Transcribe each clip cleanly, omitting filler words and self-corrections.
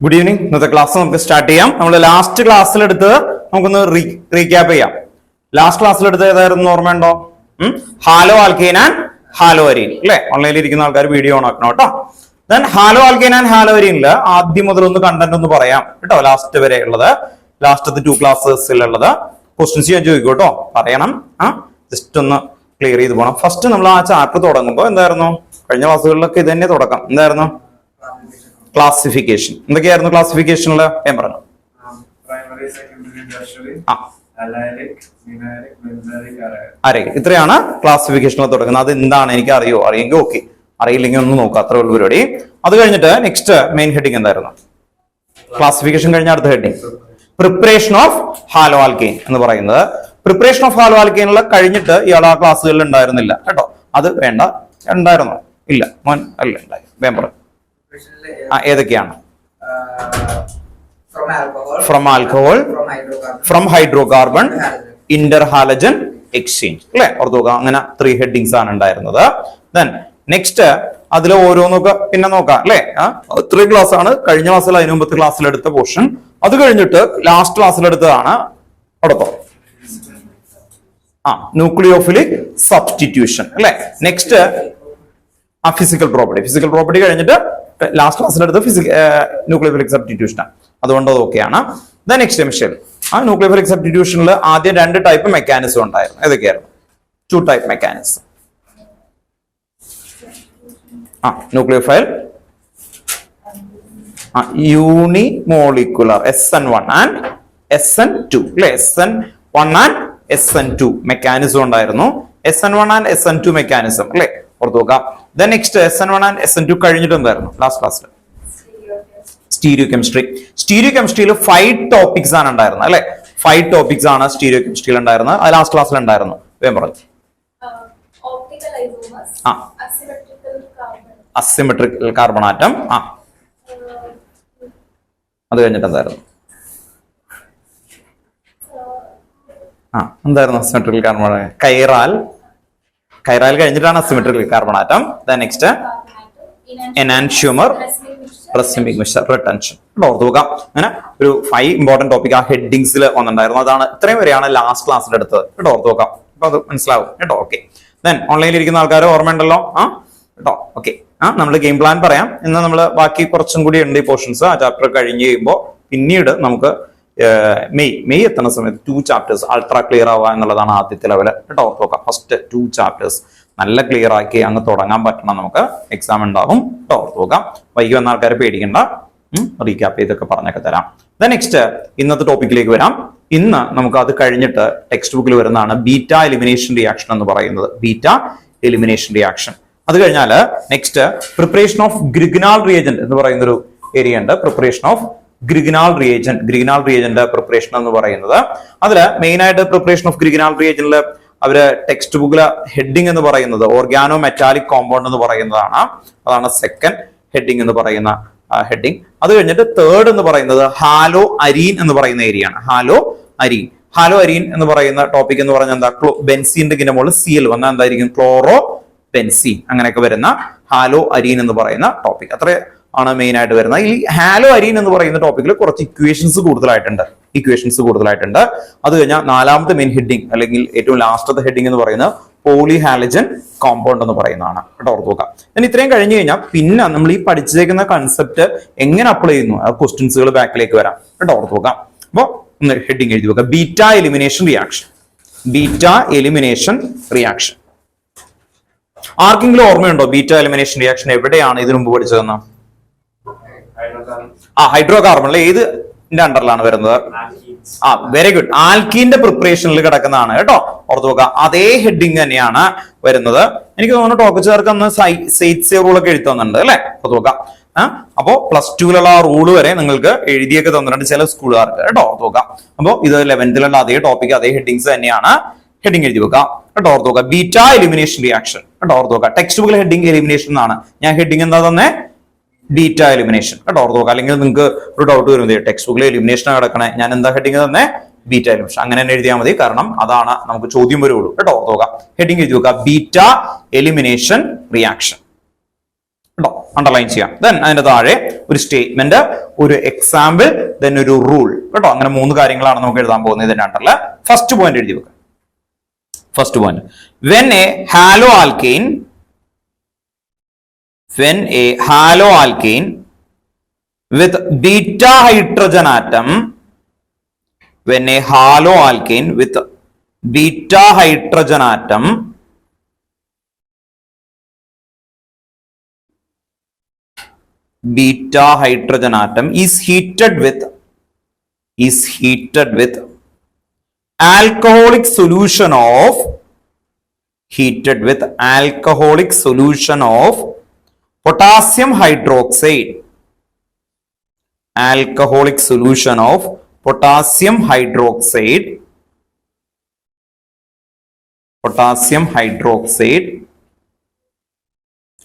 Good evening. ഇന്നത്തെ class നമുക്ക് start ചെയ്യാം. നമ്മൾ ലാസ്റ്റ് ക്ലാസ്സിലെടുത്ത് നമുക്കൊന്ന് റീക്യാപ്പ് ചെയ്യാം. ലാസ്റ്റ് ക്ലാസ്സിലെടുത്ത് ഏതായിരുന്നു ഓർമ്മയുണ്ടോ? Halo alkene and hello arene അല്ലെ? ഓൺലൈനിൽ ഇരിക്കുന്ന ആൾക്കാർ വീഡിയോ ഓൺ ആക്കണം കേട്ടോ. Then halo alkene and halo അരീനില് ആദ്യം മുതൽ ഒന്ന് കണ്ടന്റ് ഒന്ന് പറയാം കേട്ടോ. ലാസ്റ്റ് വരെ ഉള്ളത്, ലാസ്റ്റത്തെ 2 ക്ലാസ്സസിലുള്ളത് ക്വസ്റ്റ്യൻസ് ഞാൻ ചോദിക്കും കേട്ടോ. പറയണം. ജസ്റ്റ് ഒന്ന് ക്ലിയർ ചെയ്ത് പോകണം. ഫസ്റ്റ് നമ്മൾ ആ ചാപ്റ്റർ തുടങ്ങുമ്പോൾ എന്തായിരുന്നു? കഴിഞ്ഞ ക്ലാസ്സുകളിലൊക്കെ ഇത് തന്നെ തുടക്കം. എന്തായിരുന്നു? ക്ലാസിഫിക്കേഷൻ. എന്തൊക്കെയായിരുന്നു ക്ലാസിഫിക്കേഷനില്? ഞാൻ പറഞ്ഞു. അരേ ഇത്രയാണ് ക്ലാസിഫിക്കേഷനിൽ തുടങ്ങുന്നത്. അത് എന്താണ് എനിക്ക് അറിയെങ്കിൽ ഓക്കെ, അറിയില്ലെങ്കിൽ ഒന്ന് നോക്കാം. അത്രേ ഉള്ളൂ പരിപാടി. അത് കഴിഞ്ഞിട്ട് നെക്സ്റ്റ് മെയിൻ ഹെഡിങ് എന്തായിരുന്നു? ക്ലാസിഫിക്കേഷൻ കഴിഞ്ഞ അടുത്ത heading preparation of halo alkane എന്ന് പറയുന്നത്. പ്രിപ്പറേഷൻ ഓഫ് ഹാലോ ആൽക്കീനുള്ള കഴിഞ്ഞിട്ട് ഇയാൾ ആ ക്ലാസ്സുകളിൽ ഉണ്ടായിരുന്നില്ല കേട്ടോ. അത് വേണ്ട. ഉണ്ടായിരുന്നോ? ഇല്ല മോൻ അല്ല ഉണ്ടായി. വേമ്പർ ഏതൊക്കെയാണ്? From alcohol, from hydrocarbon, Inter halogen exchange അല്ലെ? ഓർത്തുക. അങ്ങനെ 3 ഹെഡിങ്സ് ആണ് ഉണ്ടായിരുന്നത്. ദെൻ നെക്സ്റ്റ് അതിൽ ഓരോന്നൊക്കെ പിന്നെ നോക്കാം അല്ലെ. 3 ക്ലാസ് ആണ് കഴിഞ്ഞ ക്ലാസ്സിൽ, അതിന് മുമ്പത്തെ ക്ലാസ്സിലെടുത്ത പോർഷൻ. അത് കഴിഞ്ഞിട്ട് ലാസ്റ്റ് ക്ലാസ്സിലെടുത്തതാണ് അടുത്തോ ന്യൂക്ലിയോഫിലിക് സബ്സ്റ്റിറ്റ്യൂഷൻ അല്ലെ? Next physical property. Physical property കഴിഞ്ഞിട്ട് ലാസ്റ്റ് ക്ലാസ്സിലെടുത്ത് ന്യൂക്ലിയോഫിലിക് സബ്സ്റ്റിറ്റ്യൂഷൻ ആണ്. അതുകൊണ്ട് അതൊക്കെയാണ്. ദെൻ നെക്സ്റ്റ് മിഷൻ ന്യൂക്ലിയോഫിലിക് സബ്സ്റ്റിറ്റ്യൂഷനിൽ ആദ്യം 2 ടൈപ്പ് മെക്കാനിസം ഉണ്ടായിരുന്നു. ഏതൊക്കെയായിരുന്നു? 2 type mechanism. Nucleophile unimolecular SN1 and SN2 അല്ലെ? SN1 ആൻഡ് SN2 മെക്കാനിസം ഉണ്ടായിരുന്നു. SN1 ആൻഡ് SN2 മെക്കാനിസം അല്ലെ? ഓർത്ത് നോക്കാം. Then next SN1 and SN2 കഴിഞ്ഞിട്ട് എന്തായിരുന്നു ലാസ്റ്റ് ക്ലാസ്സിൽ? Stereo chemistry. സ്റ്റീരിയോ കെമിസ്ട്രിയിൽ 5 ടോപ്പിക്സ് ആണ് ഉണ്ടായിരുന്നത് അല്ലെ? 5 ടോപ്പിക്സ് ആണ് സ്റ്റീരിയോ കെമിസ്ട്രിയിൽ ഉണ്ടായിരുന്നത്. അത് ലാസ്റ്റ് ക്ലാസ്സിൽ ഉണ്ടായിരുന്നു. വേഗം പറഞ്ഞു. Asymmetrical carbon atom. അത് കഴിഞ്ഞിട്ട് എന്തായിരുന്നു? എന്തായിരുന്നു അസിമെട്രിക്കൽ കാർബൺ? കൈറാൽ കഴിഞ്ഞിട്ടാണ് asymmetrical carbon atom. Next enantiomer, racemic mixture, retention. ഓർത്തു നോക്കാം. അങ്ങനെ ഒരു 5 ഇമ്പോർട്ടന്റ് ടോപ്പിക് ആ ഹെഡിങ്സിൽ വന്നിട്ടുണ്ടായിരുന്നു. അതാണ് ഇത്രയും വരെയാണ് ലാസ്റ്റ് ക്ലാസ്സിൽ എടുത്തത് കേട്ടോ. ഓർത്തു നോക്കാം. അപ്പൊ അത് മനസ്സിലാവും കേട്ടോ. ഓക്കെ. ദെൻ ഓൺലൈനിൽ ഇരിക്കുന്ന ആൾക്കാർ ഓർമ്മയുണ്ടല്ലോ കേട്ടോ. ഓക്കെ. നമ്മൾ ഗെയിം പ്ലാൻ പറയാം. ഇന്ന് നമ്മൾ ബാക്കി കുറച്ചും കൂടി ഉണ്ട് ഈ പോർഷൻസ്. ആ ചാപ്റ്റർ കഴിഞ്ഞ് കഴിയുമ്പോൾ പിന്നീട് നമുക്ക് മെയ് എത്തുന്ന സമയത്ത് 2 ചാപ്റ്റേഴ്സ് അൾട്രാ ക്ലിയർ ആവുക എന്നുള്ളതാണ് ആദ്യത്തെ ലെവല് കേട്ടോ. ഓർത്ത് നോക്കാം. ഫസ്റ്റ് 2 ചാപ്റ്റേഴ്സ് നല്ല ക്ലിയർ ആക്കി അങ്ങ് തുടങ്ങാൻ പറ്റണം. നമുക്ക് എക്സാം ഉണ്ടാവും കേട്ടോ. ഓർത്ത് നോക്കാം. വൈകി വന്ന ആൾക്കാരെ പേടിക്കണ്ട. റീക്യാപ്പ് ചെയ്തൊക്കെ പറഞ്ഞൊക്കെ തരാം. നെക്സ്റ്റ് ഇന്നത്തെ ടോപ്പിക്കിലേക്ക് വരാം. ഇന്ന് നമുക്ക് അത് കഴിഞ്ഞിട്ട് ടെക്സ്റ്റ് ബുക്കിൽ വരുന്നതാണ് ബീറ്റ എലിമിനേഷൻ റിയാക്ഷൻ എന്ന് പറയുന്നത്. Beta elimination reaction. അത് കഴിഞ്ഞാൽ നെക്സ്റ്റ് പ്രിപ്പറേഷൻ ഓഫ് ഗ്രിഗ്നാൽ റിയേജന്റ് എന്ന് പറയുന്ന ഒരു ഏരിയ ഉണ്ട്. പ്രിപ്പറേഷൻ ഓഫ് ഗ്രിഗ്നാൽ റിയേജന്റ് പ്രിപ്പറേഷൻ എന്ന് പറയുന്നത്. അതില് മെയിൻ ആയിട്ട് പ്രിപ്പറേഷൻ ഓഫ് ഗ്രിഗ്നാൽ റിയേജന്റില് അവര് ടെക്സ്റ്റ് ബുക്കിലെ ഹെഡിങ് എന്ന് പറയുന്നത് ഓർഗാനോ മെറ്റാലിക് കോമ്പൗണ്ട് എന്ന് പറയുന്നതാണ്. അതാണ് സെക്കൻഡ് ഹെഡിങ് എന്ന് പറയുന്ന ഹെഡിങ്. അത് കഴിഞ്ഞിട്ട് തേർഡ് എന്ന് പറയുന്നത് ഹാലോ അരീൻ എന്ന് പറയുന്ന ഏരിയ ആണ്. ഹാലോ അരീൻ എന്ന് പറയുന്ന ടോപ്പിക് എന്ന് പറഞ്ഞാൽ എന്താ? ബെൻസീന്റെ മുകളിൽ Cl വന്നാൽ എന്തായിരിക്കും? Chloro benzene. അങ്ങനെയൊക്കെ വരുന്ന ഹാലോ അരീൻ എന്ന് പറയുന്ന ടോപ്പിക്. അത്ര ആണ് മെയിൻ ആയിട്ട് വരുന്നത്. ഈ ഹാലോ അരീൻ എന്ന് പറയുന്ന ടോപ്പിക്കിൽ കുറച്ച് ഇക്വേഷൻസ് കൂടുതലായിട്ടുണ്ട്. അത് കഴിഞ്ഞാൽ 4ാമത്തെ മെയിൻ ഹെഡിങ് അല്ലെങ്കിൽ ഏറ്റവും ലാസ്റ്റത്തെ ഹെഡിങ് എന്ന് പറയുന്നത് പോളിഹാലജൻ കോമ്പൗണ്ട് എന്ന് പറയുന്നതാണ് കേട്ടോ. ഓർത്ത് നോക്കാം. ഞാൻ ഇത്രയും കഴിഞ്ഞു കഴിഞ്ഞാൽ പിന്നെ നമ്മൾ ഈ പഠിച്ചേക്കുന്ന കൺസെപ്റ്റ് എങ്ങനെ അപ്ലൈ ചെയ്യുന്നു ആ ക്വസ്റ്റ്യൻസുകൾ ബാക്കിലേക്ക് വരാം കേട്ടോ. ഓർത്ത് നോക്കാം. അപ്പോൾ ഒന്ന് ഹെഡിങ് എഴുതി വെക്കാം. Beta elimination reaction. ആർക്കെങ്കിലും ഓർമ്മയുണ്ടോ ബീറ്റ എലിമിനേഷൻ റിയാക്ഷൻ എവിടെയാണ് ഇതിനു മുമ്പ് പഠിച്ചതെന്ന്? ഹൈഡ്രോകാർബൺ ഏതിന്റെ അണ്ടറിലാണ് വരുന്നത്? Very good. ആൽക്കീന്റെ പ്രിപ്പറേഷനിൽ കിടക്കുന്നതാണ് കേട്ടോ. ഓർത്ത് നോക്കുക. അതേ ഹെഡിങ് തന്നെയാണ് വരുന്നത്. എനിക്ക് തോന്നുന്നു ടോക്കച്ചുകാർക്ക് അന്ന് സൈറ്റ്സേ റൂളൊക്കെ എഴുതി തന്നിട്ടുണ്ട് അല്ലെ? ഓർത്ത് നോക്കാം. അപ്പോ +2ലുള്ള ആ റൂള് വരെ നിങ്ങൾക്ക് എഴുതിയൊക്കെ തന്നിട്ടുണ്ട് ചില സ്കൂളുകാർക്ക് കേട്ടോ. ഓർത്ത് നോക്കാം. അപ്പോ ഇത് 11th അതേ ടോപ്പിക് അതേ ഹെഡിങ്സ് തന്നെയാണ്. ഹെഡിങ് എഴുതി വെക്കാം കേട്ടോ. ഓർത്ത് നോക്കുക. ബീറ്റ എലിമിനേഷൻ റിയാക്ഷൻ കേട്ടോ. ഓർത്ത് നോക്കുക. ടെക്സ്റ്റ് ബുക്കിൽ ഹെഡിങ് എലിമിനേഷൻ എന്നാണ്. ഞാൻ ഹെഡിങ് എന്താ തന്നെ? ബീറ്റ എലിമിനേഷൻ കേട്ടോ. ഓർത്ത് നോക്കുക. അല്ലെങ്കിൽ നിങ്ങൾക്ക് ഒരു ഡൗട്ട് വരുന്നത് ടെക്സ്റ്റ് ബുക്കിൽ എലിമിനേഷൻ കിടക്കണേ, ഞാൻ എന്താ ഹെഡിങ് തന്നെ? Beta elimination. അങ്ങനെ തന്നെ എഴുതിയാൽ മതി. കാരണം അതാണ് നമുക്ക് ചോദ്യം വരുള്ളൂ കേട്ടോ. ഓർത്ത് നോക്കുക. ഹെഡിങ് എഴുതി നോക്കുക. ബീറ്റ എലിമിനേഷൻ റിയാക്ഷൻ കേട്ടോ. അണ്ടർലൈൻ ചെയ്യാം. ദെൻ അതിന്റെ താഴെ ഒരു സ്റ്റേറ്റ്മെന്റ്, ഒരു എക്സാമ്പിൾ, ദെൻ ഒരു റൂൾ കേട്ടോ. അങ്ങനെ 3 കാര്യങ്ങളാണ് നമുക്ക് എഴുതാൻ പോകുന്നത് ഇതിന്റെ അണ്ടറിൽ. ഫസ്റ്റ് പോയിന്റ് എഴുതി വെക്കുക. First point, when a haloalkane with beta hydrogen atom, when a haloalkane with beta hydrogen atom is heated with alcoholic solution of potassium hydroxide,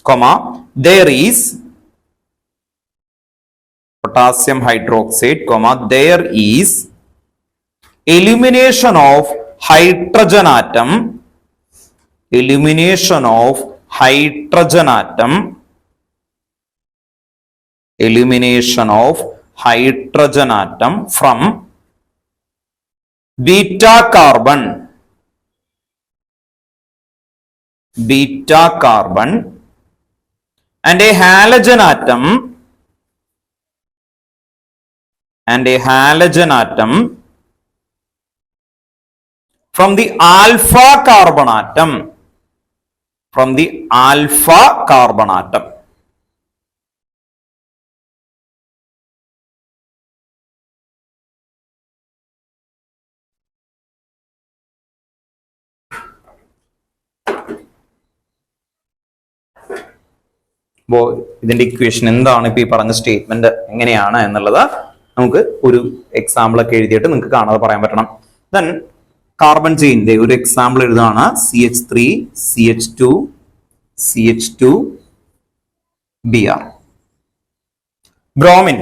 comma, there is elimination of hydrogen atom from beta carbon and a halogen atom from the alpha carbon atom. അപ്പോൾ ഇതിന്റെ equation എന്താണ്, ഇപ്പൊ ഈ പറഞ്ഞ statement എങ്ങനെയാണ് എന്നുള്ളത് നമുക്ക് ഒരു എക്സാമ്പിൾ ഒക്കെ എഴുതിയിട്ട് നിങ്ങൾക്ക് കാണാതെ പറയാൻ പറ്റണം. ദെൻ കാർബൺ ചെയിന്റെ ഒരു എക്സാമ്പിൾ എഴുതാണ്. CH3 CH2 CH2 Br. Bromine,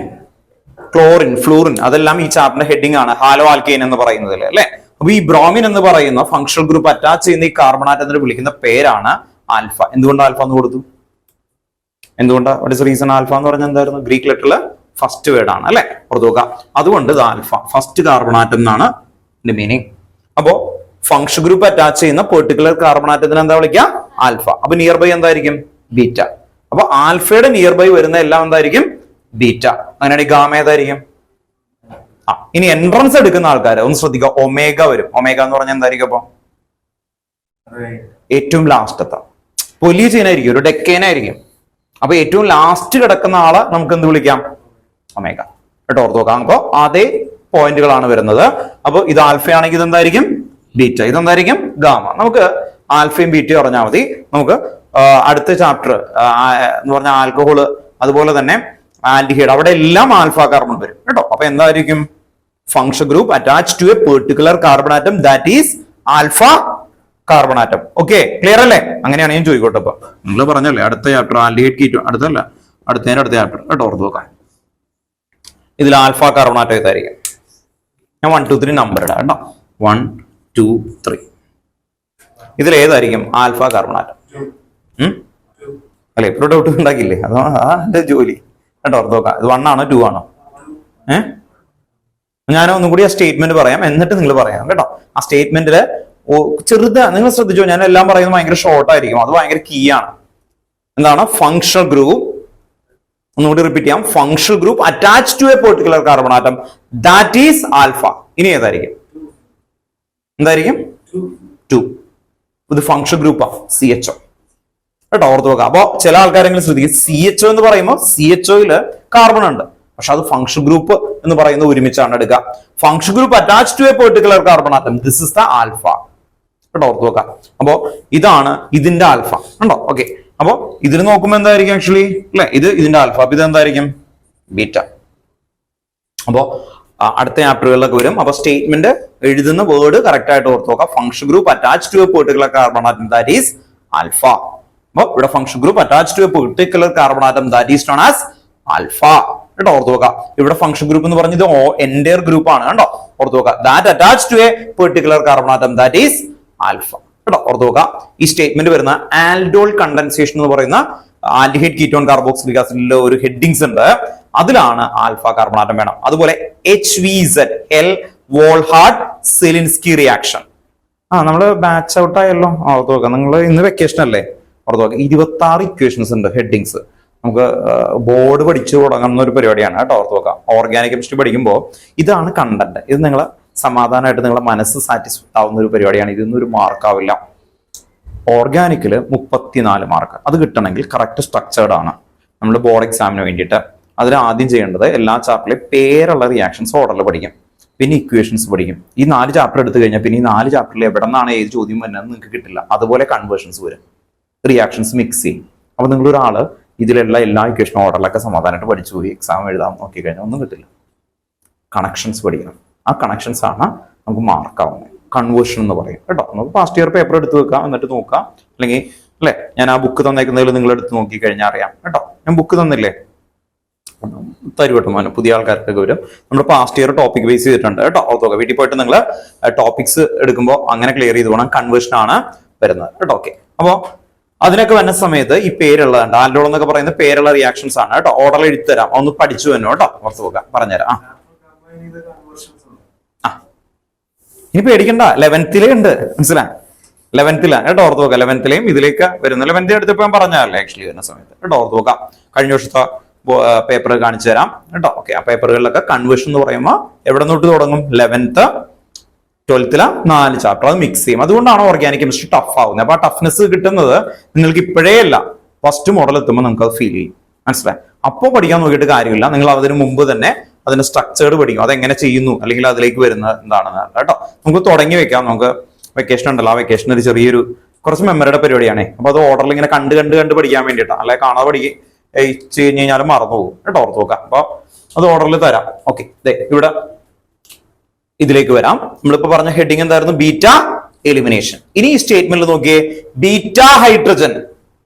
chlorine, fluorine, അതെല്ലാം ഈ ചാപ്റ്ററിന്റെ ഹെഡിങ് ആണ്, ഹാലോ ആൽക്കെയിൻ എന്ന് പറയുന്നതിൽ അല്ലെ. അപ്പൊ ഈ ബ്രോമിൻ എന്ന് പറയുന്ന ഫങ്ഷണൽ ഗ്രൂപ്പ് അറ്റാച്ച് ചെയ്യുന്ന ഈ കാർബൺ ആറ്റത്തിന് വിളിക്കുന്ന പേരാണ് ആൽഫ. എന്തുകൊണ്ട് ആൽഫ എന്ന് കൊടുത്തു? എന്തുകൊണ്ടാണ്? What is reason? ആൽഫ എന്ന് പറഞ്ഞാൽ എന്തായിരുന്നു? ഗ്രീക്ക് ലെറ്ററില് ഫസ്റ്റ് വേർഡ് ആണ് അല്ലെ, ഓർത്തു നോക്കുക. അതുകൊണ്ട് ഇത് ആൽഫ, ഫസ്റ്റ് കാർബൺ ആറ്റം എന്നാണ് ഇതിന്റെ മീനിങ്. അപ്പോ ഫങ്ഷൻ ഗ്രൂപ്പ് അറ്റാച്ച് ചെയ്യുന്ന പെർട്ടിക്കുലർ കാർബൺ ആറ്റത്തിന് എന്താ വിളിക്കുക? ആൽഫ. അപ്പൊ നിയർ ബൈ എന്തായിരിക്കും? ബീറ്റ. അപ്പൊ ആൽഫയുടെ നിയർ ബൈ വരുന്ന എല്ലാം എന്തായിരിക്കും? ബീറ്റ. അങ്ങനെയാണെങ്കിൽ ഗാമ ഏതായിരിക്കും? ഇനി എൻട്രൻസ് എടുക്കുന്ന ആൾക്കാർ ഒന്ന് ശ്രദ്ധിക്കുക, ഒമേഗ വരും. ഒമേഗ എന്ന് പറഞ്ഞാൽ എന്തായിരിക്കും? അപ്പൊ ഏറ്റവും ലാസ്റ്റത്തെ പൊലീസിനായിരിക്കും, ഒരു ഡെക്കേനായിരിക്കും. അപ്പൊ ഏറ്റവും ലാസ്റ്റ് കിടക്കുന്ന ആളെ നമുക്ക് എന്ത് വിളിക്കാം? ഒമേഗ കേട്ടോ, ഓർത്ത് നോക്കാം. അപ്പൊ അതേ പോയിന്റുകളാണ് വരുന്നത്. അപ്പൊ ഇത് ആൽഫയാണെങ്കിൽ ഇതെന്തായിരിക്കും? ബീറ്റ. ഇതെന്തായിരിക്കും? ഗാമ. നമുക്ക് ആൽഫയും ബീറ്റയും അറിഞ്ഞാൽ മതി. നമുക്ക് അടുത്ത ചാപ്റ്റർ എന്ന് പറഞ്ഞാൽ ആൽക്കഹോള്, അതുപോലെ തന്നെ ആൽഡിഹൈഡ്, അവിടെ എല്ലാം ആൽഫ കാർബൺ വരും കേട്ടോ. അപ്പൊ എന്തായിരിക്കും? Function group attach to a particular carbon atom, that is alpha carbon atom. Okay, clear അല്ലേ? അങ്ങനെയാണ് ഞാൻ ചോദിക്കോട്ടെ. അപ്പൊ നിങ്ങൾ പറഞ്ഞല്ലേ അടുത്ത ചാപ്റ്റർ ആൽഡിഹൈഡ് കീറ്റോ, അടുത്ത അടുത്ത ചാപ്റ്റർ കേട്ടോ, ഓർത്ത് നോക്കാം. ഇതിൽ ആൽഫ കാർബൺ ആറ്റം ഏതായിരിക്കും? ഞാൻ 1 2 3 നമ്പർ ഇടാം കേട്ടോ. 1 2 3. ഇതിൽ ഏതായിരിക്കും ആൽഫ കാർബൺ ആറ്റം? അല്ലെ, ഇപ്പൊ ഡൗട്ട് ഉണ്ടാക്കില്ലേ? അതോ എന്റെ ജോലി കേട്ടോ, ഓർത്ത് നോക്കാം. ഇത് 1 ആണോ 2 ആണോ? ഞാൻ ഒന്നും കൂടി ആ സ്റ്റേറ്റ്മെന്റ് പറയാം, എന്നിട്ട് നിങ്ങൾ പറയാം കേട്ടോ. ആ സ്റ്റേറ്റ്മെന്റില് ചെറുതാ, നിങ്ങൾ ശ്രദ്ധിച്ചോ, ഞാൻ എല്ലാം പറയുന്നത് ഭയങ്കര ഷോർട്ട് ആയിരിക്കും, അത് ഭയങ്കര കീ ആണ്. എന്താണ്? ഫങ്ഷണൽ ഗ്രൂപ്പ്, ഒന്നുകൂടി റിപ്പീറ്റ് ചെയ്യാം, functional group attach to a particular carbon atom, that is alpha. ഇനി ഏതായിരിക്കും? എന്തായിരിക്കും? 2. ഇത് ഫങ്ഷണൽ ഗ്രൂപ്പാ, CHO കേട്ടോ, ഓർത്ത് നോക്കാം. അപ്പൊ ചില ആൾക്കാരെങ്കിലും ശ്രദ്ധിക്കും, CHO എന്ന് പറയുമ്പോൾ CHOയില് കാർബൺ ഉണ്ട്, പക്ഷെ അത് ഫങ്ഷൻ ഗ്രൂപ്പ് എന്ന് പറയുന്നത് ഒരുമിച്ചാണ് എടുക്കുക. Function group attach to a particular carbon atom, this is the alpha കേട്ടോ, ഓർത്ത് നോക്കാം. അപ്പോ ഇതാണ് ഇതിന്റെ ആൽഫ ഉണ്ടോ? ഓക്കെ, അപ്പോ ഇതിന് നോക്കുമ്പോൾ എന്തായിരിക്കും ആക്ച്വലി അല്ലെ, ഇത് ഇതിന്റെ ആൽഫ. അപ്പൊ ഇത് എന്തായിരിക്കും? ബീറ്റ. അപ്പോ അടുത്ത ചാപ്റ്ററുകളിലൊക്കെ വരും. അപ്പൊ സ്റ്റേറ്റ്മെന്റ് എഴുതുന്ന വേർഡ് കറക്റ്റ് ആയിട്ട് ഓർത്ത് നോക്കാം. Function group attach to a particular carbon atom, that is alpha. അപ്പൊ ഇവിടെ function group attach to a particular carbon atom, that is known as alpha കേട്ടോ, ഓർത്ത് നോക്കാം. ഇവിടെ ഫങ്ഷൻ ഗ്രൂപ്പ് എന്ന് പറഞ്ഞത് എൻറ്റയർ ഗ്രൂപ്പ് ആണ് കേട്ടോ, ഓർത്ത് നോക്കാം. That attach to a particular carbon atom, that is alpha കേട്ടോ, ഓർത്ത് നോക്കാം. ഈ സ്റ്റേറ്റ്മെന്റ് വരുന്ന ആൽഡോൾ കണ്ടൻസേഷൻ എന്ന് പറയുന്ന ആൽഡിഹൈഡ് കീറ്റോൺ കാർബോക്സിലിക് ആസിഡിലെ ഒരു ഹെഡിങ്സ് ഉണ്ട്, അതിലാണ് ആൽഫ കാർബൺ ആറ്റം വേണം. അതുപോലെ HVZ ഹെൽ വോൾഹാർഡ് സെലിൻസ്കി റിയാക്ഷൻ. നമ്മള് ബാച്ച് ഔട്ട് ആയല്ലോ, ഓർത്ത് നോക്കാം. നിങ്ങൾ ഇന്ന് വെക്കേഷൻ അല്ലേ, ഓർത്ത് നോക്കാം. 26 ഇക്വേഷൻസ് ഉണ്ട് ഹെഡിങ്സ്. നമുക്ക് ബോർഡ് പഠിച്ചു തുടങ്ങുന്ന ഒരു പരിപാടിയാണ് കേട്ടോ, ഓർത്ത് നോക്കാം. ഓർഗാനിക് കെമിസ്ട്രി പഠിക്കുമ്പോൾ ഇതാണ് കണ്ടന്റ്. ഇത് നിങ്ങൾ സമാധാനമായിട്ട് നിങ്ങളെ മനസ്സ് സാറ്റിസ്ഫൈ ആവുന്ന ഒരു പരിപാടിയാണ്. ഇതൊന്നും ഒരു മാർക്കാവില്ല. ഓർഗാനിക്കില് 34 മാർക്ക്. അത് കിട്ടണമെങ്കിൽ കറക്റ്റ് സ്ട്രക്ചേർഡ് ആണ്. നമ്മൾ ബോർഡ് എക്സാമിന് വേണ്ടിയിട്ട് അതിൽ ആദ്യം ചെയ്യേണ്ടത് എല്ലാ ചാപ്റ്ററിലും പേരുള്ള റിയാക്ഷൻസ് ഓർഡറിൽ പഠിക്കും, പിന്നെ ഇക്വേഷൻസ് പഠിക്കും. ഈ 4 ചാപ്റ്റർ എടുത്തു കഴിഞ്ഞാൽ പിന്നെ ഈ 4 ചാപ്റ്ററിൽ എവിടെ നിന്നാണ് ഏത് ചോദ്യം വരുന്നത് നിങ്ങൾക്ക് കിട്ടില്ല. അതുപോലെ കൺവേർഷൻസ് വരും, റിയാക്ഷൻസ് മിക്സ് ചെയ്യും. അപ്പൊ നിങ്ങളൊരാള് ഇതിലുള്ള എല്ലാ ഇക്വേഷൻ ഓർഡറിലൊക്കെ സമാധാനമായിട്ട് പഠിച്ചു പോയി എക്സാം എഴുതാൻ നോക്കി കഴിഞ്ഞാൽ ഒന്നും കിട്ടില്ല. കണക്ഷൻസ് പഠിക്കണം. ആ കണക്ഷൻസ് ആണ് നമുക്ക് മാർക്കാവുന്നത്. കൺവേർഷൻ എന്ന് പറയും കേട്ടോ. നമുക്ക് പാസ്റ്റ് ഇയർ പേപ്പർ എടുത്ത് വെക്കാം, എന്നിട്ട് നോക്കാം. അല്ലെങ്കിൽ അല്ലെ, ഞാൻ ആ ബുക്ക് തന്നേക്കുന്നതിൽ നിങ്ങൾ എടുത്ത് നോക്കി കഴിഞ്ഞാൽ അറിയാം കേട്ടോ. ഞാൻ ബുക്ക് തന്നില്ലേ, തരുവട്ടോ മോനെ, പുതിയ ആൾക്കാർക്കൊക്കെ വരും. നമ്മുടെ പാസ്റ്റ് ഇയർ ടോപ്പിക് ബേസ് ചെയ്തിട്ടുണ്ട് കേട്ടോ. ഓർത്തോക്കെ വീട്ടിൽ പോയിട്ട് നിങ്ങൾ ടോപ്പിക്സ് എടുക്കുമ്പോൾ അങ്ങനെ ക്ലിയർ ചെയ്ത് പോകണം. കൺവേർഷൻ ആണ് വരുന്നത് കേട്ടോ. ഓക്കെ, അപ്പോ അതിനൊക്കെ വരുന്ന സമയത്ത് ഈ പേരുള്ളതുണ്ട്, ആൽഡോൾ എന്നൊക്കെ പറയുന്ന പേരുള്ള റിയാക്ഷൻസ് ആണ് കേട്ടോ. ഓർഡറിൽ എടുത്തു തരാം, ഒന്ന് പഠിച്ചു തന്നെ കേട്ടോ. ഓർത്ത് നോക്കാം, പറഞ്ഞുതരാം. ഇനി പേടിക്കണ്ട, 11th ഉണ്ട്, മനസ്സിലായി? 11th കേട്ടോ, ഓർത്ത് നോക്കാം. 11th ഇതിലേക്ക് വരുന്ന 11th എടുത്തപ്പോ ഞാൻ പറഞ്ഞല്ലേ ആക്ച്വലി വരുന്ന സമയത്ത് കേട്ടോ. ഓർത്ത് നോക്കാം. കഴിഞ്ഞ വർഷത്തെ പേപ്പർ കാണിച്ചു തരാം കേട്ടോ. ഓക്കെ, ആ പേപ്പറുകളിലൊക്കെ കൺവേർഷൻ എന്ന് പറയുമ്പോൾ എവിടെ തൊട്ട് തുടങ്ങും? 11th 12th 4 ചാപ്റ്റർ അത് മിക്സ് ചെയ്യും. അതുകൊണ്ടാണ് ഓർഗാനിക് കെമിസ്ട്രി ടഫ് ആവുന്നത്. അപ്പൊ ആ ടഫ്നെസ് കിട്ടുന്നത് നിങ്ങൾക്ക് ഇപ്പോഴേ അല്ല, ഫസ്റ്റ് മോഡൽ എത്തുമ്പോൾ നിങ്ങൾക്ക് അത് ഫീൽ ചെയ്യും, മനസ്സിലായി? അപ്പോൾ പഠിക്കാൻ നോക്കിയിട്ട് കാര്യമില്ല. നിങ്ങൾ അതിന് മുമ്പ് തന്നെ അതിന്റെ സ്ട്രക്ചേർഡ് പഠിക്കും, അതെങ്ങനെ ചെയ്യുന്നു, അല്ലെങ്കിൽ അതിലേക്ക് വരുന്നത് എന്താണെന്ന് കേട്ടോ. നമുക്ക് തുടങ്ങി വെക്കാം. നമുക്ക് വെക്കേഷൻ ഉണ്ടല്ലോ, ആ വെക്കേഷൻ ഒരു ചെറിയൊരു കുറച്ച് മെമ്മറിയുടെ പരിപാടിയാണ്. അപ്പൊ അത് ഓർഡറിൽ ഇങ്ങനെ കണ്ട് പഠിക്കാൻ വേണ്ടിയിട്ടാണ്. അല്ലെങ്കിൽ കാണാതെ പഠിച്ച് കഴിഞ്ഞാലും മറന്നു പോകും കേട്ടോ. ഓർത്ത് നോക്കാം. അപ്പൊ അത് ഓർഡറിൽ തരാം. ഓക്കെ, ഇവിടെ ഇതിലേക്ക് വരാം. നമ്മളിപ്പോ പറഞ്ഞ ഹെഡിങ് എന്തായിരുന്നു? Beta elimination. ഇനി ഈ സ്റ്റേറ്റ്മെന്റിൽ നോക്കിയേ, ബീറ്റ ഹൈഡ്രജൻ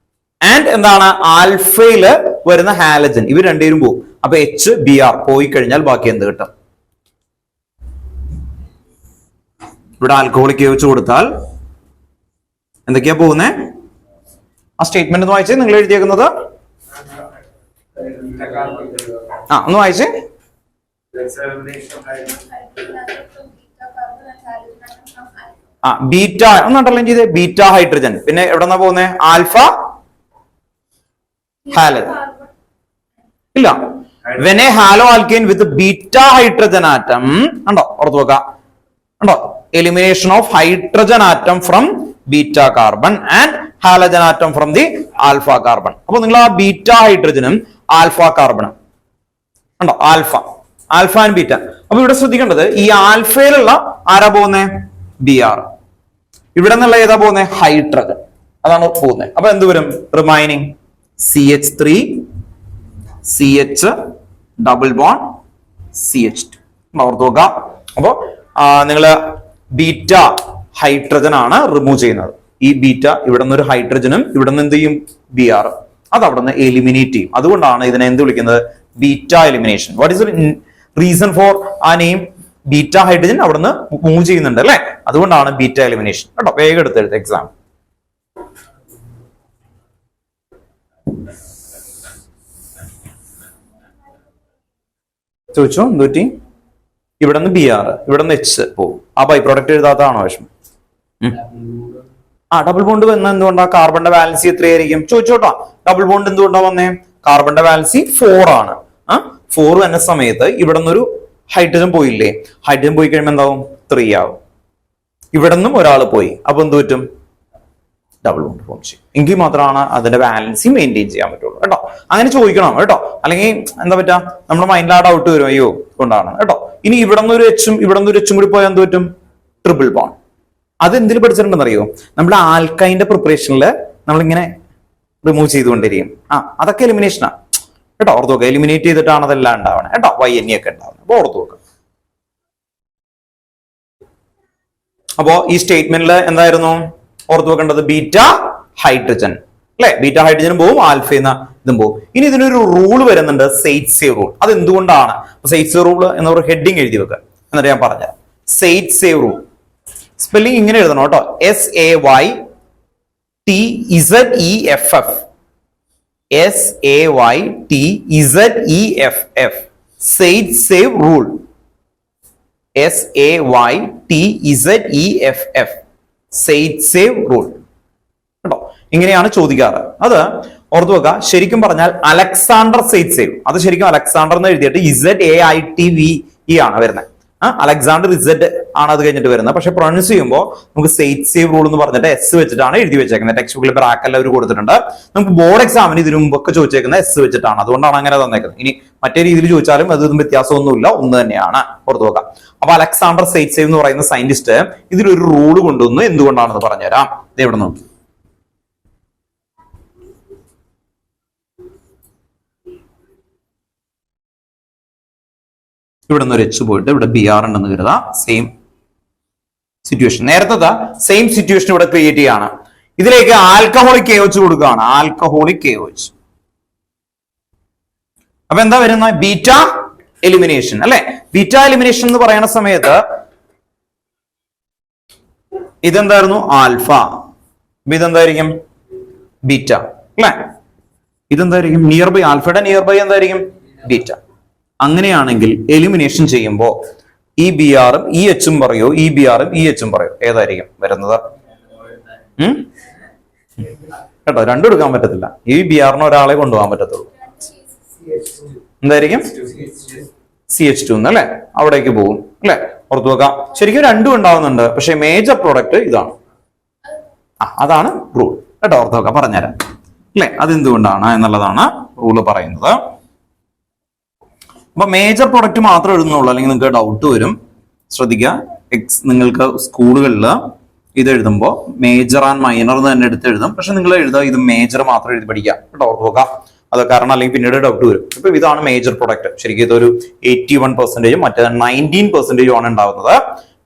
ആൻഡ് എന്താണ് ആൽഫയില് വരുന്ന ഹാലജൻ, ഇവർ രണ്ടുപേരും പോകും. അപ്പൊ HBr പോയി കഴിഞ്ഞാൽ ബാക്കി എന്ത് കിട്ടും? ഇവിടെ ആൽക്കഹോളിക് വെച്ച് കൊടുത്താൽ എന്തൊക്കെയാ പോകുന്നേ? ആ സ്റ്റേറ്റ്മെന്റ് ഒന്ന് വായിച്ചേ, നിങ്ങൾ എഴുതിയേക്കുന്നത്. ഒന്ന് വായിച്ചേ. ബീറ്റ ഒന്ന് അണ്ടർലൈൻ ചെയ്തേ. ബീറ്റ ഹൈഡ്രജൻ, പിന്നെ എവിടെന്നാ പോകുന്നേ? Alpha halogen. ഇല്ല, when a halo alkane with beta hydrogen atom ഉണ്ടോ? ഓർത്ത് നോക്ക ഉണ്ടോ? elimination of hydrogen atom from beta carbon and halogen atom from the alpha carbon. അപ്പൊ നിങ്ങൾ ആ ബീറ്റ ഹൈഡ്രജനും ആൽഫ കാർബണും ഉണ്ടോ? Alpha and beta. അപ്പൊ ഇവിടെ ശ്രദ്ധിക്കേണ്ടത്, ഈ ആൽഫയിലുള്ള ആരാ പോകുന്നേ? Br. ഇവിടെ നിന്നുള്ള ഏതാ പോകുന്നേ? ഹൈഡ്രജൻ, അതാണ് പോകുന്നത്. അപ്പൊ എന്ത് വരും? Remaining CH3 CH double bond CH2. ഓർത്ത് നോക്കാം. അപ്പോ നിങ്ങള് ബീറ്റ ഹൈഡ്രജൻ ആണ് റിമൂവ് ചെയ്യുന്നത്. ഈ ബീറ്റ ഇവിടെ നിന്ന് ഒരു ഹൈഡ്രജനും ഇവിടെ നിന്ന് എന്ത് ചെയ്യും? Br. അത് അവിടെ നിന്ന് എലിമിനേറ്റ് ചെയ്യും. അതുകൊണ്ടാണ് ഇതിനെ എന്ത് വിളിക്കുന്നത്? Beta elimination. What is reason for ആ നെയിം? ബീറ്റ ഹൈഡ്രജൻ അവിടെ നിന്ന് മൂവ് ചെയ്യുന്നുണ്ട് അല്ലെ, അതുകൊണ്ടാണ് ബീറ്റ എലിമിനേഷൻ കേട്ടോ. വേഗം എടുത്തെടുത്ത് എക്സാം ചോദിച്ചോ. എന്തുപറ്റി? ഇവിടെ നിന്ന് Br, ഇവിടെ നിന്ന് H പോകും. ആ ബൈ പ്രോഡക്റ്റ് എഴുതാത്തതാണോ വിഷമം? ഡബിൾ ബോണ്ട് വന്ന എന്തുകൊണ്ടാ? കാർബണിന്റെ വാലൻസി എത്രയായിരിക്കും ചോദിച്ചോട്ടോ. ഡബിൾ ബോണ്ട് എന്തുകൊണ്ടാ വന്നേ? കാർബണിന്റെ വാലൻസി 4 ആണ്. 4 വന്ന സമയത്ത് ഇവിടെ നിന്നൊരു ഹൈഡ്രജൻ പോയില്ലേ? ഹൈഡ്രജൻ പോയി കഴിയുമ്പോൾ എന്താവും? 3 ആവും. ഇവിടെ നിന്നും ഒരാൾ പോയി, അപ്പൊ എന്ത് പറ്റും? ഡബിൾ ബോണ്ട് ഫോം ചെയ്യും. എങ്കിൽ മാത്രമാണ് അതിന്റെ ബാലൻസി മെയിൻറ്റെയിൻ ചെയ്യാൻ പറ്റുള്ളൂ കേട്ടോ. അങ്ങനെ ചോദിക്കണം കേട്ടോ, അല്ലെങ്കിൽ എന്താ പറ്റാ, നമ്മുടെ മൈൻഡിൽ ആ ഡൗട്ട് വരും, അയ്യോ കൊണ്ടാണ് കേട്ടോ. ഇനി ഇവിടെ നിന്ന് ഒരു എച്ചും ഇവിടെ നിന്ന് ഒരു എച്ചും കൂടി പോയാൽ എന്ത് പറ്റും? Triple bond. അത് എന്തിൽ പഠിച്ചിട്ടുണ്ടെന്ന് അറിയോ? നമ്മുടെ ആൽക്കൈന്റെ പ്രിപ്പറേഷനിൽ നമ്മളിങ്ങനെ റിമൂവ് ചെയ്തുകൊണ്ടിരിക്കും. അതൊക്കെ എലിമിനേഷനാ കേട്ടോ. ഓർത്ത് നോക്കുക, എലിമിനേറ്റ് ചെയ്തിട്ടാണ് അതെല്ലാം ഉണ്ടാവണേ കേട്ടോ. YNE ഒക്കെ ഉണ്ടാവുന്നത്. അപ്പൊ ഓർത്ത് നോക്കുക. അപ്പോ ഈ സ്റ്റേറ്റ്മെന്റിൽ എന്തായിരുന്നു ഓർത്ത് വെക്കേണ്ടത്? ബീറ്റ ഹൈഡ്രജൻ അല്ലെ, ബീറ്റ ഹൈഡ്രജനും പോവും, ആൽഫ ഇതും പോവും. ഇനി ഇതിനൊരു റൂൾ വരുന്നുണ്ട്, സെയ്റ്റ്സേ റൂൾ. അത് എന്തുകൊണ്ടാണ്? സെയ്റ്റ്സേ റൂൾ എന്ന ഒരു ഹെഡിങ് എഴുതി വെക്കുക, എന്നിട്ട് ഞാൻ പറഞ്ഞുതരാം. സെയ്റ്റ്സേ റൂൾ സ്പെല്ലിംഗ് ഇങ്ങനെ എഴുതണം കേട്ടോ. SAYTZEFF SAYTEZEFF. Zaitsev rule. SAYTEZEFF. Zaitsev rule. കേട്ടോ, ഇങ്ങനെയാണ് ചോദിക്കാറ്. അത് ഓർത്തു വെക്കുക. ശരിക്കും പറഞ്ഞാൽ അലക്സാണ്ടർ സെയ്റ്റ്സേവ്, അത് ശരിക്കും അലക്സാണ്ടർ എന്ന് എഴുതിയിട്ട് ZAITVE ആണ് വരുന്നത്. അലക്സാണ്ടർ ഇസഡ് ആണ് അത് കഴിഞ്ഞിട്ട് വരുന്നത്. പക്ഷെ പ്രൊനൗൺസ് ചെയ്യുമ്പോൾ നമുക്ക് സെയ്റ്റ്സേവ് റൂൾ എന്ന് പറഞ്ഞിട്ട് എസ് വെച്ചിട്ടാണ് എഴുതി വെച്ചേക്കുന്നത്. ടെക്സ്റ്റ് ബുക്കിൽ ബ്രാക്കറ്റ് അവർ കൊടുത്തിട്ടുണ്ട്. നമുക്ക് ബോർഡ് എക്സാമിന് ഇതിനു മുമ്പൊക്കെ ചോദിച്ചേക്കുന്നത് എസ് വെച്ചിട്ടാണ്, അതുകൊണ്ടാണ് അങ്ങനെ തന്നേക്കുന്നത്. ഇനി മറ്റേ രീതിയിൽ ചോദിച്ചാലും അതൊന്നും വ്യത്യാസമൊന്നുമില്ല, ഒന്ന് തന്നെയാണ്. ഓർത്തു നോക്കാം. അപ്പൊ അലക്സാണ്ടർ സെയ്റ്റ്സേവ് എന്ന് പറയുന്ന സയന്റിസ്റ്റ് ഇതിലൊരു റൂൾ കൊണ്ടുവന്നു. എന്തുകൊണ്ടാണെന്ന് പറഞ്ഞുതരാം. ഇത് എവിടെ നോക്കി, ഇവിടെ നിന്ന് ഒരു എച്ച് പോയിട്ട് ഇവിടെ BR ഉണ്ടെന്ന് കരുതാം. സെയിം സിറ്റുവേഷൻ, നേരത്തെ സെയിം സിറ്റുവേഷൻ ഇവിടെ ക്രിയേറ്റ് ചെയ്യാണ്. ഇതിലേക്ക് ആൽക്കഹോളിക് KOH കൊടുക്കുകയാണ്. Alcoholic KOH. അപ്പൊ എന്താ വരുന്ന? ബീറ്റ എലിമിനേഷൻ അല്ലെ. ബീറ്റ എലിമിനേഷൻ എന്ന് പറയുന്ന സമയത്ത് ഇതെന്തായിരുന്നു? ആൽഫ. ഇതെന്തായിരിക്കും? ബീറ്റ അല്ലെ. ഇതെന്തായിരിക്കും? Nearby. ആൽഫയുടെ നിയർ ബൈ എന്തായിരിക്കും? ബീറ്റ. അങ്ങനെയാണെങ്കിൽ എലിമിനേഷൻ ചെയ്യുമ്പോൾ ഈ BRഉം ഈ Hഉം പറയോ, ഈ BRഉം ഈ Hഉം പറയോ, ഏതായിരിക്കും വരുന്നത്? കേട്ടോ, രണ്ടും എടുക്കാൻ പറ്റത്തില്ല. ഈ BRന് ഒരാളെ കൊണ്ടുപോകാൻ പറ്റത്തുള്ളൂ. എന്തായിരിക്കും? CH2 അല്ലെ, അവിടേക്ക് പോകും അല്ലെ. ഓർത്തു വെക്കാം. ശരിക്കും രണ്ടും ഉണ്ടാവുന്നുണ്ട്, പക്ഷെ മേജർ പ്രോഡക്റ്റ് ഇതാണ്. അതാണ് റൂൾ കേട്ടോ. ഓർത്തു വെക്കാം, പറഞ്ഞുതരാം അല്ലെ. അതെന്തുകൊണ്ടാണ് എന്നുള്ളതാണ് റൂള് പറയുന്നത്. അപ്പൊ മേജർ പ്രൊഡക്റ്റ് മാത്രം എഴുതുന്നുള്ളൂ, അല്ലെങ്കിൽ നിങ്ങൾക്ക് ഡൗട്ട് വരും. ശ്രദ്ധിക്കുക, നിങ്ങൾക്ക് സ്കൂളുകളിൽ ഇത് എഴുതുമ്പോൾ മേജർ ആൻഡ് മൈനർ തന്നെ എടുത്ത് എഴുതും. പക്ഷെ നിങ്ങൾ എഴുതുക ഇത് മേജർ മാത്രം എഴുതി പഠിക്കുക കേട്ടോ. ഓർത്ത് നോക്കാം അത്, കാരണം അല്ലെങ്കിൽ പിന്നീട് ഡൗട്ട് വരും. ഇപ്പൊ ഇതാണ് മേജർ പ്രൊഡക്റ്റ്. ശരിക്കും ഇതൊരു 81%, മറ്റേ 19% ആണ് ഉണ്ടാവുന്നത്.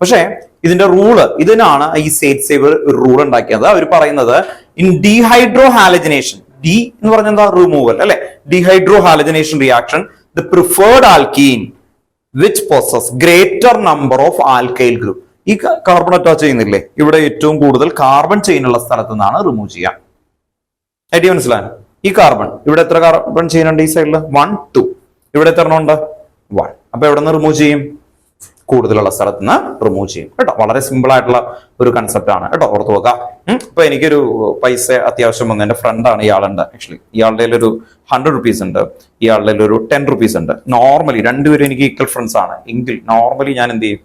പക്ഷെ ഇതിന്റെ റൂള്, ഇതിനാണ് ഈ സെയ്റ്റ്സേവ് ഒരു റൂൾ ഉണ്ടാക്കിയത്. അവർ പറയുന്നത് ഇൻ ഡീഹൈഡ്രോ ഹാലജനേഷൻ, ഡി എന്ന് പറഞ്ഞാൽ എന്താ? റിമൂവൽ അല്ലെ. Dehydro halogenation reaction, the preferred alkene which possess greater number of alkyl group. ഈ കാർബൺ അറ്റാച്ച് ചെയ്യുന്നില്ലേ, ഇവിടെ ഏറ്റവും കൂടുതൽ കാർബൺ ചെയിൻ ഉള്ള സ്ഥലത്ത് നിന്നാണ് റിമൂവ് ചെയ്യാം. ഐഡിയ മനസ്സിലായോ? ഈ കാർബൺ ഇവിടെ എത്ര കാർബൺ ചെയിൻ ഉണ്ട്? ഈ സൈഡിൽ 1 2. ഇവിടെ എത്ര എണ്ണം ഉണ്ട്? 1. അപ്പൊ എവിടെ നിന്ന് റിമൂവ് ചെയ്യും? കൂടുതലുള്ള സ്ഥലത്ത് നിന്ന് റിമൂവ് ചെയ്യും കേട്ടോ. വളരെ സിമ്പിൾ ആയിട്ടുള്ള ഒരു കൺസെപ്റ്റ് ആണ് കേട്ടോ. ഓർത്ത് നോക്കാം. ഇപ്പൊ എനിക്കൊരു പൈസ അത്യാവശ്യം വന്നു. എന്റെ ഫ്രണ്ടാണ്, ഇയാളുണ്ട്. ആക്ച്വലി ഇയാളുടെ ഒരു 100 rupees ഉണ്ട്, ഇയാളുടെ ഒരു 10 rupees ഉണ്ട്. നോർമലി രണ്ടുപേരും എനിക്ക് ഈക്വൽ ഫ്രണ്ട്സ് ആണ് എങ്കിൽ നോർമലി ഞാൻ എന്ത് ചെയ്യും?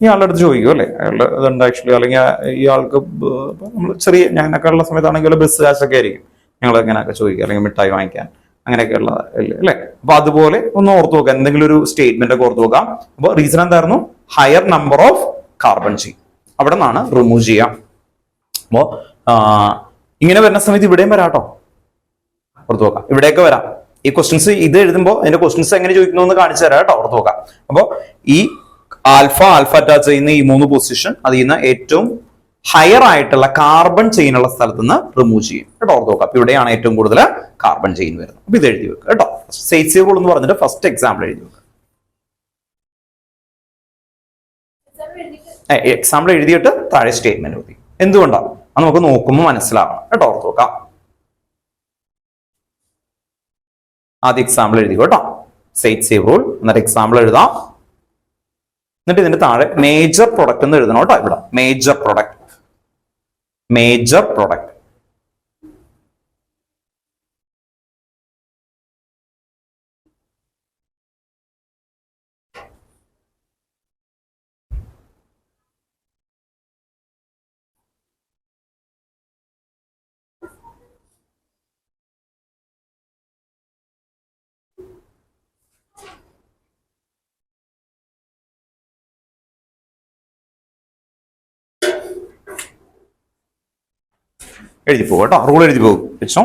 ഇയാളുടെ അടുത്ത് ചോദിക്കും അല്ലെ, അയാളുടെ ഇതുണ്ട് ആക്ച്വലി. അല്ലെങ്കിൽ ഇയാൾക്ക് നമ്മൾ ചെറിയ, ഞാനൊക്കെ ഉള്ള സമയത്താണെങ്കിൽ ബസ് കാശൊക്കെ ആയിരിക്കും ഞങ്ങൾ എങ്ങനെയൊക്കെ ചോദിക്കുക, അല്ലെങ്കിൽ മിഠായി വാങ്ങിക്കാൻ അങ്ങനെയൊക്കെയുള്ള അല്ലെ. അപ്പൊ അതുപോലെ ഒന്ന് ഓർത്ത് നോക്കാം, എന്തെങ്കിലും ഒരു സ്റ്റേറ്റ്മെന്റ് ഒക്കെ ഓർത്ത് നോക്കാം. അപ്പൊ റീസൺ എന്തായിരുന്നു? Higher number of carbon chain, അവിടെ നിന്നാണ് റിമൂവ് ചെയ്യാം. അപ്പോ ഇങ്ങനെ വരുന്ന സമയത്ത് ഇവിടെയും വരാട്ടോ. ഓർത്ത് നോക്കാം, ഇവിടെയൊക്കെ വരാം. ഈ ക്വസ്റ്റ്യൻസ് ഇത് എഴുതുമ്പോൾ അതിന്റെ ക്വസ്റ്റ്യൻസ് എങ്ങനെ ചോദിക്കുന്നു എന്ന് കാണിച്ചു തരാം കേട്ടോ. ഓർത്ത് നോക്കാം. അപ്പോ ഈ ആൽഫ അറ്റാച്ച് ചെയ്യുന്ന ഈ 3 പൊസിഷൻ അതിൽ നിന്ന് ഏറ്റവും ഹയർ ആയിട്ടുള്ള കാർബൺ ചെയിൻ ഉള്ള സ്ഥലത്ത് നിന്ന് റിമൂവ് ചെയ്യും കേട്ടോ. ഓർത്ത് നോക്കാം. അപ്പൊ ഇവിടെയാണ് ഏറ്റവും കൂടുതൽ കാർബൺ ചെയിൻ വരുന്നത്. അപ്പൊ ഇത് എഴുതി വെക്കുക കേട്ടോ. സെയ്റ്റ്സേവ് റൂൾ എന്ന് പറഞ്ഞിട്ട് ഫസ്റ്റ് എക്സാമ്പിൾ എഴുതി വെക്കുക. എക്സാമ്പിൾ എഴുതിയിട്ട് താഴെ സ്റ്റേറ്റ്മെന്റ് എഴുതി. എന്തുകൊണ്ടാണ് അത് നമുക്ക് നോക്കുമ്പോൾ മനസ്സിലാവണം കേട്ടോ. ഓർത്ത് നോക്കാം. ആദ്യം എക്സാമ്പിൾ എഴുതി കേട്ടോ. സെയ്റ്റ്സേവ് റൂൾ, എന്നിട്ട് എക്സാമ്പിൾ എഴുതാം. എന്നിട്ട് ഇതിന്റെ താഴെ മേജർ പ്രൊഡക്റ്റ് എന്ന് എഴുതണം കേട്ടോ. ഇവിടെ മേജർ പ്രൊഡക്റ്റ്, മേജർ പ്രൊഡക്റ്റ്. എഴുതി പോകും കേട്ടോ. റൂൾ എഴുതി പോകും. വെച്ചോ.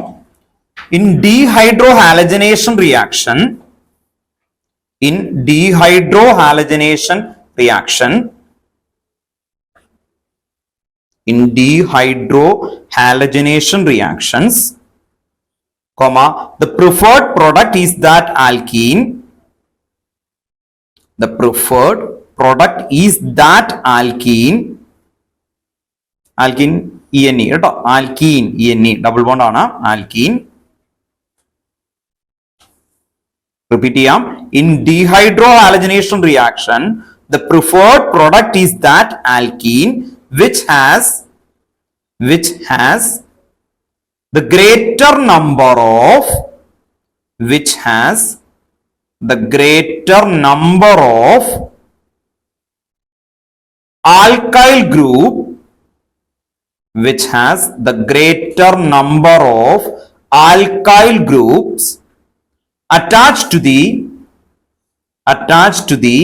In dehydrohalogenation reaction, in dehydrohalogenation reaction, in dehydrohalogenation reactions, comma, the preferred product is that alkene, the preferred product is that alkene, alkene ENE കേട്ടോ, alkene ENE ഡബിൾ ബോണ്ട് ആണ്, alkene repeat ചെയ്യാം. In dehydrohalogenation reaction the preferred product is that alkene which has the greater number of alkyl group attached to the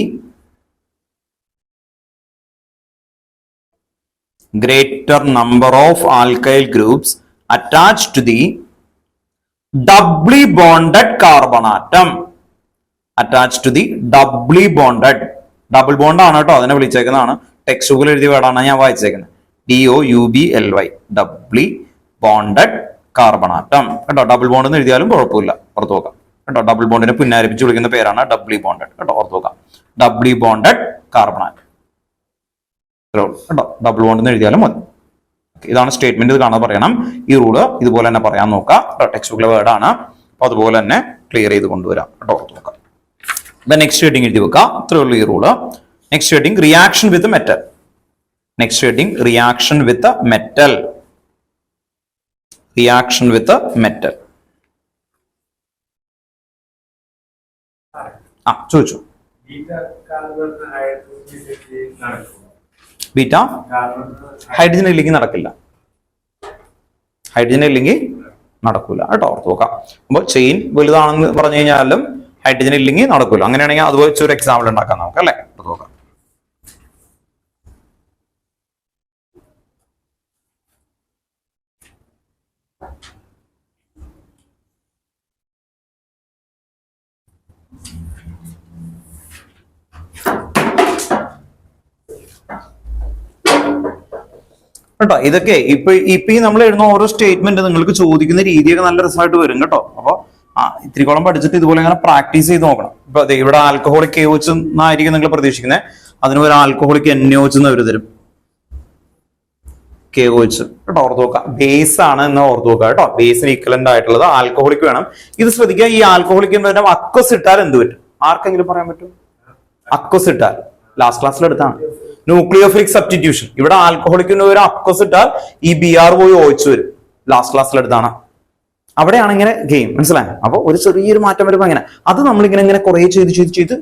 greater number of alkyl groups attached to the doubly bonded carbon atom. Double bond ആണ് കേട്ടോ, അതിനെ വിളിച്ചേക്കുന്നതാണ്. Text ബുക്കിൽ എഴുതിയ വേർഡാണ് ഞാൻ വായിച്ചേക്കുന്നത്. DOUBLY doubly bonded carbon atom കേട്ടോ. Double bond എന്ന് എഴുതിയാലും കുഴപ്പമില്ല, ഓർത്ത് നോക്കാം കേട്ടോ. ഡബിൾ ബോണ്ടിനെ പുനരാരംഭിച്ച് വിളിക്കുന്ന പേരാണ് ഡബ്ലി ബോണ്ടഡ് കേട്ടോ, ഓർത്ത് നോക്കാം. ഡബ്ലി ബോണ്ടഡ് കാർബൺ ആറ്റം കേട്ടോ, ഡബിൾ ബോണ്ട് എന്ന് എഴുതിയാലും മതി. ഇതാണ് സ്റ്റേറ്റ്മെന്റ്. ഇത് കാണാതെ പറയണം. ഈ റൂള് ഇതുപോലെ തന്നെ പറയാൻ നോക്കാം. ടെക്സ്റ്റ് ബുക്കിലെ വേർഡാണ്, അപ്പൊ അതുപോലെ തന്നെ ക്ലിയർ ചെയ്ത് കൊണ്ടുവരാം കേട്ടോ, ഓർത്ത് നോക്കാം. നെക്സ്റ്റ് ഹെഡിങ് എഴുതി വെക്കാം. ഇത്രയേ ഉള്ളൂ ഈ rule. Next heading reaction with metal. ചോദിച്ചു. ബീറ്റ ഹൈഡ്രജൻ ഇല്ലെങ്കിൽ നടക്കില്ല. നടക്കൂല കേട്ടോ, ഓർത്ത് നോക്കാം. അപ്പൊ ചെയിൻ വലുതാണെന്ന് പറഞ്ഞു കഴിഞ്ഞാലും ഹൈഡ്രജൻ ഇല്ലെങ്കിൽ നടക്കൂല. അങ്ങനെയാണെങ്കിൽ അത് വെച്ചൊരു എക്സാമ്പിൾ ഉണ്ടാക്കാം നമുക്ക്, അല്ലെ? ഓർത്ത് നോക്കാം. കേട്ടോ, ഇതൊക്കെ ഇപ്പൊ നമ്മൾ എഴുതുന്ന ഓരോ സ്റ്റേറ്റ്മെന്റ് നിങ്ങൾക്ക് ചോദിക്കുന്ന രീതിയൊക്കെ നല്ല രസമായിട്ട് വരും കേട്ടോ. അപ്പൊ ഇത്തിരിക്കോളം പഠിച്ചിട്ട് ഇതുപോലെ ഇങ്ങനെ പ്രാക്ടീസ് ചെയ്ത് നോക്കണം. ഇപ്പൊ ഇവിടെ ആൽക്കഹോളിക് KOH എന്നായിരിക്കും നിങ്ങൾ പ്രതീക്ഷിക്കുന്നത്. അതിന് ഒരു ആൽക്കഹോളിക് NaOH എന്ന് അവർ തരും. KOH കേട്ടോ, ഓർത്ത് നോക്കുക. ബേസ് ആണ് എന്ന് ഓർത്ത് നോക്കുക കേട്ടോ. ബേസിന് ഈക്വലന്റ് ആയിട്ടുള്ളത് ആൽക്കഹോളിക് വേണം. ഇത് ശ്രദ്ധിക്കുക. ഈ ആൽക്കഹോളിക് അക്വസ് ഇട്ടാൽ എന്ത് പറ്റും? ആർക്കെങ്കിലും പറയാൻ പറ്റും? അക്വസ് ഇട്ടാൽ ലാസ്റ്റ് ക്ലാസ്സിൽ എടുത്താണ് ന്യൂക്ലിയോഫിലിക് സബ്സ്റ്റിറ്റ്യൂഷൻ. ഇവിടെ ആൽക്കഹോളിക്കിന് ഒരു അക്വസ് ഇട്ടാൽ ഈ Br പോയി OH വരും. ലാസ്റ്റ് ക്ലാസ്സിൽ എടുത്താണ്. അവിടെയാണ് ഇങ്ങനെ ഗെയിം, മനസ്സിലായോ? അപ്പൊ ഒരു ചെറിയൊരു മാറ്റം വരുമ്പോൾ അങ്ങനെ അത് നമ്മളിങ്ങനെ കുറെ ചെയ്ത്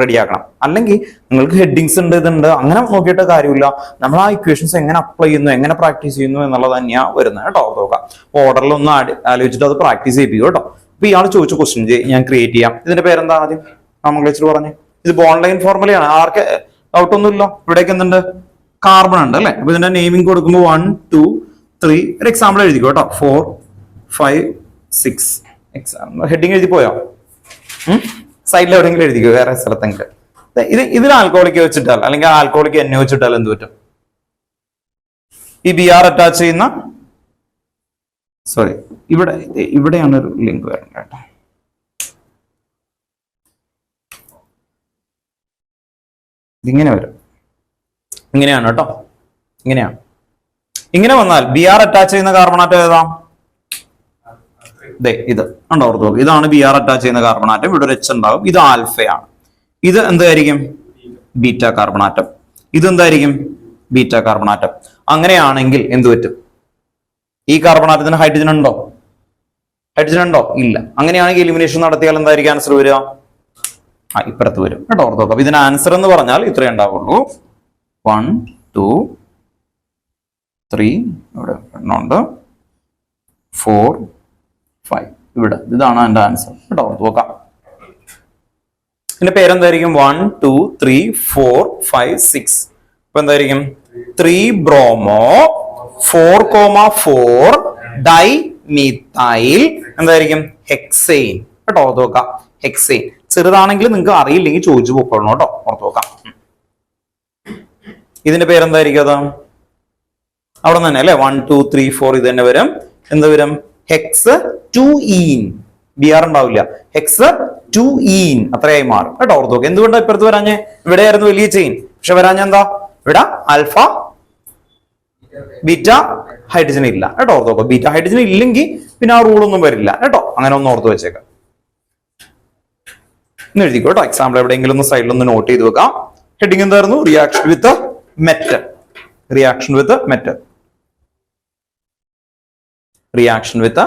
റെഡിയാക്കണം. അല്ലെങ്കിൽ നിങ്ങൾക്ക് ഹെഡിങ്സ് ഉണ്ട്, ഇതുണ്ട്, അങ്ങനെ നോക്കിയിട്ട് കാര്യമില്ല. നമ്മൾ ആ ഇക്വേഷൻസ് എങ്ങനെ അപ്ലൈ ചെയ്യുന്നു, എങ്ങനെ പ്രാക്ടീസ് ചെയ്യുന്നു എന്നുള്ളത് തന്നെയാണ് വരുന്നത് കേട്ടോ. നോക്കാം. ഓർഡറിലൊന്നും ആലോചിച്ചിട്ട് അത് പ്രാക്ടീസ് ചെയ്യിപ്പിക്കും കേട്ടോ. അപ്പൊ ഇയാൾ ചോദിച്ച ക്വസ്റ്റ്യൻ ഞാൻ ക്രിയേറ്റ് ചെയ്യാം. ഇതിന്റെ പേരെന്താ ആദ്യം നോമെൻക്ലേച്ചർ പറഞ്ഞേ? ഇത് ബോൺലൈൻ ഫോർമുലയാണ്. ആർക്ക് ഡൗട്ട് ഒന്നുമില്ല. ഇവിടേക്ക് എന്തുണ്ട്? കാർബൺ ഉണ്ട് അല്ലെ? അപ്പൊ ഇതിന്റെ നെയിമിംഗ് കൊടുക്കുമ്പോൾ 1 2 3 ഒരു എക്സാമ്പിൾ എഴുതിക്കോ കേട്ടോ. 4 5 6 എക്സാമ്പിൾ ഹെഡിങ് എഴുതി പോയോ? സൈഡിൽ എവിടെയെങ്കിലും എഴുതിക്കോ, വേറെ സ്ഥലത്തെങ്കിലും. ഇതിൽ ആൽക്കഹോളിക് വെച്ചിട്ടാൽ അല്ലെങ്കിൽ ആൽക്കഹോളിക് NaOH വെച്ചിട്ടാൽ എന്ത് പറ്റും? ഈ Br അറ്റാച്ച് ചെയ്യുന്ന ഇവിടെയാണ് ഒരു ലിങ്ക് വരുന്നത് കേട്ടോ. ഇതിങ്ങനെ വരും. ഇങ്ങനെയാണ് കേട്ടോ, ഇങ്ങനെയാണ്. ഇങ്ങനെ വന്നാൽ Br അറ്റാച്ച് ചെയ്യുന്ന കാർബൺ ആറ്റം ഏതാ? ഇത് ഉണ്ടോ? ഓർത്ത് നോക്കുക. ഇതാണ് Br അറ്റാച്ച് ചെയ്യുന്ന കാർബൺ ആറ്റം. ഇവിടെ ഒരു H ഉണ്ടാവും. ഇത് ആൽഫയാണ്. ഇത് എന്തായിരിക്കും? Beta carbon atom. ഇത് എന്തായിരിക്കും? Beta carbon atom. അങ്ങനെയാണെങ്കിൽ എന്ത് പറ്റും? ഈ കാർബൺ ആറ്റത്തിന് ഹൈഡ്രജൻ ഉണ്ടോ? ഇല്ല. അങ്ങനെയാണെങ്കിൽ എലിമിനേഷൻ നടത്തിയാൽ എന്തായിരിക്കും ആൻസർ വരിക? ഇപ്പുറത്ത് വരും കേട്ടോ, ഓർത്ത് നോക്കാം. ഇതിന് ആൻസർ എന്ന് പറഞ്ഞാൽ ഇത്രേ ഉണ്ടാവുള്ളൂ. 1 2 3 ഇവിടെ എണ്ണുണ്ട്, 4 5 ഇവിടെ. ഇതാണ് എന്റെ ആൻസർ കേട്ടോ, ഓർത്ത് നോക്കാം. ഇതിന്റെ പേരെന്തായിരിക്കും? 1 2 3 4 5 6. ഇപ്പൊ എന്തായിരിക്കും? 3 ബ്രോമോ 4,4 ഡൈ മീഥൈൽ എന്തായിരിക്കും? ഹെക്സെയിൻ കേട്ടോ, ഓർത്ത് നോക്കാം. ഹെക്സെയിൻ. ചെറുതാണെങ്കിൽ നിങ്ങൾക്ക് അറിയില്ലെങ്കിൽ ചോദിച്ചു പോക്കണം കേട്ടോ, ഓർത്ത് നോക്കാം. ഇതിന്റെ പേരെന്തായിരിക്കും? അത് അവിടെ തന്നെ അല്ലെ? 1 2 3 4 ഇത് തന്നെ വരും. എന്ത് വരും? ഹെക്സ് 2ഈൻ. Br ഉണ്ടാവില്ല. ഹെക്സ് 2ഈൻ അത്രയായി മാറും കേട്ടോ, ഓർത്ത് നോക്കാം. എന്തുകൊണ്ടാണ് ഇപ്പുറത്ത് വരാഞ്ഞ്? ഇവിടെ ആയിരുന്നു വലിയ ചെയിൻ, പക്ഷെ വരാഞ്ഞ എന്താ? ഇവിടെ ആൽഫ ബീറ്റ ഹൈഡ്രജൻ ഇല്ല കേട്ടോ, ഓർത്ത് നോക്കാം. ബീറ്റ ഹൈഡ്രജൻ ഇല്ലെങ്കിൽ പിന്നെ ആ റൂളൊന്നും വരില്ല കേട്ടോ. അങ്ങനെ ഒന്ന് ഓർത്ത് വെച്ചേക്കാം. എന്ന് എഴുതിക്കോട്ടോ. എക്സാമ്പിൾ എവിടെയെങ്കിലും ഒന്ന് സൈഡിലൊന്ന് നോട്ട് ചെയ്ത് വെക്കാം. ഹെഡിങ് എന്തായിരുന്നു? Reaction with metal. Reaction with metal. Reaction with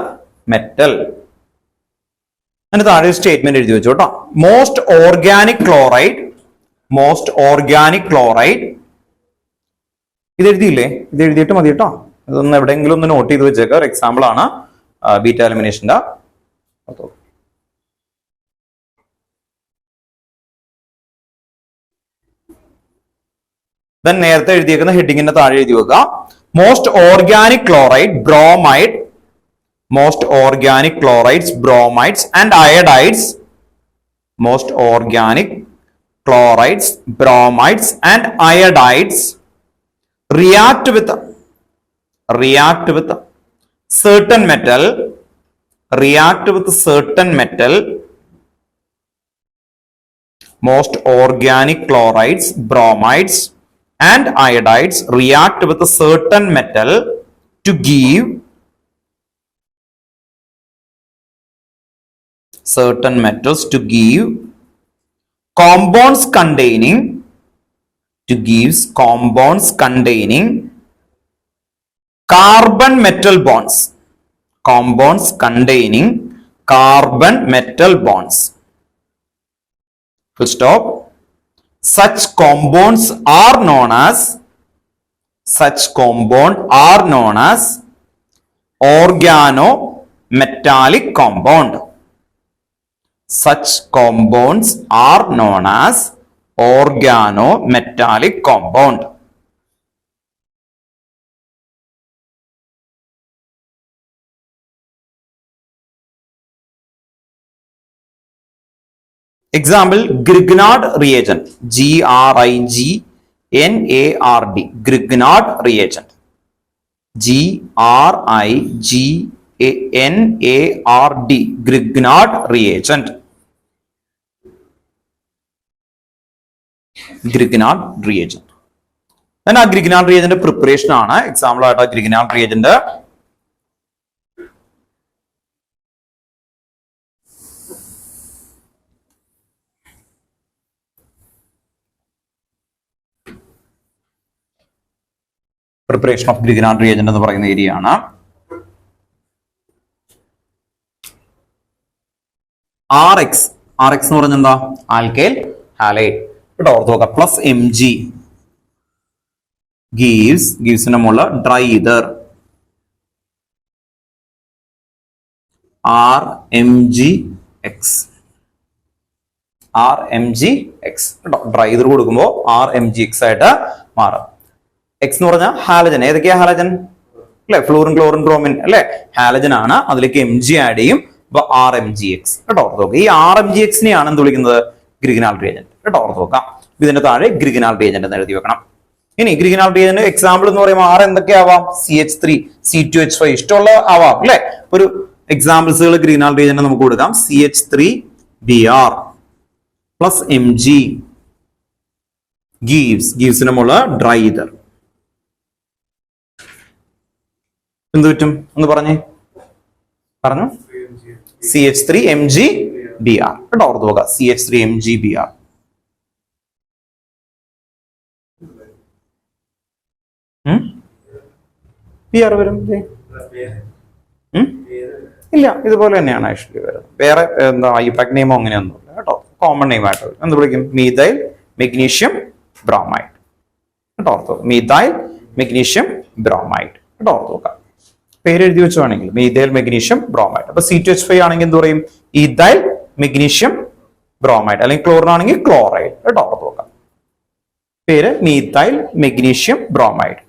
metal. അതിന് താഴെ ഒരു സ്റ്റേറ്റ്മെന്റ് എഴുതി വെച്ചു കേട്ടോ. Most organic chloride. Most organic chloride. ഇത് എഴുതിയില്ലേ? ഇത് എഴുതിയിട്ട് മതി കേട്ടോ. ഇതൊന്ന് എവിടെയെങ്കിലും ഒന്ന് നോട്ട് ചെയ്ത് വെച്ചേക്കാം. ഒരു എക്സാമ്പിൾ ആണ് ബീറ്റ എലിമിനേഷന്റെ. ദെൻ നേരത്തെ എഴുതിയേക്കുന്ന ഹെഡിങ്ങിന്റെ താഴെ എഴുതി വെക്കുക. Most organic chloride, bromide. Most organic chlorides, bromides and iodides. Most organic chlorides, bromides and iodides react with certain metal. React with certain metal. Most organic chlorides, bromides and iodides react with a certain metal to give certain metals to give compounds containing carbon metal bonds. Compounds containing carbon metal bonds. Full stop. Such compounds are known as organometallic compound. Such compounds are known as organometallic compound. Example, Grignard reagent. Grignard. Grignard reagent. Grignard. Grignard reagent. Grignard reagent. Then a Grignard reagent preparation ആണ്. Example ആയിട്ട് Grignard reagent. Preparation of Grignard reagent എന്ന് പറയുന്ന area ആണ്. RX എന്ന് പറഞ്ഞാൽ എന്താ? Alkyl halide. Plus Mg gives മുള്ള dry ether RMgX. Dry ether കൊടുക്കുമ്പോൾ RMgX ആയിട്ട് മാറും. എക്സ് എന്ന് പറഞ്ഞാൽ ഹാലജൻ. ഏതൊക്കെയാ ഹാലജൻ? അല്ലെ, ഫ്ലൂറിൻ, ക്ലോറിൻ, ബ്രോമിൻ അല്ലെ, ഹാലജൻ ആണ്. അതിലേക്ക് Mg ആഡ് ചെയ്യും. RMgX കേട്ടോ. ഓർത്ത് നോക്കുക. ഈ RMgXനെയാണ് എന്ത് വിളിക്കുന്നത്? ഗ്രിഗ്നാൾഡ് റിയേജന്റ് കേട്ടോ. ഓർത്ത് നോക്കാം. ഇതിന്റെ താഴെ ഗ്രിഗ്നാൾഡ് റിയേജന്റ് എന്ന് എഴുതി വെക്കണം. ഇനി ഗ്രിഗ്നാൾഡ് റിയേജന്റ് എക്സാമ്പിൾ എന്ന് പറയുമ്പോൾ R എന്തൊക്കെയാവാം? CH3, C2H5 ഇഷ്ടമുള്ള ആവാം അല്ലെ. ഒരു എക്സാമ്പിൾസുകൾ ഗ്രിഗ്നാൾഡ് റിയേജന്റ് നമുക്ക് കൊടുക്കാം. CH3Br പ്ലസ് Mg gives മുള്ള ഡ്രൈ ഈതർ. എന്ത് പറ്റും എന്ന് പറഞ്ഞു? CH3MgBr കേട്ടോ. ഓർത്ത് നോക്കുക. CH3MgBr. Br വരും ഇല്ല, ഇതുപോലെ തന്നെയാണ് ആക്ച്വലി വരുന്നത്. വേറെ എന്താ ഐപാക് നെയിമോ അങ്ങനെയൊന്നുമില്ല കേട്ടോ. കോമൺ നെയിം ആയിട്ട് എന്ത് വിളിക്കും? മീഥൈൽ മെഗ്നീഷ്യം ബ്രോമൈഡ് കേട്ടോ. ഓർത്ത് നോക്കുക. മീഥൈൽ മെഗ്നീഷ്യം ബ്രോമൈഡ് കേട്ടോ. ഓർത്ത് നോക്കുക. പേര് എഴുതി വെച്ചാണെങ്കിൽ മീഥൈൽ മെഗ്നീഷ്യം ബ്രോമൈഡ്. അപ്പൊ C2H5 ആണെങ്കിൽ എന്ത് പറയും? Ethyl magnesium bromide. അല്ലെങ്കിൽ ക്ലോറിൻ ആണെങ്കിൽ ക്ലോറൈഡ് കേട്ടോ. ഓർത്ത് നോക്കാം. പേര് methyl magnesium bromide.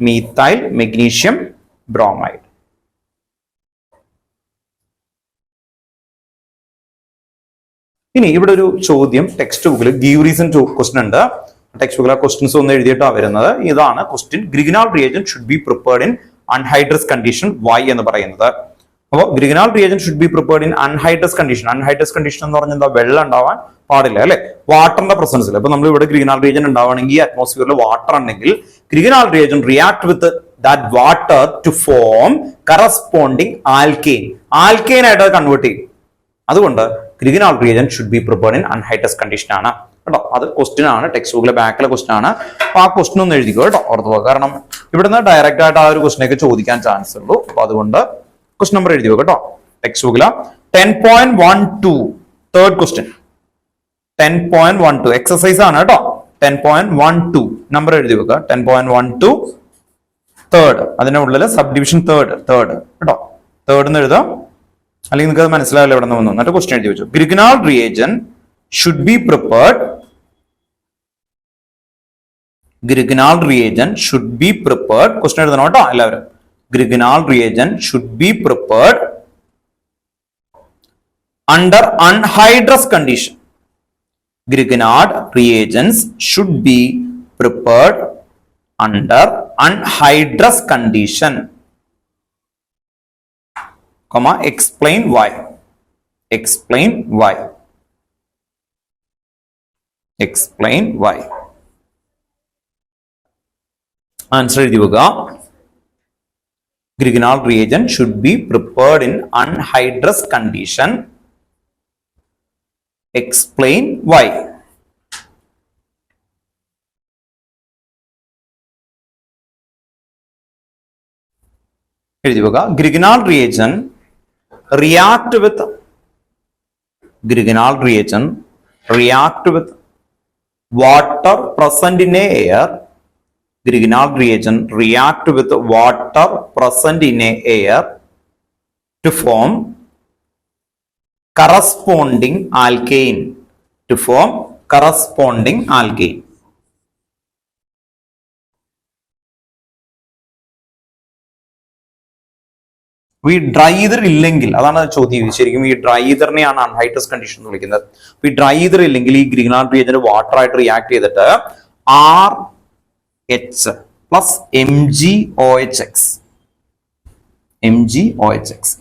Methyl magnesium bromide. ഇനി ഇവിടെ ഒരു ചോദ്യം ടെക്സ്റ്റ് ബുക്കിൽ ഗീവ് റീസൺ ക്വസ്റ്റൻ ഉണ്ട്. ടെക്സ്റ്റ് ബുക്കിലെ ക്വസ്റ്റൻസ് ഒന്ന് എഴുതിയിട്ടാണ് വരുന്നത്. ഇതാണ് question. Grignard reagent should be prepared in anhydrous condition. Why എന്ന് പറയുന്നത്. അപ്പോൾ Grignard reagent should be prepared in anhydrous condition. Anhydrous condition എന്ന് പറഞ്ഞാൽ എന്താ? വെള്ളം ഉണ്ടാവാൻ പാടില്ല അല്ലെ, വാട്ടറിന്റെ പ്രസൻസിൽ. അപ്പൊ നമ്മൾ ഇവിടെ ഗ്രിഗ്നാൾഡ് റിയേജന്റ് ഉണ്ടാവണമെങ്കിൽ അറ്റ്മോസ്ഫിയറിൽ വാട്ടർ ഉണ്ടെങ്കിൽ Grignard reagent react with that water to form corresponding alkane. Alkane ആയിട്ട് കൺവേർട്ട് ചെയ്യും. അതുകൊണ്ട് Grignard reagent should be prepared in unhigh test condition ആണ് കേട്ടോ. അത് ക്വസ്റ്റ്യൻ ആണ്, ടെക്സ്റ്റ് ബുക്കിലെ ബാക്കിലെ ക്വസ്റ്റ്യൻ ആണ്. അപ്പൊ ആ ക്വസ്റ്റ്യൻ ഒന്ന് എഴുതിക്കോ കേട്ടോ, ഓർത്ത് പോകുക. കാരണം ഇവിടുന്ന് ഡയറക്റ്റ് ആയിട്ട് ആ ഒരു ക്വസ്റ്റ്യനൊക്കെ ചോദിക്കാൻ ചാൻസ് ഉള്ളൂ. അപ്പൊ അതുകൊണ്ട് ക്വസ്റ്റ്യൻ നമ്പർ എഴുതി കേട്ടോ ടെക്സ്റ്റ് ബുക്കില്. 10.12 തേർഡ് ക്വസ്റ്റ്യൻ. 10.12 എക്സസൈസ് ആണ് കേട്ടോ. 10.12 നമ്പർ എഴുതി വെക്കുക. 10.12 തേർഡ്, അതിന്റെ ഉള്ളിൽ സബ് ഡിവിഷൻ തേർഡ് കേട്ടോ. തേർഡ് എന്ന് എഴുതാം, അല്ലെങ്കിൽ നിങ്ങൾക്ക് അത് മനസ്സിലാവില്ല ഇവിടെ നിന്ന് വന്നു. എന്നിട്ട് ക്വസ്റ്റ്യൻ എഴുതി വെച്ചു. Grignard reagent should be prepared. Grignard reagent should be prepared. Question എഴുതണം കേട്ടോ എല്ലാവരും. Grignard reagent should be prepared under anhydrous condition. Grignard reagents should be prepared under anhydrous condition. Comma, explain why. Explain why. Explain why. Answer എഴുതി വെക്കുക. Grignard reagent should be prepared in anhydrous condition. Explain why. എഴുതി വെക്കുക. Grignard reagent react with water present in air. Grignard reagent react with water present in air to form corresponding alkane. ഈ dry ether ഇല്ലെങ്കിൽ, അതാണ് ചോദ്യം. ശരിക്കും ഈ dry ഈതറിനെയാണ് അൺഹൈ test condition എന്ന് വിളിക്കുന്നത്. ഈ ഡ്രൈ ഈതർ ഇല്ലെങ്കിൽ ഈ ഗ്രിഗ്നാർഡ് റിയേജന്റ് വാട്ടർ ആയിട്ട് റിയാക്ട് ചെയ്തിട്ട് RH പ്ലസ് MgOH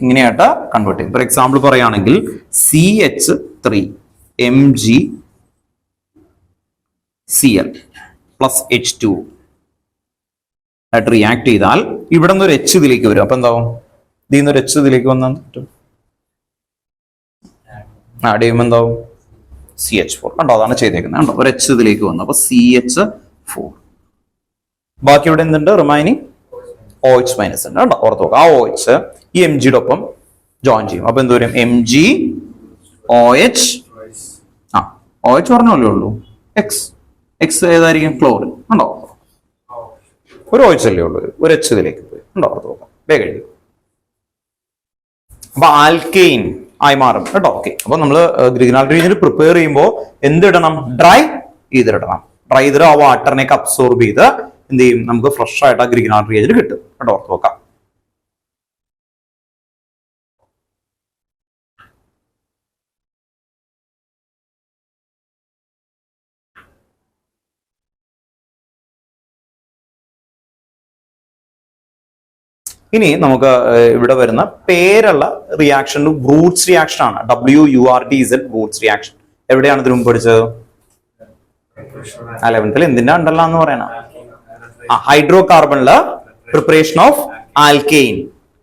ഇങ്ങനെയായിട്ട് കൺവേർട്ട് ചെയ്യും. ഫോർ എക്സാമ്പിൾ പറയുകയാണെങ്കിൽ CH3 MgCl പ്ലസ് H2 ആയിട്ട് റിയാക്ട് ചെയ്താൽ ഇവിടെ നിന്ന് ഒരു H ഇതിലേക്ക് വരും. അപ്പൊ എന്താവും? ഇതിൽ നിന്ന് ഒരു H ഇതിലേക്ക് വന്നാൽ ആഡ് ചെയ്യുമ്പോൾ എന്താവും? CH4. കണ്ടോ, അതാണ് ചെയ്തേക്കുന്നത്. കണ്ടോ, ഒരു H ഇതിലേക്ക് വന്നു. അപ്പൊ CH4. ബാക്കി ഇവിടെ എന്തുണ്ട്? റിമൈനിങ് OH മൈനസ് ഉണ്ട്. കണ്ടോ, ഓർത്ത് നോക്കാം. ആ OH ഈ Mgയുടെ ഒപ്പം ജോയിൻ ചെയ്യും. അപ്പൊ എന്ത് വരും? MgOH. OH പറഞ്ഞല്ലേ ഉള്ളൂ. X ഏതായിരിക്കും? ക്ലോറിൻ. കണ്ടോ, ഒരു OH അല്ലേ ഉള്ളൂ, ഒരു H ഇതിലേക്ക് പോയി. കണ്ടോ, ഓർത്ത് നോക്കാം. വേഗം എഴുതി. അപ്പൊ ആൽക്കെയിൻ ആയി മാറും കേട്ടോ. ഓക്കെ, അപ്പൊ നമ്മള് ഗ്രിഗ്നാർഡ് റിയേജന്റ് പ്രിപ്പയർ ചെയ്യുമ്പോൾ എന്തിടണം? ഡ്രൈ ഈതർ ഇടണം. ഡ്രൈ ഈതർ ആ വാട്ടറിനെയൊക്കെ അബ്സോർബ് ചെയ്ത് എന്ത് ചെയ്യും? നമുക്ക് ഫ്രഷ് ആയിട്ട് ആ ഗ്രിഗ്നാർഡ് റിയേജന്റ് കിട്ടും കേട്ടോ. ഓർത്ത് നോക്കാം. ഇനി നമുക്ക് ഇവിടെ വരുന്ന പേരുള്ള റിയാക്ഷൻ ബ്രൂട്ട്സ് റിയാക്ഷൻ ആണ്. WURTZ Wurtz reaction. എവിടെയാണ് ഇതിന് മുമ്പ് പഠിച്ചത്? 11th എന്തിന്റെ ഉണ്ടല്ലോ പറയണം? ഹൈഡ്രോ കാർബണില് പ്രിപ്പറേഷൻ ഓഫ് ആൽക്കെയിൻ,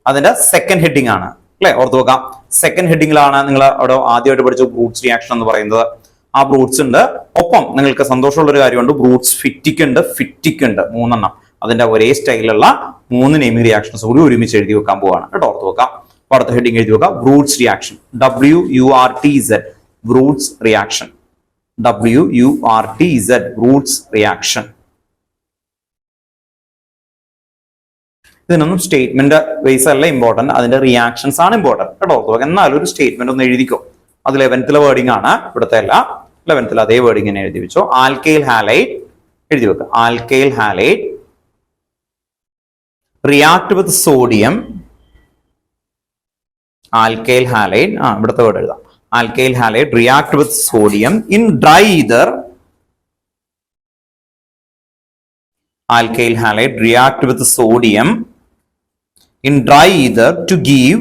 അതിന്റെ സെക്കൻഡ് ഹെഡിങ് ആണ് അല്ലെ? ഓർത്ത് നോക്കാം. സെക്കൻഡ് ഹെഡിങ്ങിലാണ് നിങ്ങൾ അവിടെ ആദ്യമായിട്ട് പഠിച്ച ബ്രൂട്ട്സ് റിയാക്ഷൻ എന്ന് പറയുന്നത്. ആ ബ്രൂട്ട്സ് ഉണ്ട്. ഒപ്പം നിങ്ങൾക്ക് സന്തോഷമുള്ള ഒരു കാര്യമുണ്ട്, ബ്രൂട്ട്സ് ഫിറ്റിക് ഉണ്ട്, മൂന്നെണ്ണം. അതിന്റെ ഒരേ സ്റ്റൈലുള്ള 3 നെയിമിംഗ് റിയാക്ഷൻസ് കൂടി ഒരുമിച്ച് എഴുതി വെക്കാൻ പോവാണ് കേട്ടോ. ഓർത്ത് വെക്കാം. അപ്പൊ അടുത്ത ഹെഡിങ് എഴുതി വെക്കാം. Wurtz reaction. WURTZ Wurtz reaction. WURTZ Wurtz reaction. ഇതിനൊന്നും സ്റ്റേറ്റ്മെന്റ് ബേസ് അല്ല ഇമ്പോർട്ടന്റ്, അതിന്റെ റിയാക്ഷൻസ് ആണ് ഇമ്പോർട്ടന്റ് കേട്ടോ. ഓർത്ത് വെക്കാം. എന്നാലും ഒരു സ്റ്റേറ്റ്മെന്റ് ഒന്ന് എഴുതിക്കോ. അത് 11th വേർഡിംഗ് ആണ്, ഇവിടുത്തെ അല്ല. 11th അതേ വേർഡിംഗ് തന്നെ എഴുതി വെച്ചോ. ആൽക്കൈൽ ഹാലൈഡ് എഴുതി വെക്കുക. Alkyl halide react with sodium. Alkyl halide, ഇവിടുത്തെ വേർഡ് എഴുതാം. Alkyl halide react with sodium in dry ether. Alkyl halide react with sodium in dry ether to give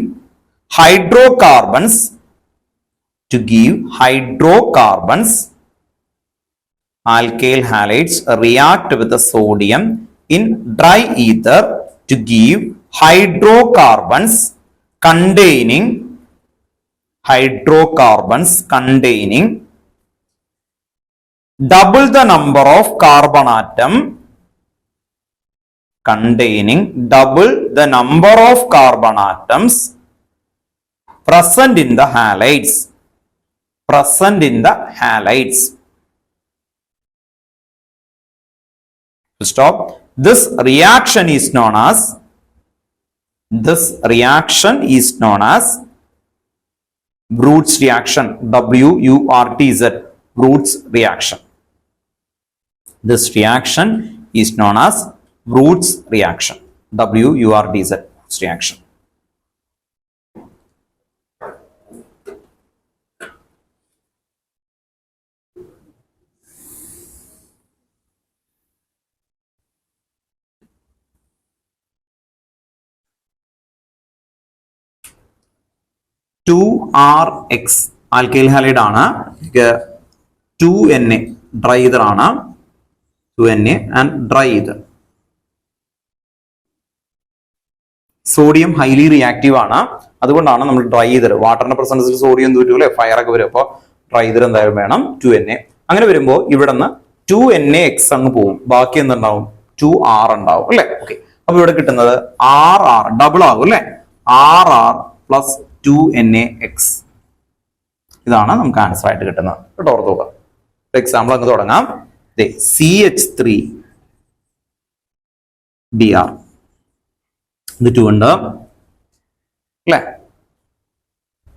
hydrocarbons. Alkyl halides react with the sodium in dry ether to give hydrocarbons containing hydrocarbons containing double the number of carbon atom containing double the number of carbon atoms present in the halides. Present in the halides. Stop. This reaction is known as Wurtz reaction. WURTZ. Wurtz reaction. This reaction is known as Wurtz reaction. WURTZ. Wurtz reaction. Two R X alkyl halide ആണ്. 2Na dry ether ആണ്. 2Na and dry ether. Sodium highly reactive ആണ്. അതുകൊണ്ടാണ് നമ്മൾ dry ether, വാട്ടറിന്റെ പ്രസൻസിൽ sodium എന്ത് പറ്റൂല്ലേ, fire ഒക്കെ വരും. അപ്പോൾ ഡ്രൈ ഈതർ എന്തായാലും വേണം. 2Na. അങ്ങനെ വരുമ്പോൾ ഇവിടെ നിന്ന് 2NaX അങ്ങ് പോകും. ബാക്കി എന്തുണ്ടാവും? 2R ഉണ്ടാവും അല്ലെ. ഓക്കെ. അപ്പൊ ഇവിടെ കിട്ടുന്നത് RR ഡബിൾ ആകും അല്ലെ. RR plus 2NaX. ഇതാണ് നമുക്ക് ആൻസർ ആയിട്ട് കിട്ടുന്നത് കേട്ടോ. ഓർത്ത് നോക്കാം. എക്സാമ്പിൾ അങ്ങ് തുടങ്ങാം. CH3Br ഇത് 2 ഉണ്ട് അല്ലെ,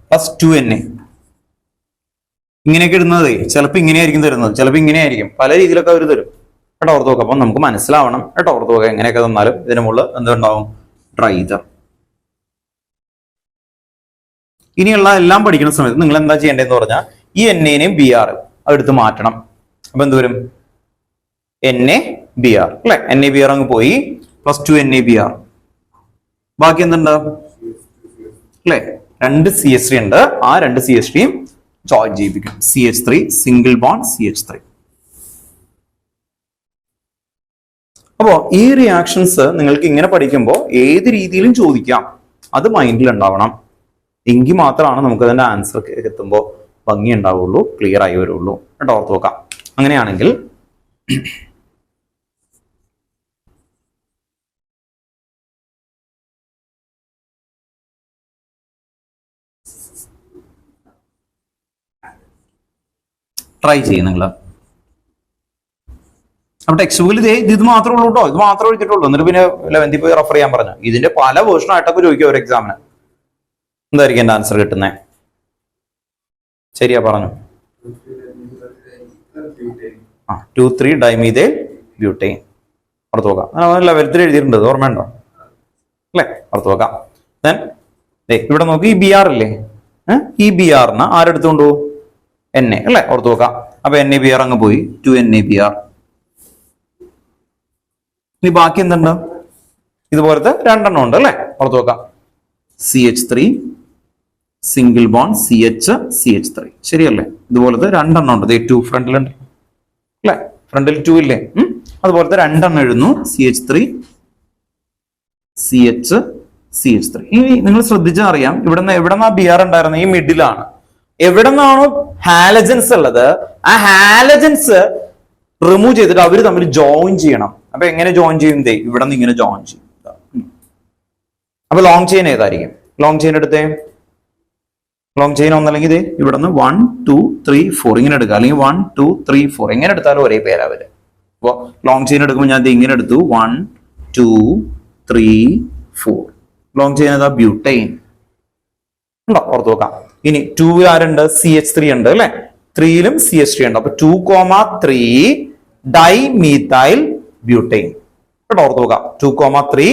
പ്ലസ് 2Na. ഇങ്ങനെയൊക്കെ ഇടുന്നത് ചിലപ്പോൾ ഇങ്ങനെയായിരിക്കും തരുന്നത്, ചിലപ്പോൾ ഇങ്ങനെയായിരിക്കും, പല രീതിയിലൊക്കെ അവർ തരും കേട്ടോ. ഓർത്ത് നോക്കാം. അപ്പം നമുക്ക് മനസ്സിലാവണം കേട്ടോ. ഓർത്ത് നോക്കാം. എങ്ങനെയൊക്കെ തന്നാലും ഇതിന് മുകളിൽ എന്തുണ്ടാവും? Dry ether. ഇനിയുള്ള എല്ലാം പഠിക്കുന്ന സമയത്ത് നിങ്ങൾ എന്താ ചെയ്യേണ്ടതെന്ന് പറഞ്ഞാൽ ഈ NAനെയും BR എടുത്ത് മാറ്റണം. അപ്പൊ എന്ത് വരും? NaBr അല്ലെ. NaBr അങ്ങ് പോയി, പ്ലസ് 2NaBr. ബാക്കി എന്തുണ്ട് അല്ലെ? 2 CH3 ഉണ്ട്. ആ 2 CH3 ജോയിൻ ചെയ്യിപ്പിക്കും. CH3 single bond CH3. അപ്പോ ഈ റിയാക്ഷൻസ് നിങ്ങൾക്ക് ഇങ്ങനെ പഠിക്കുമ്പോൾ ഏത് രീതിയിലും ചോദിക്കാം. അത് മൈൻഡിൽ ഉണ്ടാവണം. എങ്കിൽ മാത്രമാണ് നമുക്ക് അതിന്റെ ആൻസർ എത്തുമ്പോൾ ഭംഗി ഉണ്ടാവുള്ളൂ, ക്ലിയർ ആയി വരുള്ളൂ കേട്ടോ. ഓർത്ത് നോക്കാം. അങ്ങനെയാണെങ്കിൽ ട്രൈ ചെയ്യും നിങ്ങൾ. അപ്പൊ ടെക്സ്റ്റ് ബുക്കിൽ ഇത് മാത്രമേ ഉള്ളൂ കേട്ടോ. ഇത് മാത്രമേ എഴുതിയിട്ടുള്ളൂ. എന്നിട്ട് പിന്നെ 11th പോയി റെഫർ ചെയ്യാൻ പറഞ്ഞു. ഇതിന്റെ പല വേർഷൻ ആയിട്ടൊക്കെ ചോദിക്കും ഒരു എക്സാമിന്. എന്തായിരിക്കും എന്റെ ആൻസർ കിട്ടുന്നത്? ശരിയാ പറഞ്ഞു. 2,3 ഡൈമീഥൈൽ ബ്യൂട്ടൈൻ. ഓർത്ത് നോക്കാം. 11th എഴുതിയിട്ടുണ്ട്, ഓർമ്മയുണ്ടോ അല്ലെ? ഓർത്ത് നോക്കാം. ദെൻ ഇവിടെ നോക്കി, ഈ BR ഇല്ലേ, ഈ BRന് ആരെടുത്തുകൊണ്ട് പോകും? Na അല്ലെ. ഓർത്ത് നോക്കാം. അപ്പൊ NaBr അങ്ങ് പോയി, 2NaBr. ഇനി ബാക്കി എന്തുണ്ട്? ഇതുപോലത്തെ 2 എണ്ണം ഉണ്ട് അല്ലെ. ഓർത്ത് നോക്കാം. CH3 സിംഗിൾ ബോണ്ട് CH3 ശരിയല്ലേ. ഇതുപോലത്തെ 2 എണ്ണം ഉണ്ട്. 2 ഫ്രണ്ടിലുണ്ട് അല്ലെ. ഫ്രണ്ടിൽ 2 ഇല്ലേ. അതുപോലത്തെ 2 എണ്ണം എഴുതുന്നു. CH3 CH3. ഇനി നിങ്ങൾ ശ്രദ്ധിച്ചാൽ അറിയാം, എവിടെന്നാ BR ഉണ്ടായിരുന്നത്? ഈ മിഡിലാണ്. എവിടെ നിന്നാണോ ഹാലജൻസ് ഉള്ളത്, ആ ഹാലജൻസ് റിമൂവ് ചെയ്തിട്ട് അവർ തമ്മിൽ ജോയിൻ ചെയ്യണം. അപ്പൊ എങ്ങനെ ജോയിൻ ചെയ്യും? ഇവിടെ നിന്ന് ഇങ്ങനെ ജോയിൻ ചെയ്യും. അപ്പൊ ലോങ് ചെയിൻ ഏതായിരിക്കും? ലോങ് ചെയിൻ എടുത്തേ. ലോങ് ചെയിൻ ഒന്നല്ലെങ്കിൽ ഇത് ഇവിടെ നിന്ന് 1 2 3 4 ഇങ്ങനെ എടുക്കുക, അല്ലെങ്കിൽ 1 2 3 4 എങ്ങനെ എടുത്താലും ഒരേ പേരാ വരും. അപ്പൊ ലോങ് ചെയിൻ എടുക്കുമ്പോൾ ഞാൻ ഇത് ഇങ്ങനെ എടുത്തു, 1 2 3 4. ലോങ് ചെയിൻ ഏതാ? ബ്യൂട്ടൈൻ ഉണ്ടോ? ഓർത്ത് നോക്കാം. ഇനി 2 ആരുണ്ട്? CH3 ഉണ്ട് അല്ലെ. 3ലും CH3 ഉണ്ട്. അപ്പൊ 2,3 ഡൈമീഥൈൽ ബ്യൂട്ടൈൻ കേട്ടോ. ഓർത്ത് നോക്കാം. 2,3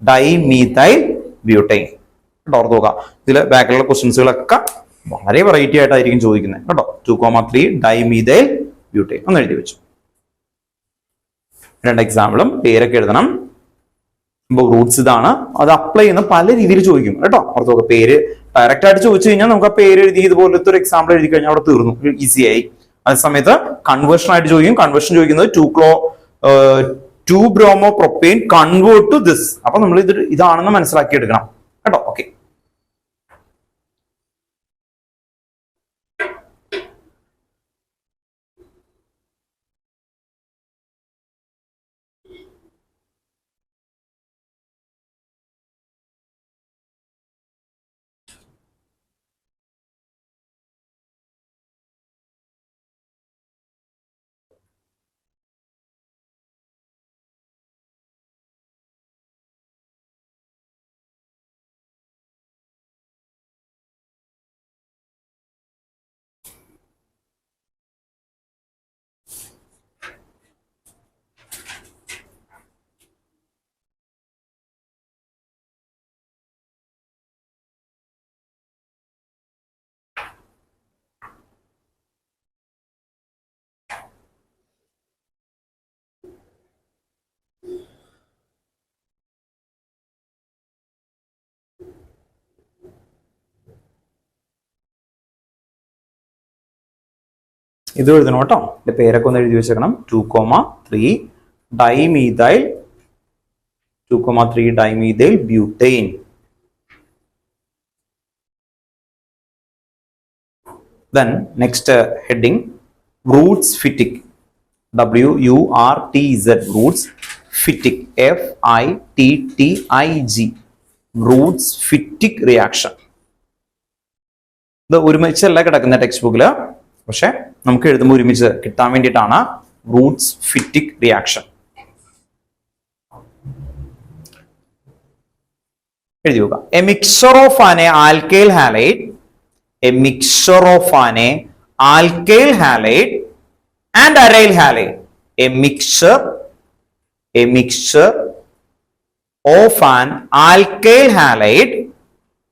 ഡൈമീഥൈൽ ബ്യൂട്ടൈൻ കേട്ടോ. ഓർത്ത് നോക്കാം. ഇതിലെ ബാക്കിലുള്ള ക്വസ്റ്റ്യൻസുകളൊക്കെ വളരെ വെറൈറ്റി ആയിട്ടായിരിക്കും ചോദിക്കുന്നത് കേട്ടോ. 2,3 ഡൈമീഥൈൽ ബ്യൂട്ടൈൻ ഒന്ന് എഴുതി വെച്ചു. 2 എക്സാമ്പിളും പേരൊക്കെ എഴുതണം. റൂട്ട്സ് ഇതാണ്. അത് അപ്ലൈ ചെയ്യുന്ന പല രീതിയിൽ ചോദിക്കും കേട്ടോ. ഓർത്ത് നോക്കാം. പേര് ഡയറക്റ്റ് ആയിട്ട് ചോദിച്ചു കഴിഞ്ഞാൽ നമുക്ക് ആ പേര് എഴുതി ഇതുപോലത്തെ ഒരു എക്സാമ്പിൾ എഴുതി കഴിഞ്ഞാൽ അവിടെ തീർന്നു, ഈസി ആയി. അതേ സമയത്ത് കൺവേർഷൻ ആയിട്ട് ചോദിക്കും. കൺവേർഷൻ ചോദിക്കുന്നത് 2-bromopropane കൺവേർട്ട് ടു ദിസ്. അപ്പൊ നമ്മൾ ഇതാണെന്ന് മനസ്സിലാക്കി എടുക്കണം കേട്ടോ. ഓക്കെ. ഇത് എഴുതണം കേട്ടോ. എന്റെ പേരൊക്കെ ഒന്ന് എഴുതി വെച്ചേക്കണം. 2,3 dimethyl 2,3 dimethyl butyne. Then next heading, Wurtz Fittig, WURTZ, Wurtz Fittig, FITTIG, Wurtz Fittig reaction. ഇത് ഒരുമിച്ചല്ല കിടക്കുന്ന ടെക്സ്റ്റ് ബുക്കില്, പക്ഷെ നമുക്ക് എഴുതുമ്പോൾ ഒരുമിച്ച് കിട്ടാൻ വേണ്ടിയിട്ടാണ് Wurtz Fittig reaction. എഴുതി നോക്കാം. A mixture of an alkyl halide, a mixture of an alkyl halide and aryl halide, a mixture of an alkyl halide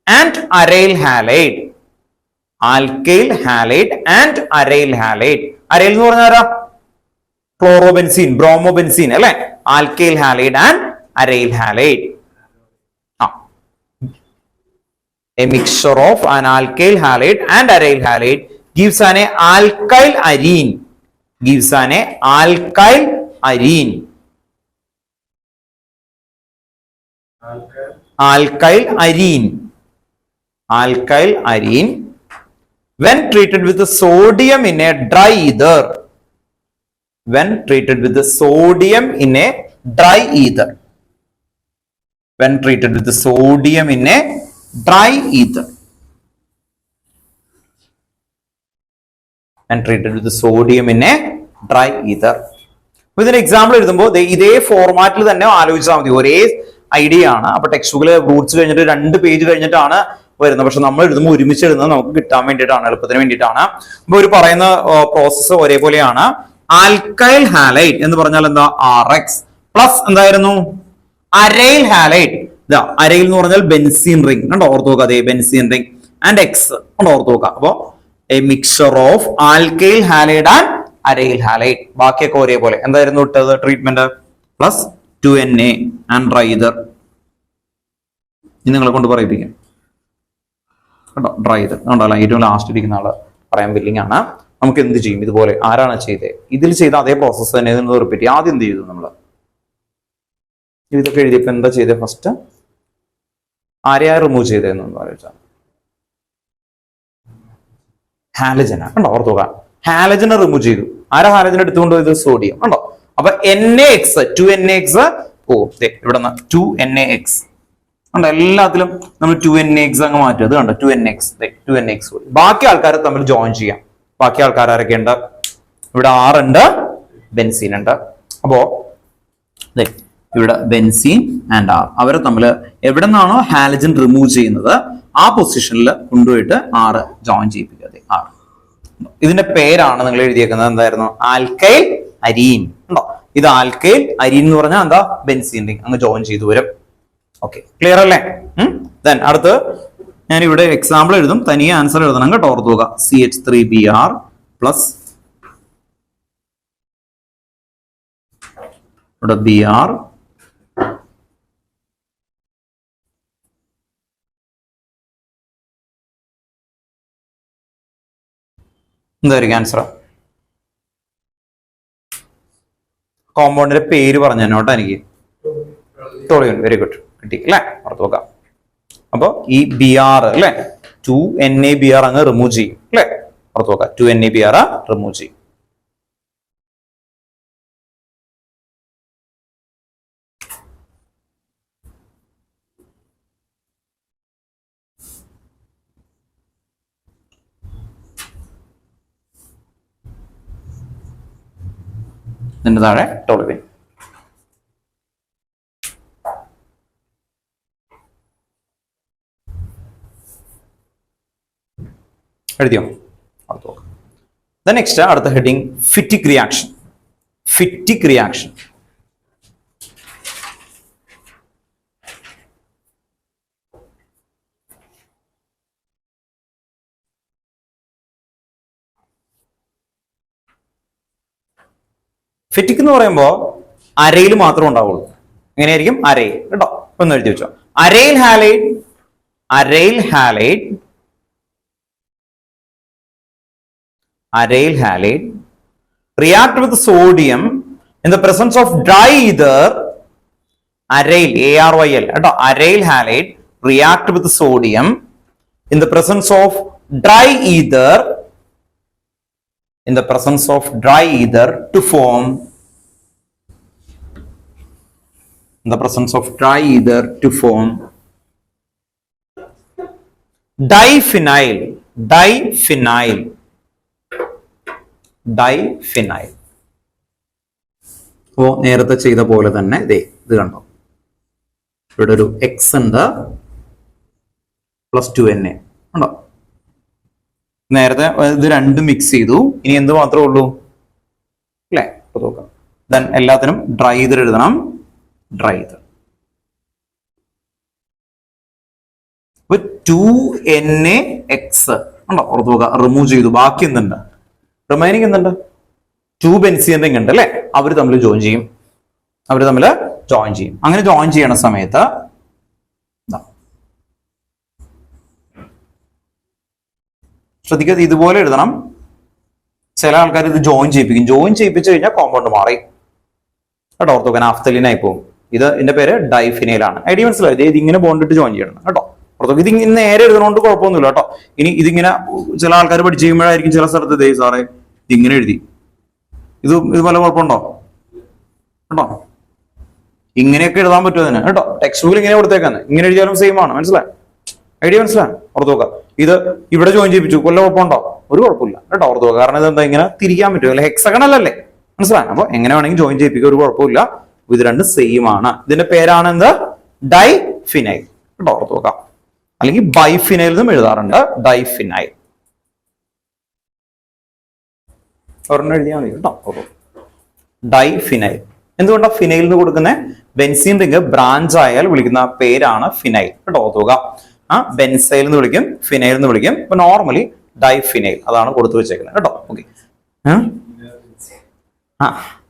and aryl halide, alkyl halide and aryl halide. aryl എന്ന് പറഞ്ഞാൽ chlorobenzene, ബ്രോമോബെൻസീൻ അല്ലെ. alkyl halide and aryl halide. A mixture of an alkyl halide and aryl halide gives an alkyl arene, gives an alkyl arene, alkyl arene, alkyl arene when treated with the sodium in a dry ether, when treated with the sodium in a dry ether, when treated with the sodium in a dry ether, and treated with the sodium in a dry ether. ഇതിന് example എഴുതുമ്പോൾ ഇതേ ഫോർമാറ്റിൽ തന്നെ ആലോചിച്ചാൽ മതി. ഒരേ idea ആണ്. അപ്പൊ ടെക്സ്റ്റ് ബുക്കിൽ റൂട്ട്സ് കഴിഞ്ഞിട്ട് 2 പേജ് കഴിഞ്ഞിട്ടാണ് വരുന്നത്. പക്ഷെ നമ്മൾ എഴുതുമ്പോൾ ഒരുമിച്ച് എഴുതുന്നത് നമുക്ക് കിട്ടാൻ വേണ്ടിയിട്ടാണ്, എളുപ്പത്തിന് വേണ്ടിയിട്ടാണ്. അപ്പൊ ഒരു പറയുന്ന പ്രോസസ്സ് ഒരേപോലെയാണ്. ആൽക്കൈൽ ഹാലൈഡ് എന്ന് പറഞ്ഞാൽ എന്താ? RX പ്ലസ് എന്തായിരുന്നു? Aril halide. ഇതാ അരൈൽ എന്ന് പറഞ്ഞാൽ ബെൻസീൻ റിംഗ് കണ്ടോ, ഓർത്ത് നോക്കുക. അതേ ബെൻസീൻ റിംഗ് ആൻഡ് എക്സ് കണ്ടോ, ഓർത്ത് നോക്കുക. അപ്പോ A mixer of alkyl halide and aril halide. ബാക്കിയൊക്കെ ഒരേപോലെ. എന്തായിരുന്നു ഇട്ടത് ട്രീറ്റ്മെന്റ്? Plus 2Na and ഡ്രൈതർ. ഇനി നിങ്ങളെ കൊണ്ട് പറയിപ്പിക്കാം കേട്ടോ. ഡ്രൈതർ കണ്ടോ, ഏറ്റവും ലാസ്റ്റ് ഇരിക്കുന്ന ആള് പറയാൻ വില്ലിങ് ആണ്. നമുക്ക് എന്ത് ചെയ്യും? ഇതുപോലെ ആരാണ് ചെയ്തത്? ഇതിൽ ചെയ്ത അതേ പ്രോസസ്സ് തന്നെ റിപ്പീറ്റ്. ആദ്യം എന്ത് ചെയ്തു? നമ്മൾ ഇതൊക്കെ എഴുതിയപ്പോ എന്താ ചെയ്തത്? ഫസ്റ്റ് ആരെയാ റിമൂവ് ചെയ്തതെന്ന് ആലോചിച്ചാൽ ഹാലജന കണ്ടോ, ഓർത്തുക. ഹാലജനെ റിമൂവ് ചെയ്തു. ആരാ ഹാലജൻ എടുത്തുകൊണ്ട് പോയത്? സോഡിയം കണ്ടോ. അപ്പൊ NaX 2NaX പോവും. ഇവിടെ 2NaX കണ്ടോ. എല്ലാത്തിലും നമ്മൾ 2NaX അങ്ങ് മാറ്റും. അത് കണ്ടോ 2NaX. ബാക്കി ആൾക്കാരെ തമ്മിൽ ജോയിൻ ചെയ്യാം. ബാക്കി ആൾക്കാർ ആരൊക്കെ ഉണ്ട്? ഇവിടെ R ഉണ്ട്, ബെൻസീൻ ഉണ്ട്. അപ്പോ ഇവിടെ ബെൻസീൻ ആൻഡ് R അവരെ തമ്മിൽ എവിടെ നിന്നാണോ ഹാലജൻ റിമൂവ് ചെയ്യുന്നത് ആ പൊസിഷനിൽ കൊണ്ടുപോയിട്ട് R ജോയിൻ ചെയ്യിപ്പിക്കുക. R ഇതിന്റെ പേരാണ് നിങ്ങൾ എഴുതിയേക്കുന്നത്. എന്തായിരുന്നു? ആൽക്കൈൽ അരീൻ ഉണ്ടോ. ഇത് ആൽക്കൈൽ അരീൻ എന്ന് പറഞ്ഞാൽ എന്താ? ബെൻസീൻ റിംഗ് അങ്ങ് ജോയിൻ ചെയ്തു വരും. ഓക്കെ, ക്ലിയർ അല്ലേ? ദെൻ അടുത്ത് ഞാൻ ഇവിടെ എക്സാമ്പിൾ എഴുതും, തനിയെ ആൻസർ എഴുതണം കേട്ടോ. ഓർത്തു നോക്കുക. CH3Br പ്ലസ് ഇവിടെ Br എന്തായിരിക്കും ആൻസർ? കോമ്പൗണ്ടിന്റെ പേര് പറഞ്ഞു നോട്ടോ എനിക്ക്. ടോളിയോൺ. വെരി ഗുഡ്, കിട്ടി അല്ലെ? ഓർത്ത് നോക്കാം. അപ്പൊ ഈ Br അല്ലെ 2NaBr അങ്ങ് റിമൂവ് ചെയ്യും അല്ലെ? ഓർത്ത് നോക്കാം. 2NaBr റിമൂവ് ചെയ്യും. ഇതിന്റെ താഴെ ടോളിവിൻ. എഴുതിയോ? നെക്സ്റ്റ് അടുത്ത ഹെഡിങ് ഫിറ്റിക് റിയാക്ഷൻ. ഫിറ്റിക് റിയാക്ഷൻ ഫിറ്റിക് എന്ന് പറയുമ്പോൾ അരയിൽ മാത്രമേ ഉണ്ടാവുള്ളൂ. എങ്ങനെയായിരിക്കും? അരയിൽ കേട്ടോ. ഒന്ന് എഴുതി വെച്ചോ. Aril halide, aril halide, aryl halide react with sodium in the presence of dry ether. Aryl, ARYL, aryl halide react with sodium in the presence of dry ether, to form diphenyl. അപ്പോ നേരത്തെ ചെയ്ത പോലെ തന്നെ ഇത് കണ്ടോ, ഇവിടെ ഒരു X ഉണ്ട് +2Na ഉണ്ടോ. നേരത്തെ ഇത് രണ്ടും മിക്സ് ചെയ്തു. ഇനി എന്ത് മാത്രമേ ഉള്ളൂ അല്ലേ? നോക്കാം. ദെൻ എല്ലാത്തിനും ഡ്രൈ ഈതർ എഴുതണം. ഡ്രൈ ഈതർ 2NaX ഉണ്ടോ, ഓർത്ത് നോക്കുക. റിമൂവ് ചെയ്തു. ബാക്കി എന്തുണ്ട്? റിമൈനിങ് എന്തുണ്ട്? 2 ബെൻസീൻ റിംഗ് ഉണ്ട് അല്ലെ? അവർ തമ്മിൽ ജോയിൻ ചെയ്യും. അങ്ങനെ ജോയിൻ ചെയ്യണ സമയത്ത് ശ്രദ്ധിക്കുക, ഇതുപോലെ എഴുതണം. ചില ആൾക്കാർ ഇത് ജോയിൻ ചെയ്യിപ്പിച്ചു കഴിഞ്ഞാൽ കോമ്പൗണ്ട് മാറി കേട്ടോ. ഓർത്ത് നോക്കാൻ നാഫ്തലീനായി പോകും. ഇതിന്റെ പേര് ഡൈഫിനൈൽ ആണ്. ഐഡിയ മനസ്സിലായി? ഇത് ഇങ്ങനെ ബോണ്ടിട്ട് ജോയിൻ ചെയ്യണം കേട്ടോ. ഇത് ഇങ്ങനെ നേരെ എഴുതുന്നതുകൊണ്ട് കുഴപ്പമൊന്നുമില്ല കേട്ടോ. ഇനി ഇതിങ്ങനെ ചില ആൾക്കാർ പഠിച്ചു കഴിയുമ്പോഴായിരിക്കും ചില സ്ഥലത്ത് സാറേ ഇതിങ്ങനെ എഴുതി, ഇത് പല കുഴപ്പമുണ്ടോ കേട്ടോ. ഇങ്ങനെയൊക്കെ എഴുതാൻ പറ്റും അതിന് കേട്ടോ. ടെക്സ്റ്റ് ബുക്കിൽ ഇങ്ങനെ കൊടുത്തേക്കാന്ന്, ഇങ്ങനെ എഴുതിയാലും സെയിം ആണ്. മനസ്സിലായി? ഐഡിയ മനസ്സിലായി? ഓർത്ത് നോക്കുക. ഇത് ഇവിടെ ജോയിൻ ചെയ്യിപ്പിച്ചു, കൊല്ല കുഴപ്പമുണ്ടോ? ഒരു കുഴപ്പമില്ല കേട്ടോ. ഓർത്ത് നോക്കുക. കാരണം ഇതെന്താ ഇങ്ങനെ തിരിക്കാൻ പറ്റും അല്ലെ? ഹെക്സഗണൽ അല്ലേ? മനസ്സിലായി? അപ്പൊ എങ്ങനെ വേണമെങ്കിൽ ജോയിൻ ചെയ്യിപ്പിക്കുക, ഒരു കുഴപ്പമില്ല. ഇത് രണ്ടും സെയിം ആണ്. ഇതിന്റെ പേരാണ് എന്ത്? ഡൈഫിനൈൽ കേട്ടോ. ഓർത്ത് നോക്കാം. അല്ലെങ്കിൽ ബൈഫിനൈൽ എന്നും എഴുതാറുണ്ട്. ഡൈഫിനൈൽ ഒരെണ്ണം എഴുതിയാൽ മതി കേട്ടോ. ഡൈഫിനൈൽ. എന്തുകൊണ്ടാണ് ഫിനൈൽ എന്ന് കൊടുക്കുന്നത്? ബെൻസീൻ റിംഗ് ബ്രാഞ്ച് ആയാൽ വിളിക്കുന്ന പേരാണ് ഫിനൈൽ കേട്ടോ. ഓർത്തുക. ബെൻസൈൽ എന്ന് വിളിക്കും, ഫിനൈൽ എന്ന് വിളിക്കും. ഇപ്പൊ നോർമലി ഡൈഫിനൈൽ അതാണ് കൊടുത്തു വെച്ചേക്കുന്നത് കേട്ടോ. ഓക്കെ,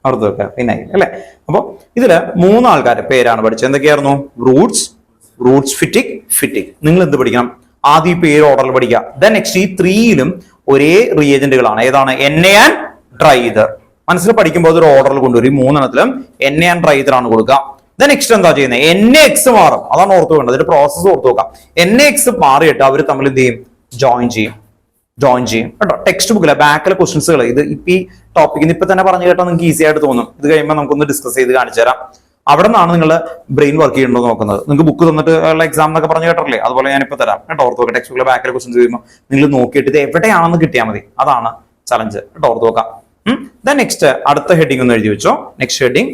ഓർത്ത് വെക്കുക, ഫിനൈൽ അല്ലെ. അപ്പൊ ഇതില് 3 ആൾക്കാരുടെ പേരാണ് പഠിച്ചത്. എന്തൊക്കെയായിരുന്നു? റൂട്ട്സ്, ഫിറ്റിക്. നിങ്ങൾ എന്ത് പഠിക്കണം? ആദ്യം പേര് ഓർഡറിൽ പഠിക്കുക. ദെൻ നെക്സ്റ്റ് ഈ 3യിലും ഒരേ റിയേജന്റുകളാണ്. ഏതാണ്? Na and dry ether. മനസ്സിൽ പഠിക്കുമ്പോൾ ഒരു ഓർഡറിൽ കൊണ്ടുവരും. 3 Na and dry ether ആണ് കൊടുക്കുക. ദെൻ നെക്സ്റ്റ് എന്താ ചെയ്യുന്നത്? NaX മാറും. അതാണ് ഓർത്ത് വേണ്ടത്. ഒരു പ്രോസസ്സ് ഓർത്ത് നോക്കാം. NaX മാറിയിട്ട് അവർ തമ്മിൽ എന്ത് ചെയ്യും? ജോയിൻ ചെയ്യും കേട്ടോ. ടെക്സ്റ്റ് ബുക്കിലെ ബാക്കിലെ ക്വസ്റ്റൻസുകൾ ഇത് ഇപ്പൊ ഈ ടോപ്പിക്കിന് ഇപ്പൊ തന്നെ പറഞ്ഞു കേട്ടാൽ നിങ്ങൾക്ക് ഈസി ആയിട്ട് തോന്നും. ഇത് കഴിയുമ്പോൾ നമുക്കൊന്ന് ഡിസ്കസ് ചെയ്ത് കാണിച്ചു തരാം. അവിടെ നിന്നാണ് നിങ്ങൾ ബ്രെയിൻ വർക്ക് ചെയ്യണ്ടോ നോക്കുന്നത്. നിങ്ങൾക്ക് ബുക്ക് തന്നിട്ട് ഉള്ള എക്സാം എന്നൊക്കെ പറഞ്ഞു കേട്ടല്ലേ? അതുപോലെ ഞാനിപ്പോ തരാം കേട്ടോ. ഓർത്ത് നോക്കാം. ടെക്സ്റ്റ് ബുക്കിലെ ബാക്കിലെ ക്വസ്റ്റൻസ് ചെയ്യുമ്പോൾ നിങ്ങൾ നോക്കിയിട്ട് ഇത് എവിടെയാണെന്ന് കിട്ടിയാൽ മതി. അതാണ് ചലഞ്ച് കേട്ടോ. ഓർത്ത് നോക്കാം. ദെൻ നെക്സ്റ്റ് അടുത്ത ഹെഡിങ് ഒന്ന് എഴുതി വെച്ചോ. Next heading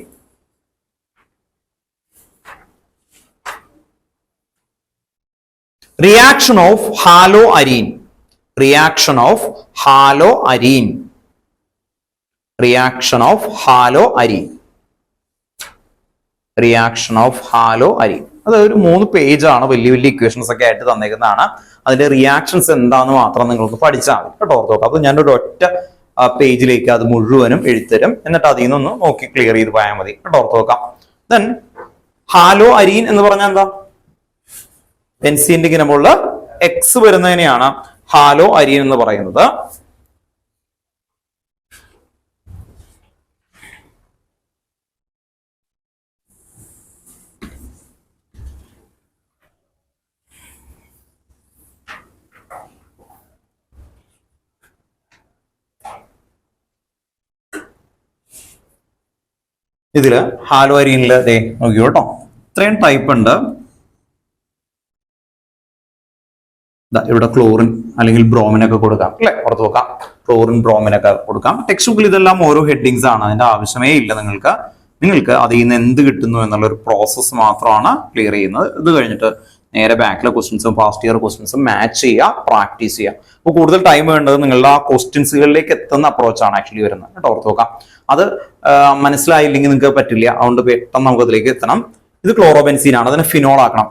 reaction of halo arene. അത് ഒരു 3 പേജാണ്. വലിയ ഇക്വേഷൻസ് ഒക്കെ ആയിട്ട് തന്നേക്കുന്നതാണ്. അതിന്റെ റിയാക്ഷൻസ് എന്താന്ന് മാത്രം നിങ്ങൾക്ക് പഠിച്ചാൽ മതി കേട്ടോ. ഓർത്ത് നോക്കാം. അപ്പൊ ഞാനൊരു ഒറ്റ പേജിലേക്ക് അത് മുഴുവനും എഴുത്തരും. എന്നിട്ട് അതിൽ നിന്നൊന്ന് നോക്കി ക്ലിയർ ചെയ്ത് പോയാൽ മതി കേട്ടോ. ഓർത്ത് നോക്കാം. ദെൻ ഹാലോ അരീൻ എന്ന് പറഞ്ഞാൽ എന്താ? ബെൻസീന്റെ ഇങ്ങനെയുള്ള എക്സ് വരുന്നതിനെയാണ് ഹാലോ അരീൻ എന്ന് പറയുന്നത്. ഇതില് ഹാലോ അരീനില് നോക്കിയോ കേട്ടോ. ഇത്രയും ടൈപ്പ് ഉണ്ട്. ഇവിടെ ക്ലോറിൻ അല്ലെങ്കിൽ ബ്രോമിനൊക്കെ കൊടുക്കാം അല്ലെ? പുറത്ത് നോക്കാം. ക്ലോറിൻ, ബ്രോമിനൊക്കെ കൊടുക്കാം. ടെക്സ്റ്റ് ബുക്കിൽ ഇതെല്ലാം ഓരോ ഹെഡിങ്സ് ആണ്. അതിന്റെ ആവശ്യമേ ഇല്ല നിങ്ങൾക്ക് അതിൽ നിന്ന് എന്ത് കിട്ടുന്നു എന്നുള്ള ഒരു പ്രോസസ്സ് മാത്രമാണ് ക്ലിയർ ചെയ്യുന്നത്. ഇത് കഴിഞ്ഞിട്ട് നേരെ ബാക്കിലെ ക്വസ്റ്റ്യൻസും പാസ്റ്റ് ഇയർ ക്വസ്റ്റ്യൻസും മാച്ച് ചെയ്യുക, പ്രാക്ടീസ് ചെയ്യുക. അപ്പോൾ കൂടുതൽ ടൈം വേണ്ടത് നിങ്ങളുടെ ആ ക്വസ്റ്റ്യൻസുകളിലേക്ക് എത്തുന്ന അപ്രോച്ചാണ് ആക്ച്വലി വരുന്നത് കേട്ടോ. ഓർത്ത് നോക്കാം. അത് മനസ്സിലായില്ലെങ്കിൽ നിങ്ങൾക്ക് പറ്റില്ല. അതുകൊണ്ട് പെട്ടെന്ന് നമുക്ക് അതിലേക്ക് എത്തണം. ഇത് ക്ലോറോബെൻസീൻ ആണ്. അതിനെ ഫിനോൾ ആക്കണം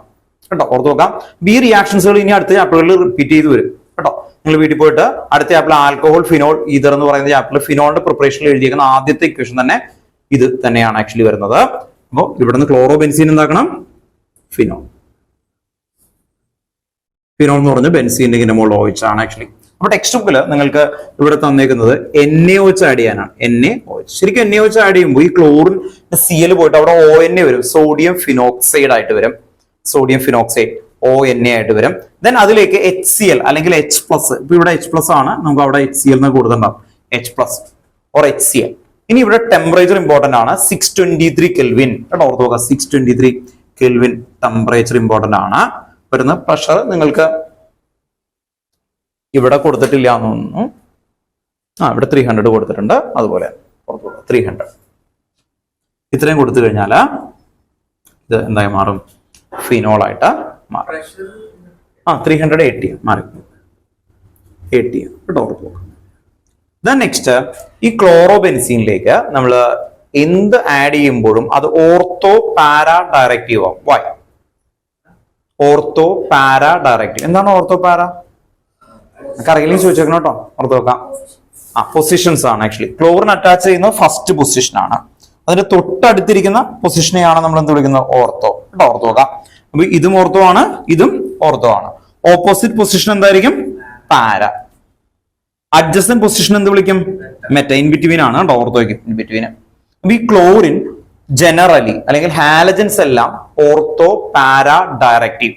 കേട്ടോ. ഓർത്ത് നോക്കാം. ഈ റിയാക്ഷൻസുകൾ ഇനി അടുത്ത ചാപ്റ്ററുകളിൽ റിപ്പീറ്റ് ചെയ്ത് വരും കേട്ടോ. നിങ്ങൾ വീട്ടിൽ പോയിട്ട് അടുത്ത ചാപ്റ്റർ ആൽക്കഹോൾ ഫിനോൾ ഈതർ എന്ന് പറയുന്ന ചാപ്റ്ററിൽ ഫിനോളിന്റെ പ്രിപ്പറേഷനിൽ എഴുതിയേക്കുന്ന ആദ്യത്തെ ഇക്വേഷൻ തന്നെ ഇത് തന്നെയാണ് ആക്ച്വലി വരുന്നത്. അപ്പോൾ ഇവിടുന്ന് ക്ലോറോബെൻസീൻ എന്താക്കണം? ഫിനോൾ എന്ന് പറഞ്ഞ ബെൻസീന്റെ ഇങ്ങനെ മുകളിൽ ഒഴിച്ചാണ് ആക്ച്വലി അപ്പൊ ടെക്സ്റ്റ് ബുക്കിൽ നിങ്ങൾക്ക് ഇവിടെ തന്നേക്കുന്നത് NaOH ആഡ് ചെയ്യാനാണ്. NaOH ശരിക്കും NaOH ആഡ് ചെയ്യുമ്പോൾ ഈ ക്ലോറിൻ Cl പോയിട്ട് അവിടെ ONa വരും, സോഡിയം ഫിനോക്സൈഡ് ആയിട്ട് വരും. സോഡിയം ഫിനോക്സൈഡ് ONa ആയിട്ട് വരും. ദെൻ അതിലേക്ക് HCl അല്ലെങ്കിൽ H+. ഇപ്പൊ ഇവിടെ H+ ആണ്, നമുക്ക് അവിടെ HCl എന്ന് കൂടുതലുണ്ടാവും, H+ ഓർ HCl. ഇനി ഇവിടെ ടെമ്പറേച്ചർ ഇമ്പോർട്ടന്റ് ആണ്, 623 കെൽവിൻ കേട്ടോ, ഓർത്ത് നോക്കുക 623 കെൽവിൻ ടെമ്പറേച്ചർ ഇമ്പോർട്ടന്റ് ആണ്. വരുന്ന പ്രഷർ നിങ്ങൾക്ക് ഇവിടെ കൊടുത്തിട്ടില്ല എന്ന് തോന്നുന്നു. ഇവിടെ 300 കൊടുത്തിട്ടുണ്ട്, അതുപോലെ 300 ഇത്രയും കൊടുത്തു കഴിഞ്ഞാൽ ഇത് എന്തായി മാറും, ഫിനോൾ ആയിട്ട് മാറും. 380 മാറി 80 കേട്ടോ. നെക്സ്റ്റ് ഈ ക്ലോറോബെൻസീനിലേക്ക് നമ്മൾ എന്ത് ആഡ് ചെയ്യുമ്പോഴും അത് ഓർത്തോ പാരാ ഡയറക്റ്റീവ് ആവും. വൈ? Ortho para directive. എന്താണ് ഓർത്തോ പാരാ? അറിയില്ലെങ്കിൽ ചോദിച്ചേക്കണം കേട്ടോ, ഓർത്ത് നോക്കാം. പൊസിഷൻസ് ആണ് ആക്ച്വലി. ക്ലോറിൻ അറ്റാച്ച് ചെയ്യുന്ന ഫസ്റ്റ് പൊസിഷൻ ആണ്, അതിന്റെ തൊട്ടടുത്തിരിക്കുന്ന പൊസിഷനെയാണ് നമ്മൾ എന്ത് വിളിക്കുന്നത്, ഓർത്തോ കേട്ടോ, ഓർത്ത് നോക്കാം. അപ്പൊ ഇതും ഓർത്തോ ആണ്, ഇതും ഓർത്തോ ആണ്. ഓപ്പോസിറ്റ് പൊസിഷൻ എന്തായിരിക്കും, പാരാ. അഡ്ജസ്റ്റന്റ് പൊസിഷൻ എന്ത് വിളിക്കും, മെറ്റ. ഇൻ ബിറ്റ്വീൻ ആണ് കേട്ടോ, ഓർത്തോയ്ക്ക് ഇൻ ബിറ്റ്വീൻ. അപ്പൊ ഈ ക്ലോറിൻ ജനറലി അല്ലെങ്കിൽ ഹാലജൻസ് എല്ലാം ortho para directive.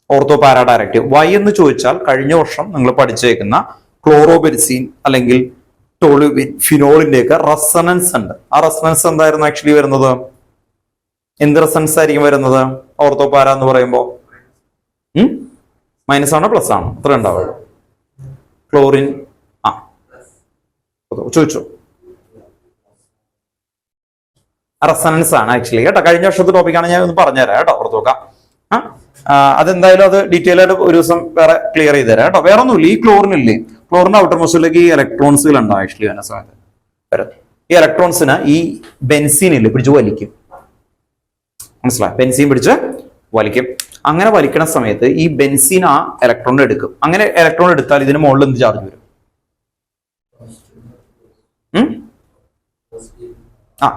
Ortho para directive. Why എന്ന് ചോദിച്ചാൽ കഴിഞ്ഞ വർഷം നിങ്ങൾ പഠിച്ചേക്കുന്ന ക്ലോറോബെൻസീൻ അല്ലെങ്കിൽ ടോളുവിൻ, ഫിനോളിന്റെ ഒക്കെ റെസണൻസ് ഉണ്ട്. ആ റെസണൻസ് എന്തായിരുന്നു ആക്ച്വലി വരുന്നത്, എന്ത് റെസണൻസ് ആയിരിക്കും വരുന്നത് ഓർത്തോ പാരാ എന്ന് പറയുമ്പോൾ? മൈനസ് ആണോ പ്ലസ് ആണോ? അത്ര ഉണ്ടാവുള്ളൂ. ക്ലോറിൻ ചോദിച്ചോ. റെസണൻസ് ആണ് ആക്ച്വലി കേട്ടോ. കഴിഞ്ഞ വർഷത്തെ ടോപ്പിക്കാണ്, ഞാൻ ഒന്ന് പറഞ്ഞുതരാം കേട്ടോ, ഓർത്ത് നോക്കാം. അതെന്തായാലും അത് ഡീറ്റെയിൽ ആയിട്ട് ഒരു ദിവസം വേറെ ക്ലിയർ ചെയ്ത് തരാം കേട്ടോ. വേറെ ഒന്നുമില്ല, ഈ ക്ലോറിൻ ഇല്ലേ, ക്ലോറിന്റെ ഔട്ടർ മോസ്റ്റിലേക്ക് ഈ ഇലക്ട്രോൺസുകൾ ഉണ്ടാവും ആക്ച്വലി വരുന്ന സമയത്ത്. ഈ ഇലക്ട്രോൺസിന് ഈ ബെൻസീനില്ലേ പിടിച്ച് വലിക്കും, മനസ്സിലായി? ബെൻസീൻ പിടിച്ച് വലിക്കും. അങ്ങനെ വലിക്കണ സമയത്ത് ഈ ബെൻസീൻ ആ ഇലക്ട്രോൺ എടുക്കും. അങ്ങനെ ഇലക്ട്രോൺ എടുത്താൽ ഇതിന് മുകളിൽ എന്ത് ചാർജ് വരും?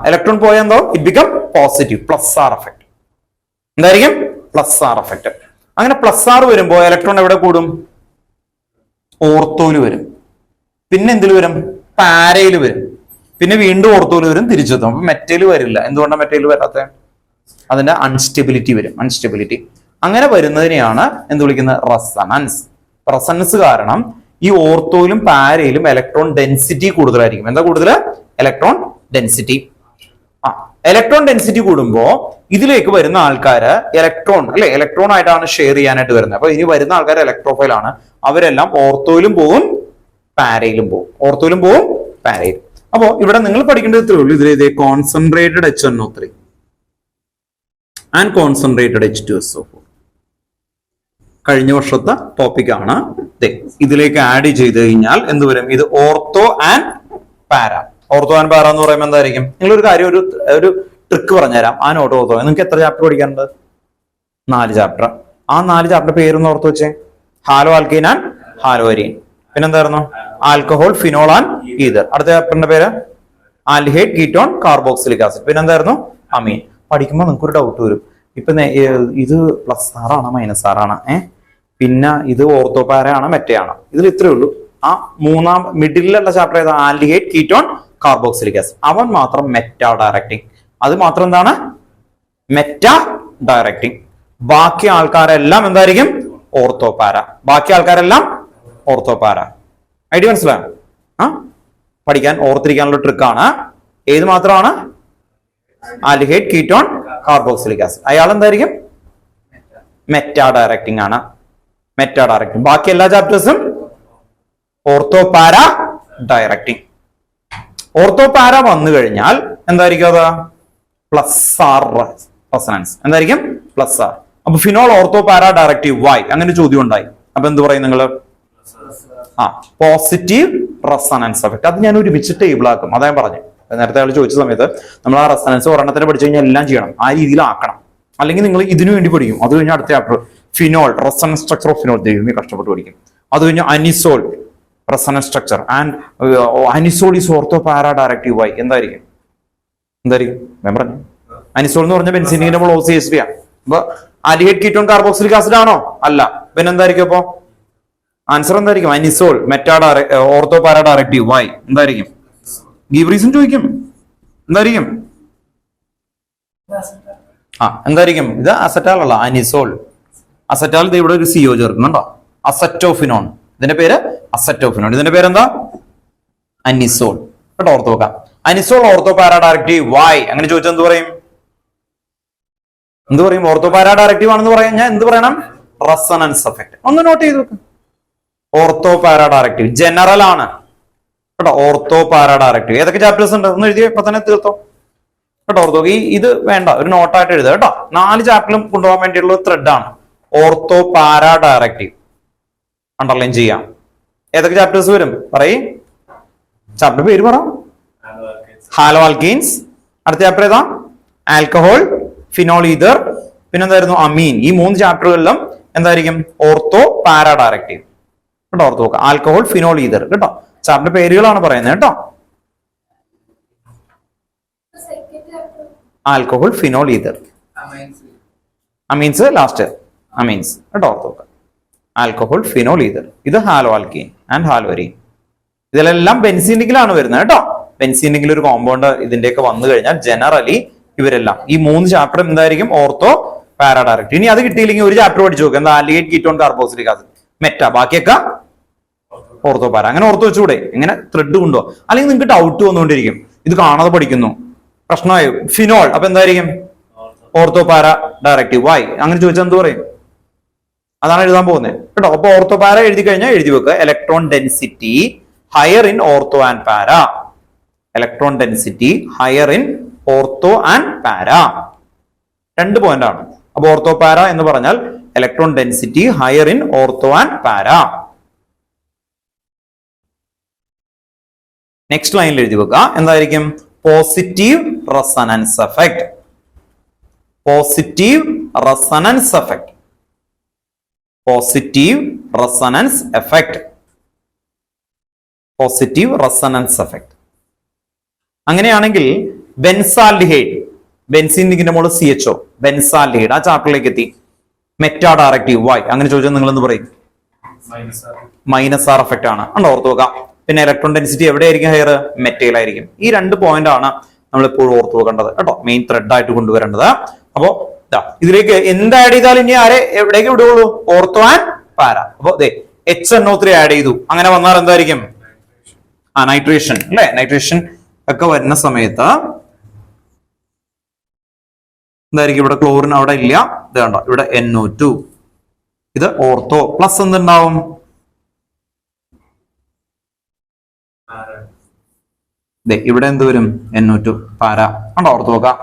ഇലക്ട്രോൺ പോയാൽ എന്തോ it become positive, plus R effect. എന്തായിരിക്കും? Plus R effect. അങ്ങനെ പ്ലസ് ആർ വരുമ്പോ ഇലക്ട്രോൺ എവിടെ കൂടും? ഓർത്തോയിൽ വരും. പിന്നെ എന്തിൽ വരും? പാരയിൽ വരും. പിന്നെ വീണ്ടും ഓർത്തോയിൽ വരും, തിരിച്ചെത്തും. അപ്പൊ മെറ്റയിൽ വരില്ല. എന്തുകൊണ്ടാണ് മെറ്റയിൽ വരാത്ത? അതിന്റെ അൺസ്റ്റെബിലിറ്റി വരും, അൺസ്റ്റെബിലിറ്റി. അങ്ങനെ വരുന്നതിനെയാണ് എന്ത് വിളിക്കുന്നത്? റെസണൻസ്. റെസണൻസ് കാരണം ഈ ഓർത്തോയിലും പാരയിലും ഇലക്ട്രോൺ ഡെൻസിറ്റി കൂടുതലായിരിക്കും. എന്താ കൂടുതൽ? Electron density. ഇലക്ട്രോൺ ഡെൻസിറ്റി കൂടുമ്പോ ഇതിലേക്ക് വരുന്ന ആൾക്കാര് ഇലക്ട്രോൺ അല്ലെ, ഇലക്ട്രോൺ ആയിട്ടാണ് ഷെയർ ചെയ്യാനായിട്ട് വരുന്നത്. അപ്പൊ ഇനി വരുന്ന ആൾക്കാർ ഇലക്ട്രോഫൈൽ ആണ്. അവരെല്ലാം ഓർത്തോയിലും പോവും, പാരയിലും പോവും. ഓർത്തോയിലും പോവും, പാരയിലും. അപ്പോ ഇവിടെ നിങ്ങൾ പഠിക്കേണ്ടത് ഇത്രേ ഉള്ളൂ. ഇതിലെ concentrated HNO3 and concentrated H2SO4 കഴിഞ്ഞ വർഷത്തെ ടോപ്പിക്കാണ്. ഇതിലേക്ക് ആഡ് ചെയ്ത് കഴിഞ്ഞാൽ എന്ത് വരും? ഇത് ഓർത്തോ ആൻഡ് പാര. ഓർത്തോ ആൻഡ് പാര എന്ന് പറയുമ്പോൾ എന്തായിരിക്കും? നിങ്ങളൊരു കാര്യം, ഒരു ട്രിക്ക് പറഞ്ഞുതരാം. ആ നോട്ട് ഓർത്തോ. നിങ്ങൾക്ക് എത്ര ചാപ്റ്റർ പഠിക്കാനുണ്ട്? 4 ചാപ്റ്റർ. ആ 4 ചാപ്റ്റർ പേരൊന്ന് ഓർത്ത് വെച്ചേ. Haloalkane and hello Areen. പിന്നെന്തായിരുന്നു? Alcohol, phenol and ether. അടുത്ത ചാപ്റ്ററിന്റെ പേര് ആൽഡിഹൈഡ്, കീറ്റോൺ, കാർബോക്സിലിക് ആസിഡ്. പിന്നെന്തായിരുന്നു? അമീൻ. പഠിക്കുമ്പോൾ നിങ്ങൾക്ക് ഒരു ഡൗട്ട് വരും. ഇപ്പൊ ഇത് പ്ലസ് ആറാണ് മൈനസ് ആറാണ്, പിന്നെ ഇത് ഓർത്തോപാരയാണ് മെറ്റയാണ്. ഇതിൽ ഇത്രേ ഉള്ളൂ. ആ മൂന്നാം മിഡിലുള്ള ചാപ്റ്റർ ഏതാ? Aldehyde, ketone, carboxylic acid. അവൻ മാത്രം മെറ്റാ ഡയറക്റ്റിംഗ്. അത് മാത്രം എന്താണ്? Meta directing. ബാക്കി ആൾക്കാരെല്ലാം എന്തായിരിക്കും? ഓർത്തോപാര. ബാക്കി ആൾക്കാരെല്ലാം ഓർത്തോപാര. ഐഡിയ മനസ്സിലായോ? പഠിക്കാൻ ഓർത്തിരിക്കാനുള്ള ട്രിക്കാണ്. ഏത് മാത്രമാണ്? Aldehyde, ketone, carboxylic acid. അയാൾ എന്തായിരിക്കും? മെറ്റാ ഡയറക്റ്റിംഗ് ആണ്. Meta directing. ബാക്കി എല്ലാ ചാപ്റ്റേഴ്സും ഓർത്തോപാര ഡയറക്റ്റിംഗ്. ഓർത്തോപാര വന്നു കഴിഞ്ഞാൽ എന്തായിരിക്കും? അത് പ്ലസ് ആർ റെസണൻസ്. എന്തായിരിക്കും? Plus R. അപ്പൊ ഫിനോൾ ഓർത്തോപാര ഡയറക്റ്റീവ്. വൈ? അങ്ങനെ ചോദ്യം ഉണ്ടായി. അപ്പൊ എന്ത് പറയും നിങ്ങൾ? Positive resonance effect. അത് ഞാൻ ഒരുമിച്ച് ടേബിൾ ആക്കും. അതാ ഞാൻ പറഞ്ഞു. നേരത്തെ അയാൾ ചോദിച്ച സമയത്ത് നമ്മൾ ആ റെസണൻസ് ഒരെണ്ണത്തിന് പഠിച്ചു കഴിഞ്ഞാൽ എല്ലാം ചെയ്യണം. ആ രീതിയിൽ ആക്കണം. അല്ലെങ്കിൽ നിങ്ങൾ ഇതിനു വേണ്ടി പഠിക്കും. അത് കഴിഞ്ഞാൽ അടുത്ത chapter phenol, resonance structure of phenol, കഷ്ടപ്പെട്ട് പഠിക്കും. അത് കഴിഞ്ഞാൽ anisole, resonance structure and anisole is ortho para directive. Why? എന്തായിരിക്കും? ഞാൻ പറഞ്ഞു അനിസോൾ എന്ന് പറഞ്ഞ ബെൻസീനിന്റെ OCH3 ആണ്. അപ്പൊ ആൽഡിഹൈഡ്, കീറ്റോൺ, കാർബോക്സിലിക് ആസിഡ് ആണോ? അല്ല. പിന്നെ എന്തായിരിക്കും? അപ്പൊ ആൻസർ എന്തായിരിക്കും? Anisole, ortho para directive. Why എന്തായിരിക്കും? ഗീവ് റീസൺ ചോദിക്കും. എന്തായിരിക്കും? എന്തായിരിക്കും? ഇത് അസറ്റാൽ അല്ല, അനിസോൾ. അസറ്റാൽ ഇത് ഇവിടെ ഒരു സിഒ ചേർക്കുന്നുണ്ടോ? അസറ്റോഫിനോൺ. ഇതിന്റെ പേര് അസറ്റോഫിനോൺ. ഇതിന്റെ പേരെന്താ? അനിസോൾ. കേട്ടോ, ഓർത്ത് നോക്കാം. Anisole ortho para directive. Why അങ്ങനെ ചോദിച്ചാൽ എന്ത് പറയും? ഓർത്തോ പാരാ ഡയറക്റ്റീവ് ആണെന്ന് പറയാൻ ഞാൻ എന്ത് പറയണം? Resonance effect. ഒന്ന് നോട്ട് ചെയ്ത് വെക്കും. ഓർത്തോ പാരാ ഡയറക്റ്റീവ് ജനറൽ ആണ് കേട്ടോ. ഓർത്തോ പാരാ ഡയറക്റ്റീവ് ഏതൊക്കെ ചാപ്റ്റേഴ്സ് ഉണ്ട് ഒന്ന് എഴുതിയ ഇപ്പൊ തന്നെ തീർത്തോ കേട്ടോ. ഓർത്തോ ഇത് വേണ്ട, ഒരു നോട്ടായിട്ട് എഴുതുക കേട്ടോ. 4 ചാപ്റ്ററിലും കൊണ്ടുപോകാൻ വേണ്ടിയുള്ള ത്രെഡ് ആണ് ഓർത്തോ പാരാ ഡയറക്റ്റീവ്. അണ്ടർലൈൻ ചെയ്യാം. ഏതൊക്കെ ചാപ്റ്റേഴ്സ് വരും പറയ്? ചാപ്റ്റർ പേര് പറ. Haloalkenes. അടുത്ത ചാപ്റ്റർ ഏതാ? ആൽക്കഹോൾ, ഫിനോൾ ഈതർ, പിന്നെന്തായിരുന്നു? അമീൻ. ഈ 3 ചാപ്റ്ററുകളിലും എന്തായിരിക്കും? ഓർത്തോ പാരാ ഡയറക്റ്റീവ് കേട്ടോ. ഓർത്ത് നോക്കുക. ആൽക്കഹോൾ, ഫിനോൾ ഈതർ കേട്ടോ. ചാപ്റ്റർ പേരുകളാണ് പറയുന്നത് കേട്ടോ. Alcohol, phenol ether, amines last. Amines കേട്ടോ. ഓർത്ത് നോക്കുക. Alcohol, phenol ether. ഇത് ഹാലോ ആൽക്കീൻ ആൻഡ് ഹാലോരീൻ. ഇതിലെല്ലാം ബെൻസീനിക്കിലാണ് വരുന്നത് കേട്ടോ. ബെൻസീനിക്കിൽ ഒരു കോമ്പൗണ്ട് ഇതിന്റെയൊക്കെ വന്നു കഴിഞ്ഞാൽ ജനറലി ഇവരെല്ലാം ഈ 3 ചാപ്റ്റർ എന്തായിരിക്കും? Ortho para directive. ഇനി അത് കിട്ടിയില്ലെങ്കിൽ ഒരു ചാപ്റ്റർ പഠിച്ചു നോക്കുക. എന്താ? Aldehyde ketone carboxylic acid, Meta. ബാക്കിയൊക്കെ ഓർത്തോ പാരാ. അങ്ങനെ ഓർത്ത് വെച്ചുകൂടെ? ഇങ്ങനെ ത്രെഡ് കൊണ്ടുപോകും. അല്ലെങ്കിൽ നിങ്ങൾക്ക് ഡൗട്ട് വന്നുകൊണ്ടിരിക്കും, ഇത് കാണാതെ പഠിക്കുന്നു, പ്രശ്നമായി. ഫിനോൾ അപ്പൊ എന്തായിരിക്കും? Ortho para directive. വൈ അങ്ങനെ ചോദിച്ചാൽ എന്ത് പറയും? അതാണ് എഴുതാൻ പോകുന്നത് കേട്ടോ. അപ്പൊ ഓർത്തോ പാര എഴുതി കഴിഞ്ഞാൽ എഴുതി വെക്കുക. Electron density higher in ortho and para. Electron density higher in ortho and para. 2 point ആണ്. അപ്പൊ ഓർത്തോ പാര എന്ന് പറഞ്ഞാൽ electron density higher in ortho and para. Next ലൈനിൽ എഴുതി വെക്കുക. എന്തായിരിക്കും? Positive resonance effect. Positive resonance effect. Positive resonance effect. Positive resonance effect. അങ്ങനെയാണെങ്കിൽ benzaldehyde, ബെൻസീനിക്കിന്റെ മോള് CHO, ബെൻസാൽഡിഹൈഡ് ആ ചാപ്റ്ററിലേക്ക് എത്തി. Meta directive. വൈ അങ്ങനെ ചോദിച്ചാൽ നിങ്ങൾ എന്ത് പറയും? -R എഫക്ട് ആണ്. ഓർത്ത് നോക്കാം. പിന്നെ ഇലക്ട്രോൺ ഡെൻസിറ്റി എവിടെയായിരിക്കും? ഹയർ മെറ്റയിലായിരിക്കും. ഈ 2 പോയിന്റ് ആണ് നമ്മൾ എപ്പോഴും ഓർത്ത് വെക്കേണ്ടത് കേട്ടോ. മെയിൻ ത്രെഡ് ആയിട്ട് കൊണ്ടുവരേണ്ടത്. അപ്പോ ഇതിലേക്ക് എന്ത് ആഡ് ചെയ്താലും ഇനി ആരെ എവിടേക്ക് വിടുകയുള്ളൂ? ഓർത്തോ ആൻഡ് പാര. അപ്പൊ HNO3 ആഡ് ചെയ്തു. അങ്ങനെ വന്നാൽ എന്തായിരിക്കും? നൈട്രേഷൻ അല്ലെ. നൈട്രേഷൻ ഒക്കെ വരുന്ന സമയത്ത് എന്തായിരിക്കും? ഇവിടെ ക്ലോറിൻ അവിടെ ഇല്ല. ഇത് കണ്ടോ, ഇവിടെ NO2. ഇത് ഓർത്തോ. പ്ലസ് എന്തുണ്ടാവും? ഇവിടെ എന്ത് വരും? NO2 പാര. കണ്ടോ? ഓർത്ത് നോക്കാം.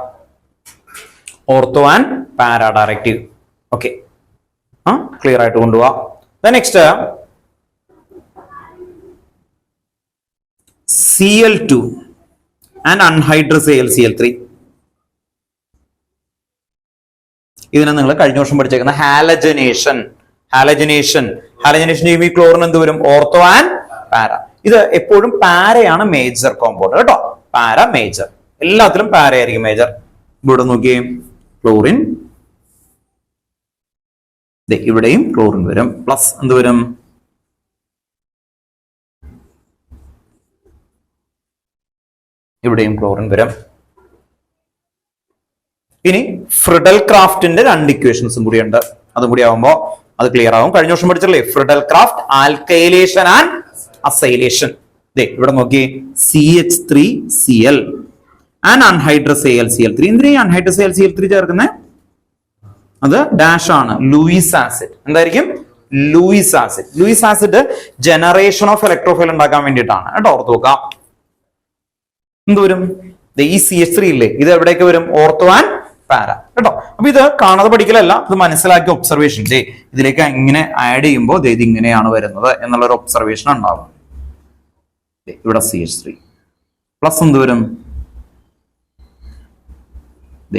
ഓർത്തോ ആൻഡ് പാര ഡയറക്റ്റീവ്. ഓക്കെ, ക്ലിയർ ആയിട്ട് കൊണ്ടുപോവാം. Next Cl2 and anhydrous AlCl3. ഇതിനെ നിങ്ങൾ കഴിഞ്ഞ വർഷം പഠിച്ചേക്കുന്ന ഹാലജനേഷൻ. ഹാലജനേഷൻ ചെയ്യുമ്പോൾ ഈ ക്ലോറിൻ എന്ത് വരും? ഓർത്തോ ആൻഡ് പാര. ഇത് എപ്പോഴും പാരയാണ് മേജർ കോമ്പൗണ്ട് കേട്ടോ. പാര മേജർ, എല്ലാത്തിലും പാര ആയിരിക്കും മേജർ. ഇവിടെ നോക്കിയേ, ക്ലോറിൻ. ഇവിടെയും ക്ലോറിൻ വരും. പ്ലസ് എന്ത് വരും? ഇവിടെയും ക്ലോറിൻ വരും. ഇനി ഫ്രിഡൽ ക്രാഫ്റ്റിന്റെ 2 ഇക്വേഷൻസും കൂടി ഉണ്ട്. അതും കൂടി ആവുമ്പോ അത് ക്ലിയർ ആവും. കഴിഞ്ഞ വർഷം പഠിച്ചല്ലേ Friedel Craft alkylation and acylation. ഇവിടെ നോക്കി, CH3Cl ആൻഡ് അൺഹൈഡ്രസ് AlCl3. എന്തിനാ അൺഹൈഡ്രസ് AlCl3 ചേർക്കുന്നത്? അത് ഡാഷ് ആണ്. Lewis acid. എന്തായിരിക്കും? Lewis acid. Lewis acid generation of electrophile ഉണ്ടാക്കാൻ വേണ്ടിയിട്ടാണ് കേട്ടോ. ഓർത്ത് നോക്കാം. എന്ത് വരും? ഈ CH3 ഇല്ലേ, ഇത് എവിടേക്ക് വരും? ഓർത്തോ ആൻഡ് പാര കേട്ടോ. അപ്പൊ ഇത് കാണാതെ പഠിക്കലല്ല, ഇത് മനസ്സിലാക്കിയ ഒബ്സർവേഷൻ. ഇതിലേക്ക് ഇങ്ങനെ ആഡ് ചെയ്യുമ്പോൾ ഇത് ഇങ്ങനെയാണ് വരുന്നത് എന്നുള്ളൊരു ഒബ്സർവേഷൻ ഉണ്ടാവും. ഇവിടെ CH3 പ്ലസ് എന്ത് വരും?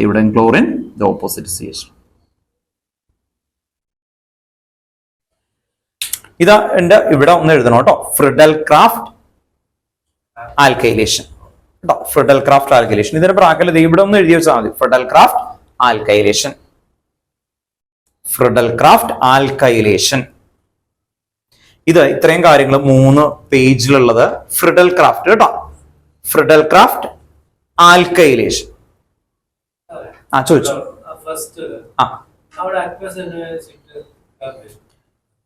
ഇവിടെ ക്ലോറിൻ, ഓപ്പോസിറ്റ് CH3. ഇതാ എന്റെ ഇവിടെ ഒന്ന് എഴുതണം കേട്ടോ. ഫ്രിഡൽ ക്രാഫ്റ്റ് ആൽക്കൈലേഷൻ കേട്ടോ. Friedel Craft alkylation. ഇതിന്റെ പ്രാക്കൽ ഇവിടെ ഒന്ന് എഴുതി വെച്ചാൽ മതി. Friedel Craft alkylation. Friedel Craft alkylation. ഇത് ഇത്രയും കാര്യങ്ങൾ 3 പേജിലുള്ളത് ഫ്രിഡൽ ക്രാഫ്റ്റ് കേട്ടോ. Friedel Craft alkylation. ചോദിച്ചു.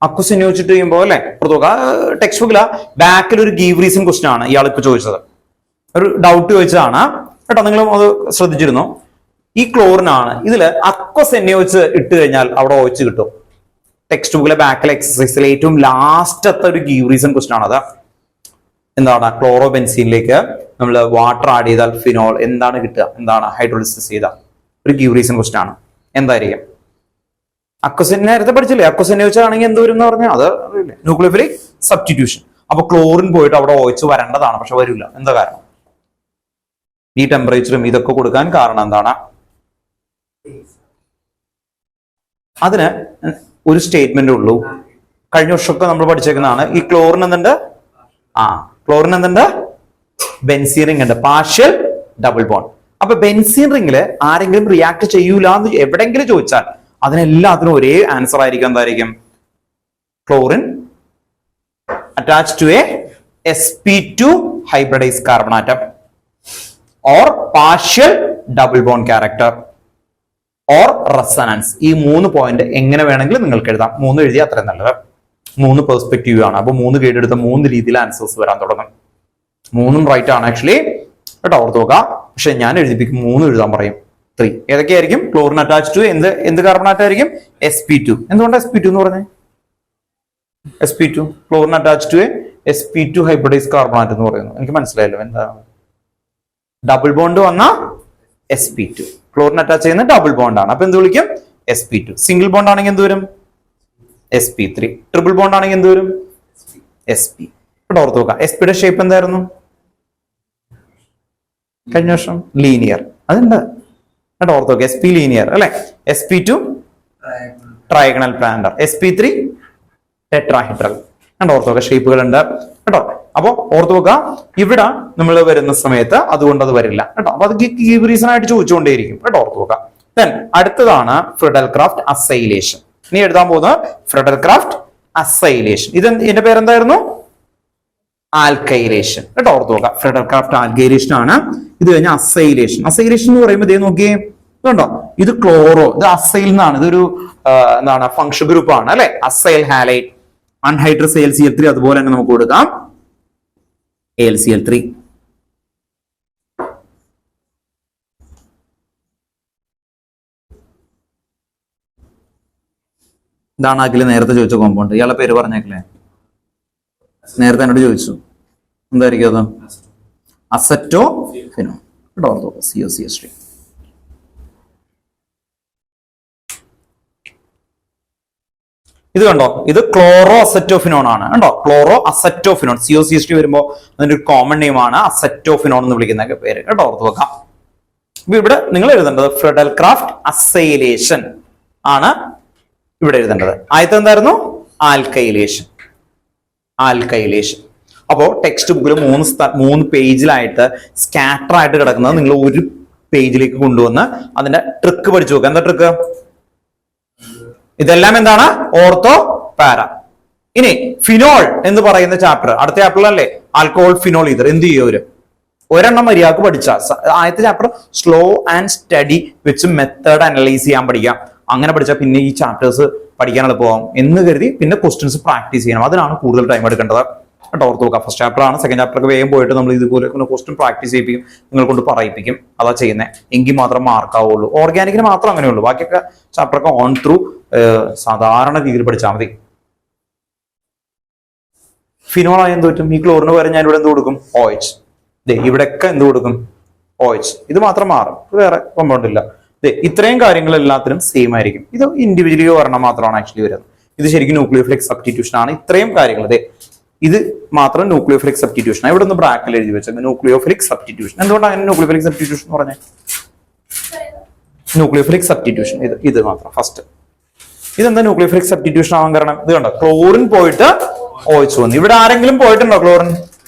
അക്വസിനെ വെച്ചിട്ട് ചെയ്യുമ്പോ അല്ലെ ടെക്സ്റ്റ് ബുക്കില ബാക്കിൽ ഒരു ഗീവ് റീസൺ ക്വസ്റ്റ്യൻ ആണ് ഇയാൾ ഇപ്പൊ ചോദിച്ചത്. ഒരു ഡൗട്ട് ചോദിച്ചതാണ് കേട്ടോ. നിങ്ങളും അത് ശ്രദ്ധിച്ചിരുന്നു. ഈ ക്ലോറിനാണ് ഇതില് അക്വസ് എന്നെ വെച്ച് ഇട്ട് കഴിഞ്ഞാൽ അവിടെ ഒഴിച്ച് കിട്ടും. ടെക്സ്റ്റ് ബുക്കിലെ ബാക്കിലെ എക്സസൈസിൽ ഏറ്റവും ലാസ്റ്റത്തെ ഒരു ഗീവ് റീസൺ ക്വസ്റ്റ്യൻ ആണ് അത്. എന്താണ് ക്ലോറോ ബെൻസീനിലേക്ക് നമ്മൾ വാട്ടർ ആഡ് ചെയ്താൽ ഫിനോൾ എന്താണ് കിട്ടുക? എന്താണ് ഹൈഡ്രോളിസിസ് ചെയ്ത ഒരു ഗീവ് റീസൺ ക്വസ്റ്റ്യൻ ആണ്. എന്തായിരിക്കും? അക്വസിനെ നേരത്തെ പഠിച്ചില്ലേ? അക്വസിനെ വെച്ചാണെങ്കിൽ എന്ത് വരും എന്ന് പറഞ്ഞാൽ അത് ന്യൂക്ലിയോഫിലിക് സബ്സ്റ്റിറ്റ്യൂഷൻ. അപ്പൊ ക്ലോറിൻ പോയിട്ട് അവിടെ ഒഴിച്ച് വരേണ്ടതാണ്, പക്ഷെ വരില്ല. എന്താ കാരണം? ഈ ടെമ്പറേച്ചറും ഇതൊക്കെ കൊടുക്കാൻ കാരണം എന്താണ്? അതിന് ഒരു സ്റ്റേറ്റ്മെന്റ് ഉള്ളൂ. കഴിഞ്ഞ വർഷമൊക്കെ നമ്മൾ പഠിച്ചേക്കുന്നതാണ്. ഈ ക്ലോറിൻ എന്തുണ്ട്? ക്ലോറിൻ എന്തുണ്ട്? ബെൻസീൻ റിംഗ് ഉണ്ട്, പാർഷ്യൽ ഡബിൾ ബോണ്ട്. അപ്പൊ ബെൻസീൻ റിംഗില് ആരെങ്കിലും റിയാക്ട് ചെയ്യൂല എന്ന് എവിടെങ്കിലും ചോദിച്ചാൽ അതിനെല്ലാത്തിനും ഒരേ ആൻസർ ആയിരിക്കും. എന്തായിരിക്കും? Chlorine attach to a sp2 hybridise carbon atom or partial double bond character or resonance. ഈ 3 പോയിന്റ് എങ്ങനെ വേണമെങ്കിലും നിങ്ങൾക്ക് എഴുതാം. 3 എഴുതിയ അത്രയും നല്ലത്. 3 പെർസ്പെക്റ്റീവ് ആണ്. അപ്പൊ 3 ഗ്രേഡ് എടുത്ത 3 രീതിയിൽ ആൻസേഴ്സ് വരാൻ തുടങ്ങും. 3ഉം റൈറ്റ് ആണ് ആക്ച്വലി കേട്ടോ. ഓർത്ത് നോക്കാം. പക്ഷെ ഞാൻ എഴുതിപ്പിക്കും 3 എഴുതാൻ പറയും. 3 ഏതൊക്കെയായിരിക്കും? ക്ലോറിൻ അറ്റാച്ച് ടു എന്ത് കാർബൺ ആറ്റം ആയിരിക്കും? sp2. എന്തുകൊണ്ടാണ് sp2 എന്ന് പറഞ്ഞത്? sp2 chlorine attach to sp2 hybridise carbon atom എന്ന് പറയുന്നു. എനിക്ക് മനസ്സിലായല്ലോ എന്താണ്. ഡബിൾ ബോണ്ട് വന്ന sp2, ക്ലോറിൻ അറ്റാച്ച് ചെയ്യുന്ന ഡബിൾ ബോണ്ട് ആണ്. അപ്പൊ എന്ത് വിളിക്കും? sp2. സിംഗിൾ ബോണ്ട് ആണെങ്കിൽ എന്ത് വരും? sp3. ട്രിപ്പിൾ ബോണ്ട് ആണെങ്കിൽ എന്ത് വരും? sp. ഇവിടെ ഓർത്ത് നോക്കാം. sp യുടെ ഷേപ്പ് എന്തായിരുന്നു കഴിഞ്ഞ വർഷം? ലീനിയർ. അതുണ്ട് കേട്ടോ. ഓർത്ത് നോക്കാം. sp ലീനിയർ അല്ലെ? sp2 trigonal planter, sp3 tetrahedral. കണ്ടോ? ഓർത്ത് നോക്കാം. ഷേപ്പുകൾ ഉണ്ട് കേട്ടോ. അപ്പൊ ഓർത്ത് നോക്കുക. ഇവിടെ നമ്മൾ വരുന്ന സമയത്ത് അതുകൊണ്ട് അത് വരില്ല കേട്ടോ. അപ്പൊ അത് ഗീവ് റീസൺ ആയിട്ട് ചോദിച്ചുകൊണ്ടേയിരിക്കും കേട്ടോ. ഓർത്ത് നോക്കുക. ദെൻ അടുത്തതാണ് ഫ്രിഡൽ ക്രാഫ്റ്റ് അസൈലേഷൻ. ഇനി എഴുതാൻ പോകുന്നത് ഫ്രിഡൽ ക്രാഫ്റ്റ് അസൈലേഷൻ. ഇതിന്റെ പേരെന്തായിരുന്നു? ആൽക്കൈലേഷൻ കേട്ടോ. ഓർത്ത് നോക്കുക. ഫ്രിഡൽ ക്രാഫ്റ്റ് ആൽക്കൈലേഷൻ ആണ്. ഇത് കഴിഞ്ഞ അസൈലേഷൻ. അസൈലേഷൻ എന്ന് പറയുമ്പോൾ ഇതേ നോക്കിയേ, ഇതുണ്ടോ? ഇത് ക്ലോറോ, ഇത് അസൈൽ എന്നാണ്. ഇതൊരു എന്താണ് ഫംഗ്ഷൻ ഗ്രൂപ്പ് ആണ് അല്ലെ? Acyl halite, anhydrous AlCl3. അതുപോലെ തന്നെ നമുക്ക് കൊടുക്കാം AlCl3. ഇതാണ് അഖില് നേരത്തെ ചോദിച്ച കോമ്പൗണ്ട്. ഇയാളെ പേര് പറഞ്ഞേക്കല്ലേ? നേരത്തെ എന്നോട് ചോദിച്ചു. എന്തായിരിക്കും അത്? അസറ്റോ ഫിനോൾ. COCH3. ഇത് കണ്ടോ? ഇത് ക്ലോറോ അസറ്റോഫിനോൺ ആണ് കണ്ടോ. ക്ലോറോ അസറ്റോഫിനോൺ. COCH3 വരുമ്പോ അതിന്റെ ഒരു കോമൺ നെയിം ആണ് അസറ്റോഫിനോൺ എന്ന് വിളിക്കുന്ന പേര് കേട്ടോ. ഓർത്ത് വെക്കാം. അപ്പൊ ഇവിടെ നിങ്ങൾ എഴുതേണ്ടത് ഫ്രിഡൽ ക്രാഫ്റ്റ് അസൈലേഷൻ ആണ് ഇവിടെ എഴുതേണ്ടത്. ആദ്യത്തെ എന്തായിരുന്നു? ആൽക്കൈലേഷൻ. ആൽക്കൈലേഷൻ. അപ്പോ ടെക്സ്റ്റ് ബുക്കിൽ 3 പേജിലായിട്ട് സ്കാറ്റർ ആയിട്ട് കിടക്കുന്നത് നിങ്ങൾ ഒരു പേജിലേക്ക് കൊണ്ടുവന്ന് അതിന്റെ ട്രിക്ക് പഠിച്ചു നോക്കുക. എന്താ ട്രിക്ക്? ഇതെല്ലാം എന്താണ്? ഓർത്തോ പാര. ഇനി ഫിനോൾ എന്ന് പറയുന്ന ചാപ്റ്റർ അടുത്ത ചാപ്റ്ററിലല്ലേ? Alcohol phenol ether. എന്ത് ചെയ്യും? ഒരെണ്ണം മര്യാദക്ക് പഠിച്ച ആദ്യത്തെ ചാപ്റ്റർ സ്ലോ ആൻഡ് സ്റ്റഡി വെച്ച് മെത്തേഡ് അനലൈസ് ചെയ്യാൻ പഠിക്കാം. അങ്ങനെ പഠിച്ചാൽ പിന്നെ ഈ ചാപ്റ്റേഴ്സ് പഠിക്കാൻ എളുപ്പമാവും എന്ന് കരുതി പിന്നെ ക്വസ്റ്റ്യൻസ് പ്രാക്ടീസ് ചെയ്യണം. അതിനാണ് കൂടുതൽ ടൈം എടുക്കേണ്ടത് കേട്ടോ. ഓർത്ത് നോക്കാം. ഫസ്റ്റ് ചാപ്റ്റർ ആണ്. സെക്കൻഡ് ചാപ്റ്റർക്ക് വേഗം പോയിട്ട് നമ്മൾ ഇതുപോലെ ക്വസ്റ്റ്യൻ പ്രാക്ടീസ് ചെയ്യിപ്പിക്കും, നിങ്ങൾ കൊണ്ട് പറയിപ്പിക്കും. അതാ ചെയ്യുന്നത്. എങ്കിൽ മാത്രം മാർക്കാവുള്ളൂ. ഓർഗാനിക്കിന് മാത്രം അങ്ങനെയുള്ളൂ. ബാക്കിയൊക്കെ ചാപ്റ്ററൊക്കെ ഓൺ ത്രൂ സാധാരണ രീതിയിൽ പഠിച്ചാൽ മതി. ഫിനോൾ ആയി എന്ത് പറ്റും? ഈ ക്ലോറിന് പകരം ഞാൻ ഇവിടെ എന്ത് കൊടുക്കും? OH. ഇവിടെയൊക്കെ എന്ത് കൊടുക്കും? OH. ഇത് മാത്രം മാറും, വേറെ കോമ്പൗണ്ട് ഇല്ല. ഇത്രയും കാര്യങ്ങൾ എല്ലാത്തിനും സെയിം ആയിരിക്കും. ഇത് ഇൻഡിവിജ്വലി ഒരെണ്ണം മാത്രമാണ് ആക്ച്വലി വരുന്നത്. ഇത് ശരിക്കും ന്യൂക്ലിയോഫിലിക് സബ്സ്റ്റിറ്റ്യൂഷൻ ആണ്. ഇത്രയും കാര്യങ്ങൾ ഇത് മാത്രം ന്യൂക്ലിയോഫിലിക് സബ്സ്റ്റിറ്റ്യൂഷൻ. ഇവിടെ ഒന്ന് ബ്രാക്കറ്റിൽ എഴുതി വെച്ചത് ന്യൂക്ലിയോഫിലിക് സബ്സ്റ്റിറ്റ്യൂഷൻ. എന്തുകൊണ്ടാണ് അങ്ങനെ ന്യൂക്ലിയോഫിലിക് സബ്സ്റ്റിറ്റ്യൂഷൻ എന്ന് പറഞ്ഞത്? ന്യൂക്ലിയോഫിലിക് സബ്സ്റ്റിറ്റ്യൂഷൻ ഇത് മാത്രം ഫസ്റ്റ്. ഇതെന്താ ന്യൂക്ലിയോഫിലിക് സബ്സ്റ്റിറ്റ്യൂഷൻ ആവാൻ കാരണം? ഇത് കണ്ടോ, ക്ലോറിൻ പോയിട്ട് OH വന്നു. ഇവിടെ ആരെങ്കിലും പോയിട്ടുണ്ടോ ക്ലോറിൻ?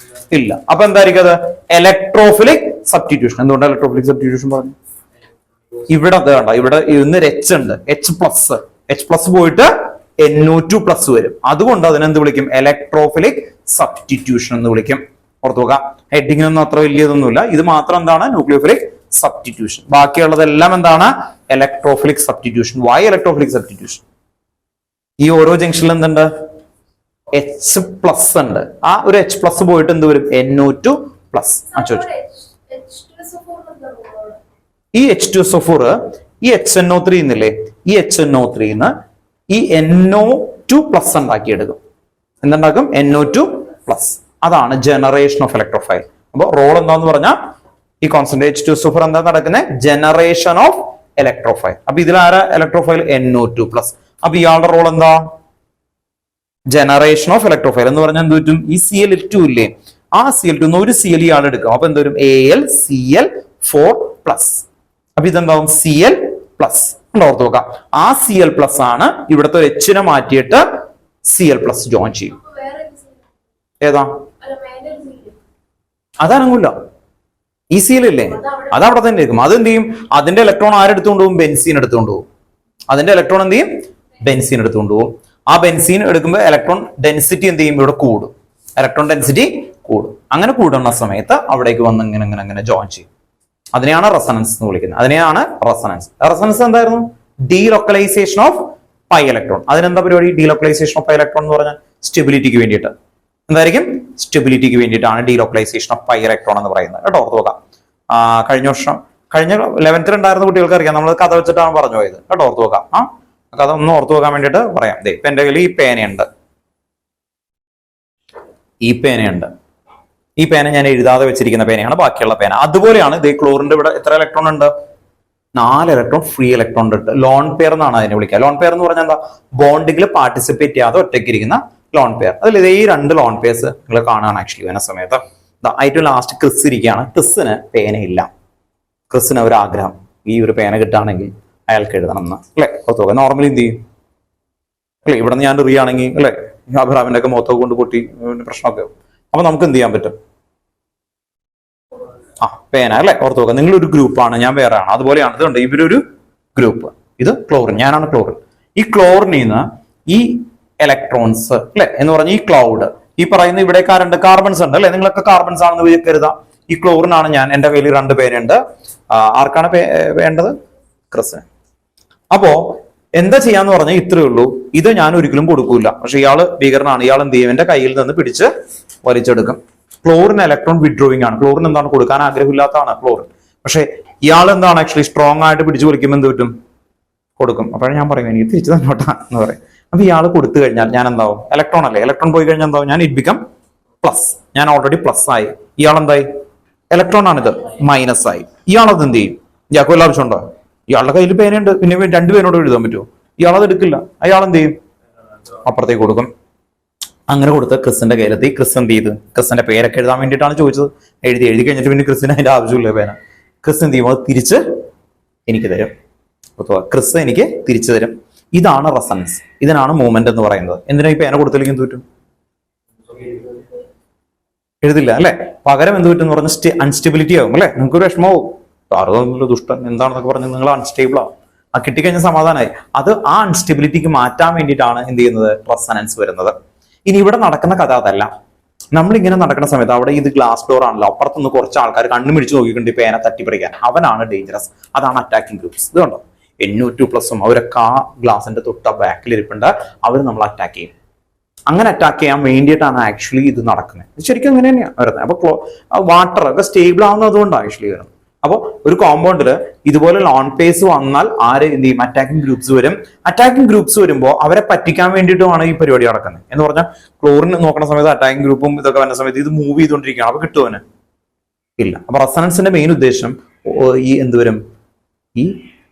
ഇല്ല. അപ്പൊ എന്തായിരിക്കും അത്? Electrophilic substitution. എന്തുകൊണ്ടാണ് ഇലക്ട്രോഫിലിക് സബ്സ്റ്റിറ്റ്യൂഷൻ പറഞ്ഞു? ഇവിടെ അത് കണ്ടോ, ഇവിടെ ഇന്ന് H ഉണ്ട്, H പ്ലസ് പോയിട്ട് NO2+ വരും. അതുകൊണ്ട് അതിനെന്ത് വിളിക്കും? ഇലക്ട്രോഫിലിക് സബ്സ്റ്റിറ്റ്യൂഷൻ എന്ന് വിളിക്കും. ഓർത്തു നോക്കാം. ഹെഡിങ്ങിനൊന്നും അത്ര വലിയതൊന്നുമില്ല. ഇത് മാത്രം എന്താണ്? Nucleophilic substitution. ബാക്കിയുള്ളതെല്ലാം എന്താണ്? Electrophilic substitution. Why electrophilic substitution? ഈ ഓരോ ജംഗ്ഷനിൽ എന്തുണ്ട്? H+ ഉണ്ട്. ആ ഒരു H+ പോയിട്ട് എന്ത് വരും? NO2+. ഈ H2SO4 ഈ HNO3 എന്നില്ലേ, ഈ HNO3 ഈ NO2+ ഉണ്ടാക്കിയെടുക്കും. എന്തുണ്ടാക്കും? NO2+. അതാണ് ജനറേഷൻ ഓഫ് ഇലക്ട്രോഫൈൽ. അപ്പൊ റോൾ എന്താന്ന് പറഞ്ഞാൽ ഈ കോൺസെൻട്രേറ്റ് H2SO4 എന്താ നടക്കുന്നത്? Generation of electrophile. അപ്പൊ ഇതിലാരാ ഇലക്ട്രോഫൈൽ? NO2+. അപ്പൊ ഇയാളുടെ റോൾ എന്താ? ജനറേഷൻ ഓഫ് ഇലക്ട്രോഫൈൽ എന്ന് പറഞ്ഞാൽ എന്ത് പറ്റും? ഈ Cl2 ഇല്ലേ, ആ Cl2 ഒരു Cl ഇയാൾ എടുക്കും. അപ്പൊ എന്ത് വരും? AlCl4+. അപ്പൊ ഇതെന്താവും? Cl+. ഓർത്ത് നോക്കാം. ആ Cl+ ആണ് ഇവിടുത്തെ ഒരു H മാറ്റിയിട്ട് Cl+ ജോയിൻ ചെയ്യും. ഏതാ? അതനങ്ങൂല. ഈ Cl ഇല്ലേ, അത് അവിടെ തന്നെ ഇരിക്കും. അതെന്ത് ചെയ്യും? അതിന്റെ ഇലക്ട്രോൺ ആരെടുത്തുകൊണ്ട് പോകും? ബെൻസീൻ എടുത്തുകൊണ്ട് പോകും. അതിന്റെ ഇലക്ട്രോൺ എന്ത് ചെയ്യും? ബെൻസീൻ എടുത്തുകൊണ്ട് പോകും. ആ ബെൻസീൻ എടുക്കുമ്പോൾ ഇലക്ട്രോൺ ഡെൻസിറ്റി എന്ത് ചെയ്യും? ഇവിടെ കൂടും. ഇലക്ട്രോൺ ഡെൻസിറ്റി കൂടും. അങ്ങനെ കൂടുന്ന സമയത്ത് അവിടേക്ക് വന്ന് ഇങ്ങനെ ജോയിൻ ചെയ്യും. അതിനെയാണ് റെസണൻസ് എന്ന് വിളിക്കുന്നത്. അതിനെയാണ് റെസണൻസ്. റെസണൻസ് എന്തായിരുന്നു? ഡീലൊക്കലൈസേഷൻ ഓഫ് പൈ ഇലക്ട്രോൺ. അതിനെന്താ പരിപാടി? ഡീലൊക്കലൈസേഷൻ ഓഫ് പൈ ഇലക്ട്രോൺ എന്ന് പറഞ്ഞാൽ സ്റ്റെബിലിറ്റിക്ക് വേണ്ടിയിട്ട് എന്തായിരിക്കും? സ്റ്റെബിലിറ്റിക്ക് വേണ്ടിയിട്ടാണ് ഡീലൊക്കലൈസേഷൻ ഓഫ് പൈ ഇലക്ട്രോൺ എന്ന് പറയുന്നത്. കേട്ടോ, ഓർത്ത് നോക്കാം. കഴിഞ്ഞ 11th ഉണ്ടായിരുന്ന കുട്ടികൾക്ക് അറിയാം. നമ്മൾ കഥ വെച്ചിട്ടാണ് പറഞ്ഞു പോയത്. കേട്ടോ, ഓർത്ത് നോക്കാം. കഥ ഒന്ന് ഓർത്ത് നോക്കാൻ വേണ്ടിയിട്ട് പറയാം. ഇപ്പൊ എന്റെ കയ്യിൽ ഈ പേനയുണ്ട്. ഈ പേന ഞാൻ എഴുതാതെ വെച്ചിരിക്കുന്ന പേനയാണ്. ബാക്കിയുള്ള പേന അതുപോലെയാണ്. ഇത് ക്ലോറിന്റെ ഇവിടെ എത്ര ഇലക്ട്രോൺ ഉണ്ട്? 4 ഇലക്ട്രോൺ ഫ്രീ ഇലക്ട്രോൺ ഉണ്ട്. ലോൺ പെയർ എന്നാണ് അതിനെ വിളിക്കുക. ലോൺ പെയർ എന്ന് പറഞ്ഞാൽ എന്താ? ബോണ്ടിങ്ങിൽ പാർട്ടിസിപ്പേറ്റ് ചെയ്യാതെ ഒറ്റയ്ക്ക് ഇരിക്കുന്ന ലോൺ പെയർ. അതിൽ ഇതേ 2 ലോൺ പെയർസ് നിങ്ങൾ കാണുകയാണ് ആക്ച്വലി വരുന്ന സമയത്ത്. ഏറ്റവും ലാസ്റ്റ് ക്രിസ് ഇരിക്കുകയാണ്. ക്രിസിന് പേനയില്ല. ക്രിസിന് ഒരു ആഗ്രഹം, ഈ ഒരു പേന കിട്ടുകയാണെങ്കിൽ അയാൾക്ക് എഴുതണം എന്ന്, അല്ലെ? ഓർത്തോക്കെ നോർമലി എന്ത് ചെയ്യും? അല്ലെ, ഇവിടെ നിന്ന് ഞാൻ റിയാണെങ്കിൽ അല്ലെ, അബ്രാമിന്റെ ഒക്കെ മുഖത്തൊക്കെ കൊണ്ട് പൊട്ടി പ്രശ്നമൊക്കെ. അപ്പൊ നമുക്ക് എന്ത് ചെയ്യാൻ പറ്റും? പേന, അല്ലെ? ഓർത്ത് നോക്കുക. നിങ്ങളൊരു ഗ്രൂപ്പാണ്, ഞാൻ വേറെ ആണ്. അതുപോലെയാണ്. ഇതുണ്ട്, ഇവരൊരു ഗ്രൂപ്പ്. ഇത് ക്ലോറിൻ, ഞാനാണ് ക്ലോറിൻ. ഈ ക്ലോറിനിൽ നിന്ന് ഈ ഇലക്ട്രോൺസ് അല്ലെ എന്ന് പറഞ്ഞ ഈ ക്ലൗഡ്, ഈ പറയുന്ന ഇവിടെ കാർബൺസ് ഉണ്ട് അല്ലെ, നിങ്ങളൊക്കെ കാർബൺസ് ആണെന്ന് കരുതാം. ഈ ക്ലോറിൻ ആണ് ഞാൻ. എന്റെ കയ്യിൽ 2 പേരുണ്ട്. ആർക്കാണ് വേണ്ടത്? ക്രിസിന്. അപ്പോ എന്താ ചെയ്യാന്ന് പറഞ്ഞാൽ ഇത്രയേ ഉള്ളൂ. ഇത് ഞാൻ ഒരിക്കലും കൊടുക്കൂല. പക്ഷെ ഇയാള് ഭീകരനാണ്. ഇയാൾ എന്ത് ചെയ്യും? എന്റെ കയ്യിൽ നിന്ന് പിടിച്ച് വലിച്ചെടുക്കും. ക്ലോറിൻ ഇലക്ട്രോൺ വിഡ്രോയിങ് ആണ്. ക്ലോറിൻ എന്താണ്? കൊടുക്കാൻ ആഗ്രഹമില്ലാത്തതാണ് ക്ലോറിൻ. പക്ഷെ ഇയാൾ എന്താണ്? ആക്ച്വലി സ്ട്രോങ് ആയിട്ട് പിടിച്ചു വലിക്കുമ്പോൾ എന്ത് പറ്റും? കൊടുക്കും. അപ്പോഴാണ് ഞാൻ പറയും എനിക്ക് തിരിച്ചു തന്നോട്ടാ എന്ന് പറയും. അപ്പൊ ഇയാൾ കൊടുത്തു കഴിഞ്ഞാൽ ഞാൻ എന്താവും? ഇലക്ട്രോൺ അല്ലേ, ഇലക്ട്രോൺ പോയി കഴിഞ്ഞാൽ എന്താവും? ഞാൻ ഇറ്റ് ബിക്കം പ്ലസ്. ഞാൻ ഓൾറെഡി പ്ലസ് ആയി. ഇയാൾ എന്തായി? ഇലക്ട്രോൺ ആണിത്, മൈനസ് ആയി. ഇയാളത് എന്ത് ചെയ്യും? ഇയാൾക്ക് വല്ല ആവശ്യമുണ്ടോ? ഇയാളുടെ കയ്യിൽ പേനയുണ്ട്, പിന്നെ 2 പേരോട് എഴുതാൻ പറ്റുമോ? ഇയാളത് എടുക്കില്ല. അയാൾ എന്ത് ചെയ്യും? അപ്പുറത്തേക്ക് കൊടുക്കും. അങ്ങനെ കൊടുത്ത് ക്രിസിന്റെ കയ്യിലെത്തി. ക്രിസ് എന്ത് ചെയ്ത്? ക്രിസിന്റെ പേരൊക്കെ എഴുതാൻ വേണ്ടിയിട്ടാണ് ചോദിച്ചത്. എഴുതി കഴിഞ്ഞിട്ട് പിന്നെ ക്രിസിന് അതിന്റെ ആവശ്യമില്ല പേന. ക്രിസ് എന്ത് ചെയ്യും? അത് തിരിച്ച് എനിക്ക് തരും. ക്രിസ് എനിക്ക് തിരിച്ചു തരും. ഇതാണ് റെസണൻസ്. ഇതിനാണ് മൂവ്മെന്റ് എന്ന് പറയുന്നത്. എന്തിനാ ഈ പേന കൊടുത്തില്ലെങ്കിൽ എന്ത് പറ്റും? എഴുതില്ല അല്ലെ. പകരം എന്ത് പറ്റും എന്ന് പറഞ്ഞാൽ അൺസ്റ്റെബിലിറ്റി ആകും അല്ലെ. നിങ്ങൾക്കൊരു വിഷമമാവും. അറുപതൊന്നുമില്ല, ദുഷ്ടൻ എന്താണെന്നൊക്കെ പറഞ്ഞ് നിങ്ങൾ അൺസ്റ്റേബിൾ ആവും. ആ കിട്ടിക്കഴിഞ്ഞ സമാധാനമായി. അത് ആ അൺസ്റ്റെബിലിറ്റിക്ക് മാറ്റാൻ വേണ്ടിയിട്ടാണ് എന്ത് ചെയ്യുന്നത്? റെസണൻസ് വരുന്നത്. ഇനി ഇവിടെ നടക്കുന്ന കഥ അതല്ല. നമ്മളിങ്ങനെ നടക്കുന്ന സമയത്ത് അവിടെ ഇത് ഗ്ലാസ് ഡോർ ആണല്ലോ. അപ്പുറത്തുനിന്ന് കുറച്ച് ആൾക്കാർ കണ്ണു മിടിച്ച് നോക്കിക്കൊണ്ട് ഈ പേന തട്ടിപ്പറിക്കാൻ. അവനാണ് ഡേഞ്ചറസ്. അതാണ് അറ്റാക്കിംഗ് ഗ്രൂപ്പ്സ്. ഇത് കണ്ടോ, NO2+ഉം അവരൊക്കെ ആ ഗ്ലാസിന്റെ തൊട്ട ബാക്കിലിരിപ്പുണ്ട്. അവർ നമ്മൾ അറ്റാക്ക് ചെയ്യും. അങ്ങനെ അറ്റാക്ക് ചെയ്യാൻ വേണ്ടിയിട്ടാണ് ആക്ച്വലി ഇത് നടക്കുന്നത്. ശരിക്കും അങ്ങനെ തന്നെയാണ് വരുന്നത്. അപ്പൊ വാട്ടർ ഒക്കെ സ്റ്റേബിൾ ആവുന്നത് അതുകൊണ്ടാണ് ആക്ച്വലി വരുന്നത്. അപ്പോൾ ഒരു കോമ്പൗണ്ടിൽ ഇതുപോലെ ലോൺ പേസ് വന്നാൽ ആര് എന്ത് ചെയ്യും? അറ്റാക്കിംഗ് ഗ്രൂപ്പ്സ് വരും. അറ്റാക്കിംഗ് ഗ്രൂപ്പ്സ് വരുമ്പോൾ അവരെ പറ്റിക്കാൻ വേണ്ടിയിട്ടുമാണ് ഈ പരിപാടി നടക്കുന്നത്. എന്ന് പറഞ്ഞാൽ ക്ലോറിൻ നോക്കുന്ന സമയത്ത് അറ്റാക്കിംഗ് ഗ്രൂപ്പും ഇതൊക്കെ വരുന്ന സമയത്ത് ഇത് മൂവ് ചെയ്തുകൊണ്ടിരിക്കുകയാണ്. അപ്പൊ കിട്ടുമോ? ഇല്ല. അപ്പൊ റെസണൻസിന്റെ മെയിൻ ഉദ്ദേശം ഈ എന്ത് വരും? ഈ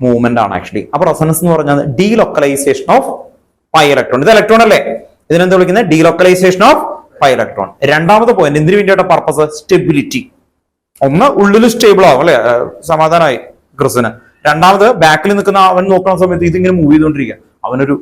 മൂവ്മെന്റ് ആണ് ആക്ച്വലി. അപ്പൊ റെസണൻസ് എന്ന് പറഞ്ഞാൽ ഡീലൊക്കലൈസേഷൻ ഓഫ് പൈ ഇലക്ട്രോൺ. ഇത് ഇലക്ട്രോൺ അല്ലേ? ഇതിനെന്താ വിളിക്കുന്നത്? ഡീലൊക്കലൈസേഷൻ ഓഫ് പൈ ഇലക്ട്രോൺ. രണ്ടാമത്തെ പോയിന്റ് എന്തിനു വേണ്ടിയിട്ട് പർപ്പസ്? സ്റ്റെബിലിറ്റി. ഒന്ന് ഉള്ളിൽ സ്റ്റേബിൾ ആവും അല്ലെ, സമാധാനമായി ക്രിസിന്. രണ്ടാമത് ബാക്കിൽ നിൽക്കുന്ന അവൻ നോക്കുന്ന സമയത്ത് ഇതിങ്ങനെ മൂവ് ചെയ്തുകൊണ്ടിരിക്കുക, അവനൊരു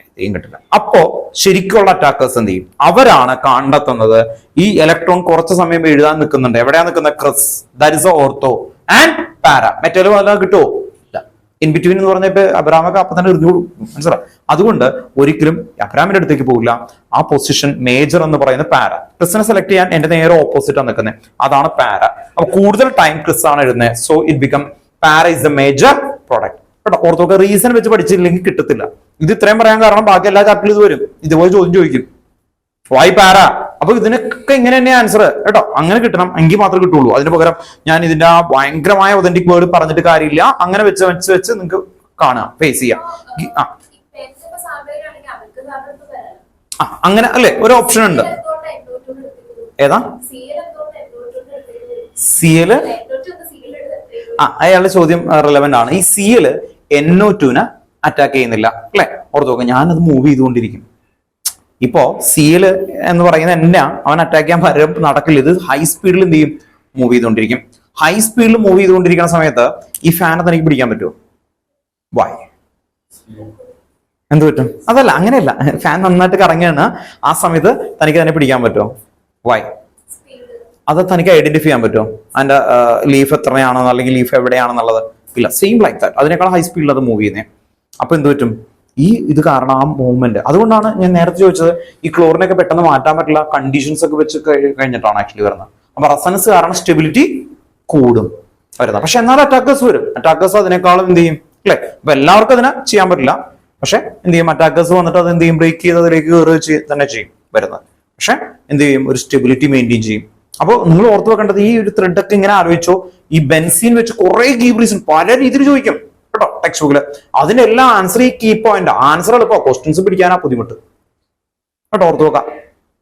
ഇതേം കിട്ടില്ല. അപ്പോ ശരിക്കുള്ള അറ്റാക്കേഴ്സ് എന്ത് ചെയ്യും? അവരാണ് കണ്ടെത്തുന്നത് ഈ ഇലക്ട്രോൺ കുറച്ച് സമയം എഴുതാൻ നിൽക്കുന്നുണ്ട്. എവിടെയാ നിൽക്കുന്നത്? Chris. That is ortho and പാര. മറ്റേലും അല്ല കിട്ടുമോ? ഇല്ല. ഇൻ ബിറ്റ്വീൻ എന്ന് പറഞ്ഞാൽ ഇപ്പൊ അബ്രാമൊക്കെ അപ്പൊ തന്നെ എറിഞ്ഞു കൊടുക്കും, മനസ്സിലായി. അതുകൊണ്ട് ഒരിക്കലും അബ്രാമിന്റെ അടുത്തേക്ക് പോകില്ല. ആ പൊസിഷൻ മേജർ എന്ന് പറയുന്നത് പാര. ക്രിസിനെ സെലക്ട് ചെയ്യാൻ എന്റെ നേരെ ഓപ്പോസിറ്റ് ആണ് നിൽക്കുന്നത്, അതാണ് പാര. അപ്പൊ കൂടുതൽ ടൈം ക്രിസ് ആണ് എഴുതുന്നത്. സോ ഇറ്റ് ബിക്കം പാര ഇസ് ദ മേജർ പ്രോഡക്റ്റ്. കേട്ടോ, ഓർത്തൊക്കെ റീസൺ വെച്ച് പഠിച്ചില്ലെങ്കിൽ കിട്ടത്തില്ല. ഇത് ഇത്രയും പറയാൻ കാരണം ബാക്കി എല്ലാ ചാപ്റ്ററിലും ഇത് വരും, ഇതുപോലെ ചോദ്യം ചോദിക്കും. വൈ പാര? അപ്പൊ ഇതിനൊക്കെ ഇങ്ങനെ തന്നെ ആൻസർ കേട്ടോ, അങ്ങനെ കിട്ടണം എങ്കിൽ മാത്രമേ കിട്ടുള്ളൂ. അതിന് പകരം ഞാൻ ഇതിന്റെ ആ ഭയങ്കരമായ ഒതന്റിക് വേർഡ് പറഞ്ഞിട്ട് കാര്യമില്ല. അങ്ങനെ വെച്ച് വെച്ച് വെച്ച് നിങ്ങൾക്ക് കാണാം, ഫേസ് ചെയ്യാം. അങ്ങനെ അല്ലേ ഒരു ഓപ്ഷൻ ഉണ്ട്. ഏതാ സിയല്? അയാളുടെ ചോദ്യം റിലവന്റ് ആണ്. ഈ സിയല് NO2 അറ്റാക്ക് ചെയ്യുന്നില്ല അല്ലെ? ഓർത്ത് നോക്കാം, ഞാനത് മൂവ് ചെയ്തുകൊണ്ടിരിക്കും. ഇപ്പോ സിയല് എന്ന് പറയുന്നത് എന്നാ അവൻ അറ്റാക്ക് ചെയ്യാൻ പകരം നടക്കില്ല. ഇത് ഹൈ സ്പീഡിൽ എന്ത് ചെയ്യും? മൂവ് ചെയ്തുകൊണ്ടിരിക്കും. ഹൈ സ്പീഡിൽ മൂവ് ചെയ്തുകൊണ്ടിരിക്കുന്ന സമയത്ത് ഈ ഫാനെ തനിക്ക് പിടിക്കാൻ പറ്റുമോ? വൈ? എന്ത് പറ്റും? അതല്ല, അങ്ങനെയല്ല. ഫാൻ നന്നായിട്ട് കറങ്ങുകയാണ്, ആ സമയത്ത് തനിക്ക് തന്നെ പിടിക്കാൻ പറ്റുമോ? വൈ? അത് തനിക്ക് ഐഡന്റിഫൈ ചെയ്യാൻ പറ്റുമോ? അതിന്റെ ലീഫ് എത്രയാണെന്ന് അല്ലെങ്കിൽ ലീഫ് എവിടെയാണെന്നുള്ളത്? ഇല്ല. സെയിം ലൈക്ക് ദാറ്റ്, അതിനേക്കാൾ ഹൈ സ്പീഡിൽ അത് മൂവ് ചെയ്യുന്നത്. അപ്പൊ എന്ത് പറ്റും? ഇത് കാരണം ആ മൂവ്മെന്റ്. അതുകൊണ്ടാണ് ഞാൻ നേരത്തെ ചോദിച്ചത്, ഈ ക്ലോറിനൊക്കെ പെട്ടെന്ന് മാറ്റാൻ പറ്റില്ല കണ്ടീഷൻസ് ഒക്കെ വെച്ച് കഴിഞ്ഞിട്ടാണ് ആക്ച്വലി വരുന്നത്. അപ്പൊ റെസൊണൻസ് കാരണം സ്റ്റെബിലിറ്റി കൂടും വരുന്നത്. പക്ഷെ എന്നാൽ അറ്റാക്കേഴ്സ് വരും. അറ്റാക്കേഴ്സ് അതിനേക്കാളും എന്ത് ചെയ്യും അല്ലെ? അപ്പൊ എല്ലാവർക്കും അതിനെ ചെയ്യാൻ പറ്റില്ല. പക്ഷെ എന്ത് ചെയ്യും? അറ്റാക്കേഴ്സ് വന്നിട്ട് അത് എന്ത് ചെയ്യും? ബ്രേക്ക് ചെയ്ത് അതിലേക്ക് കയറുക തന്നെ ചെയ്യും വരുന്നത്. പക്ഷെ എന്ത് ചെയ്യും? ഒരു സ്റ്റെബിലിറ്റി മെയിൻറ്റെയിൻ ചെയ്യും. അപ്പോൾ നിങ്ങൾ ഓർത്ത് വെക്കേണ്ടത്, ഈ ഒരു ത്രെഡ് ഒക്കെ ഇങ്ങനെ ആലോചിച്ചോ, ഈ ബെൻസീൻ വെച്ച് കുറെ ഗീവ് റീസൺ പല രീതിയിൽ ചോദിക്കും കേട്ടോ ടെക്സ്റ്റ് ബുക്കില്. അതിനെല്ലാം ആൻസർ ഈ കീ പോയിന്റ്. ആൻസർ എളുപ്പം, ക്വസ്റ്റ്യൻസ് പിടിക്കാനാ ബുദ്ധിമുട്ട് കേട്ടോ. ഓർത്ത് നോക്കാം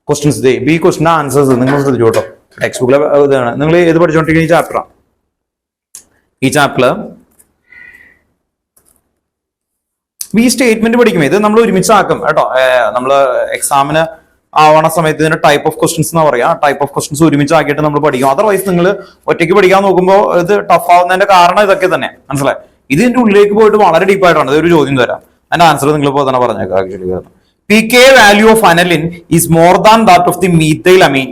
ക്വസ്റ്റ്യൻസ്. ഈ ക്വസ്റ്റ്യൻ ആൻസേഴ്സ് നിങ്ങൾ ശ്രദ്ധിച്ചു കേട്ടോ. ടെക്സ്റ്റ് ബുക്കിലെ ഇതാണ്. നിങ്ങൾ ഏത് പഠിച്ചോണ്ടിരിക്കുന്ന ഈ ചാപ്റ്ററാണ്. ഈ ചാപ്റ്ററില് ഈ സ്റ്റേറ്റ്മെന്റ് പഠിക്കും. ഇത് നമ്മൾ ഒരുമിച്ചാക്കും കേട്ടോ. നമ്മള് എക്സാമിന് ആവണ സമയത്ത് ഇതിന്റെ ടൈപ്പ് ഓഫ് ക്വസ്റ്റ്യൻസ് എന്ന് പറയാം. ടൈപ്പ് ഓഫ് ക്വസ്റ്റ്യൻസ് ഒരുമിച്ചാക്കിയിട്ട് നമ്മൾ പഠിക്കും. അതർവൈസ് നിങ്ങൾ ഒറ്റയ്ക്ക് പഠിക്കാൻ നോക്കുമ്പോൾ ഇത് ടഫ് ആവുന്നതിന്റെ കാരണം ഇതൊക്കെ തന്നെ, മനസ്സിലായി. ഇതിന്റെ ഉള്ളിലേക്ക് പോയിട്ട് വളരെ ഡീപ്പായിട്ടാണ്. ഇതൊരു ചോദ്യം തരാം, അതിന്റെ ആൻസർ നിങ്ങൾ ഇപ്പോൾ തന്നെ പറഞ്ഞേക്കാം. Actually pK value of aniline is more than that of the methyl amine.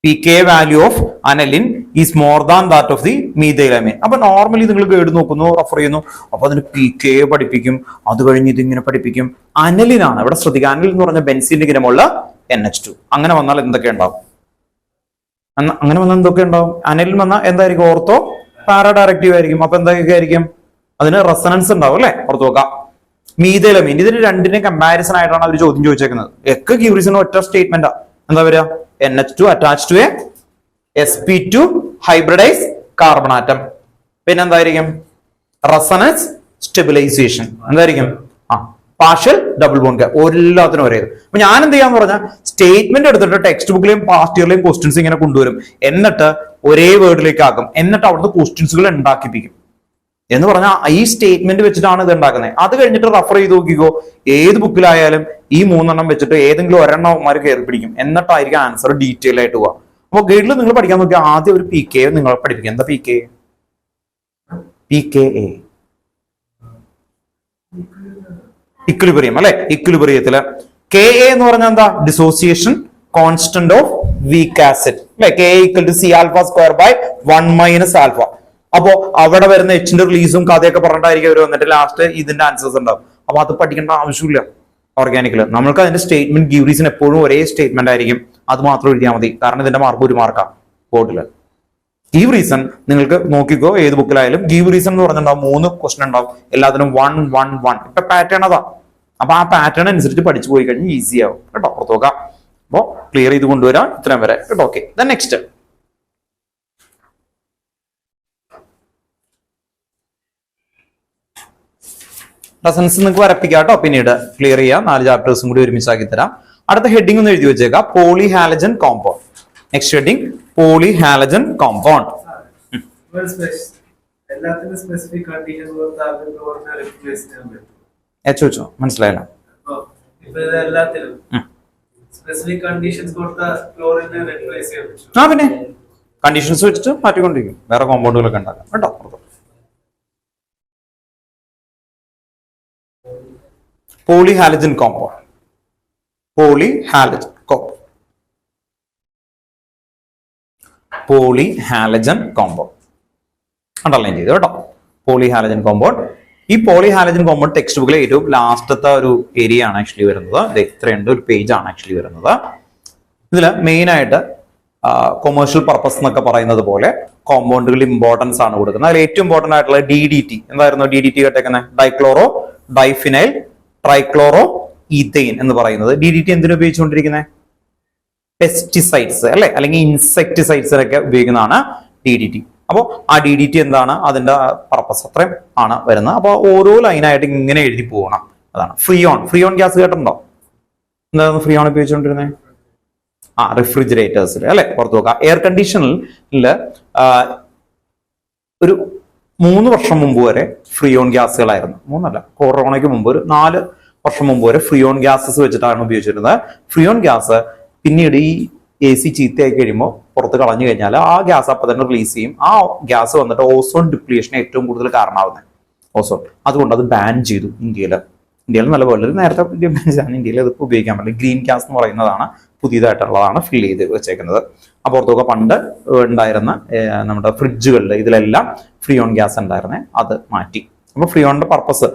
pK value of aniline is more than that of the methyl amine. അപ്പൊ നോർമലി നിങ്ങൾ ഗൈഡ് നോക്കുന്നു, റെഫർ ചെയ്യുന്നു, അപ്പൊ അതിന് pK പഠിപ്പിക്കും. അത് കഴിഞ്ഞ് ഇതിങ്ങനെ പഠിപ്പിക്കും. അനലിനാണ് ഇവിടെ ശ്രദ്ധിക്കുക. അനലിൻ എന്ന് പറഞ്ഞ ബെൻസിന്റെ ഇനമുള്ള NH2. അങ്ങനെ വന്നാൽ എന്തൊക്കെ ഉണ്ടാവും? അങ്ങനെ വന്നാൽ എന്തൊക്കെ ഉണ്ടാവും? അനലിൻ വന്നാൽ എന്തായിരിക്കും? ഓർത്തോ പാരാ ഡയറക്റ്റീവ് ആയിരിക്കും. അപ്പൊ എന്തൊക്കെ ആയിരിക്കും? അതിന് റെസൊണൻസ് ഉണ്ടാവും അല്ലെ? ഓർത്ത് നോക്കാം. മീഥൈൽ അമീൻ, ഇതിന് രണ്ടിനെ കമ്പാരിസൺ ആയിട്ടാണ് അവർ ചോദ്യം ചോദിച്ചേക്കുന്നത്. ഒക്കെ ഗീവ് റീസൺ ഒറ്റ സ്റ്റേറ്റ്മെന്റാ. എന്താ വരിക? NH2 attached to a sp2 hybridized carbon atom. പിന്നെ എന്തായിരിക്കും? Resonance stabilization. എന്തായിരിക്കും? Partial double bond. എല്ലാത്തിനും ഒരേ. അപ്പൊ ഞാൻ എന്ത് ചെയ്യാന്ന് പറഞ്ഞാൽ, സ്റ്റേറ്റ്മെന്റ് എടുത്തിട്ട് ടെക്സ്റ്റ് ബുക്കിലെയും പാസ്റ്റ് ഇയറിലെയും ക്വസ്റ്റ്യൻസ് ഇങ്ങനെ കൊണ്ടുവരും. എന്നിട്ട് ഒരേ വേർഡിലേക്ക് ആക്കും. എന്നിട്ട് അവിടുന്ന് ക്വസ്റ്റ്യൻസുകൾ ഉണ്ടാക്കിപ്പിക്കും. എന്ന് പറഞ്ഞാൽ ഈ സ്റ്റേറ്റ്മെന്റ് വെച്ചിട്ടാണ് ഇത് ഉണ്ടാക്കുന്നത്. അത് കഴിഞ്ഞിട്ട് റെഫർ ചെയ്ത് നോക്കിക്കോ, ഏത് ബുക്കിലായാലും ഈ 3 വെച്ചിട്ട് ഏതെങ്കിലും ഒരെണ്ണമാർ കയറി പിടിക്കും. എന്നിട്ടായിരിക്കും ആൻസർ ഡീറ്റെയിൽ ആയിട്ട് പോവാ. അപ്പൊ ഗൈഡിൽ നിങ്ങൾ പഠിക്കാൻ നോക്കിയാൽ ആദ്യം ഒരു PK നിങ്ങൾ പഠിപ്പിക്കുക. എന്താ PK? PKA ഇക്വിലിബ്രിയം അല്ലെ? ഇക്വിലിബ്രിയത്തില് KA എന്ന് പറഞ്ഞാൽ എന്താ? Dissociation constant of weak acid അല്ലെ? KA ഈക്വൽ ടു C∝² 1 - അപ്പോ അവിടെ വരുന്ന Hന്റെ റിലീസും കഥയൊക്കെ പറഞ്ഞിട്ടായിരിക്കും അവർ വന്നിട്ട് ലാസ്റ്റ് ഇതിന്റെ ആൻസേഴ്സ് ഉണ്ടാവും. അപ്പൊ അത് പഠിക്കേണ്ട ആവശ്യമില്ല. ഓർഗാനിക്കില് നമ്മൾക്ക് അതിന്റെ സ്റ്റേറ്റ്മെന്റ് ഗീവ് റീസൺ എപ്പോഴും ഒരേ സ്റ്റേറ്റ്മെന്റ് ആയിരിക്കും. അത് മാത്രം എഴുതിയാൽ മതി. കാരണം ഇതിന്റെ മാർക്ക് 1 മാർക്കാണ് ബോർഡില്. ഗീവ് റീസൺ നിങ്ങൾക്ക് നോക്കിക്കോ, ഏത് ബുക്കിലായാലും ഗീവ് റീസൺ എന്ന് പറഞ്ഞിട്ടുണ്ടാവും. 3 ക്വസ്റ്റൻ ഉണ്ടാവും. എല്ലാത്തിനും 1 1 1. ഇപ്പൊ പാറ്റേൺ അതാ. അപ്പൊ ആ പാറ്റേൺ അനുസരിച്ച് പഠിച്ചു പോയി കഴിഞ്ഞാൽ ഈസി ആവും കേട്ടോ. പുറത്ത് നോക്കാം. അപ്പോ ക്ലിയർ ചെയ്ത് കൊണ്ടുവരാം ഇത്രയും വരെ കേട്ടോ. ഓക്കെ, നെക്സ്റ്റ് റെസൊണൻസ് നിങ്ങൾക്ക് വരപ്പിക്കാം കേട്ടോ. പിന്നീട് ക്ലിയർ ചെയ്യാം. 4 ചാപ്റ്റേഴ്സും കൂടി ഒരുമിച്ചാക്കി തരാം. അടുത്ത ഹെഡിങ് ഒന്ന് എഴുതി വെച്ചേക്കാം, poly halogen compound. Next heading poly halogen compound. ചോദിച്ചോ, മനസ്സിലായില്ല? പിന്നെ കണ്ടീഷൻസ് വെച്ചിട്ട് മാറ്റിക്കൊണ്ടിരിക്കും. വേറെ കോമ്പൗണ്ടുകളൊക്കെ ഉണ്ടാക്കാം കേട്ടോ. പോളിഹാലജൻ കോമ്പൗണ്ട്. പോളിഹാലജൻ കോമ്പൗണ്ട്. പോളിഹാലജൻ കോമ്പൗണ്ട് അണ്ടർലൈൻ ചെയ്തു കേട്ടോ. പോളിഹാലജൻ കോമ്പൗണ്ട്. ഈ പോളിഹാലജൻ കോമ്പൗണ്ട് ടെക്സ്റ്റ് ബുക്കിലെ ഏറ്റവും ലാസ്റ്റത്തെ ഒരു ഏരിയ ആണ് ആക്ച്വലി വരുന്നത്. ഇത്രയുണ്ട്, ഒരു പേജ് ആണ് ആക്ച്വലി വരുന്നത്. ഇതിൽ മെയിൻ ആയിട്ട് കൊമേഴ്ഷ്യൽ പർപ്പസ് എന്നൊക്കെ പറയുന്നത് പോലെ കോമ്പൗണ്ടുകളിൽ ഇമ്പോർട്ടൻസ് ആണ് കൊടുക്കുന്നത്. അതിൽ ഏറ്റവും ഇമ്പോർട്ടന്റ് ആയിട്ടുള്ള DDT. എന്തായിരുന്നു DDT കേട്ടേക്കുന്നത്? ഡൈക്ലോറോ ഡൈഫിനൈൽ ട്രൈക്ലോറോ ഈതെയിൻ എന്ന് പറയുന്നത്. DDT എന്തിനു ഉപയോഗിച്ചുകൊണ്ടിരിക്കുന്നത്? പെസ്റ്റിസൈഡ്സ് അല്ലെ, അല്ലെങ്കിൽ ഇൻസെക്ടിസൈഡ്സിനൊക്കെ ഉപയോഗിക്കുന്നതാണ് DDT. അപ്പോൾ ആ DDT എന്താണ്, അതിന്റെ പർപ്പസ് അത്രയും ആണ് വരുന്നത്. അപ്പോൾ ഓരോ ലൈനായിട്ട് ഇങ്ങനെ എഴുതി പോകണം. അതാണ് ഫ്രീയോൺ ഗ്യാസ് കേട്ടിട്ടുണ്ടോ? എന്താണ് ഫ്രീയോൺ ഉപയോഗിച്ചുകൊണ്ടിരുന്നത്? റെഫ്രിജറേറ്റേഴ്സിൽ അല്ലെ, പുറത്തു നോക്കാം. എയർ കണ്ടീഷനിൽ ഒരു 3 വർഷം മുമ്പ് വരെ ഫ്രീയോൺ ഗ്യാസുകളായിരുന്നു. 3 അല്ല, കൊറോണയ്ക്ക് മുമ്പ് ഒരു 4 വർഷം മുമ്പ് വരെ ഫ്രീയോൺ ഗ്യാസസ് വെച്ചിട്ടാണ് ഉപയോഗിച്ചിരുന്നത്. ഫ്രീയോൺ ഗ്യാസ് പിന്നീട് ഈ AC ചീത്തയായി കഴിയുമ്പോൾ പുറത്ത് കളഞ്ഞു കഴിഞ്ഞാൽ ആ ഗ്യാസ് അപ്പം തന്നെ റിലീസ് ചെയ്യും. ആ ഗ്യാസ് വന്നിട്ട് ഓസോൺ ഡിപ്ലീഷന് ഏറ്റവും കൂടുതൽ കാരണമാവുന്നത് ഓസോൺ. അതുകൊണ്ട് അത് ബാൻ ചെയ്തു ഇന്ത്യയിൽ നല്ല പോലെ. നേരത്തെ ഇന്ത്യയിൽ അത് ഉപയോഗിക്കാൻ പറ്റില്ല. ഗ്രീൻ ഗ്യാസ് എന്ന് പറയുന്നതാണ് പുതിയതായിട്ടുള്ളതാണ് ഫിൽ ചെയ്ത് വെച്ചേക്കുന്നത്. അപ്പോൾ ഓർത്തുക, പണ്ട് ഉണ്ടായിരുന്ന നമ്മുടെ ഫ്രിഡ്ജുകളിൽ ഇതിലെല്ലാം ഫ്രീയോൺ ഗ്യാസ് ഉണ്ടായിരുന്നത്, അത് മാറ്റി. അപ്പൊ ഫ്രീയോണിന്റെ പർപ്പസ്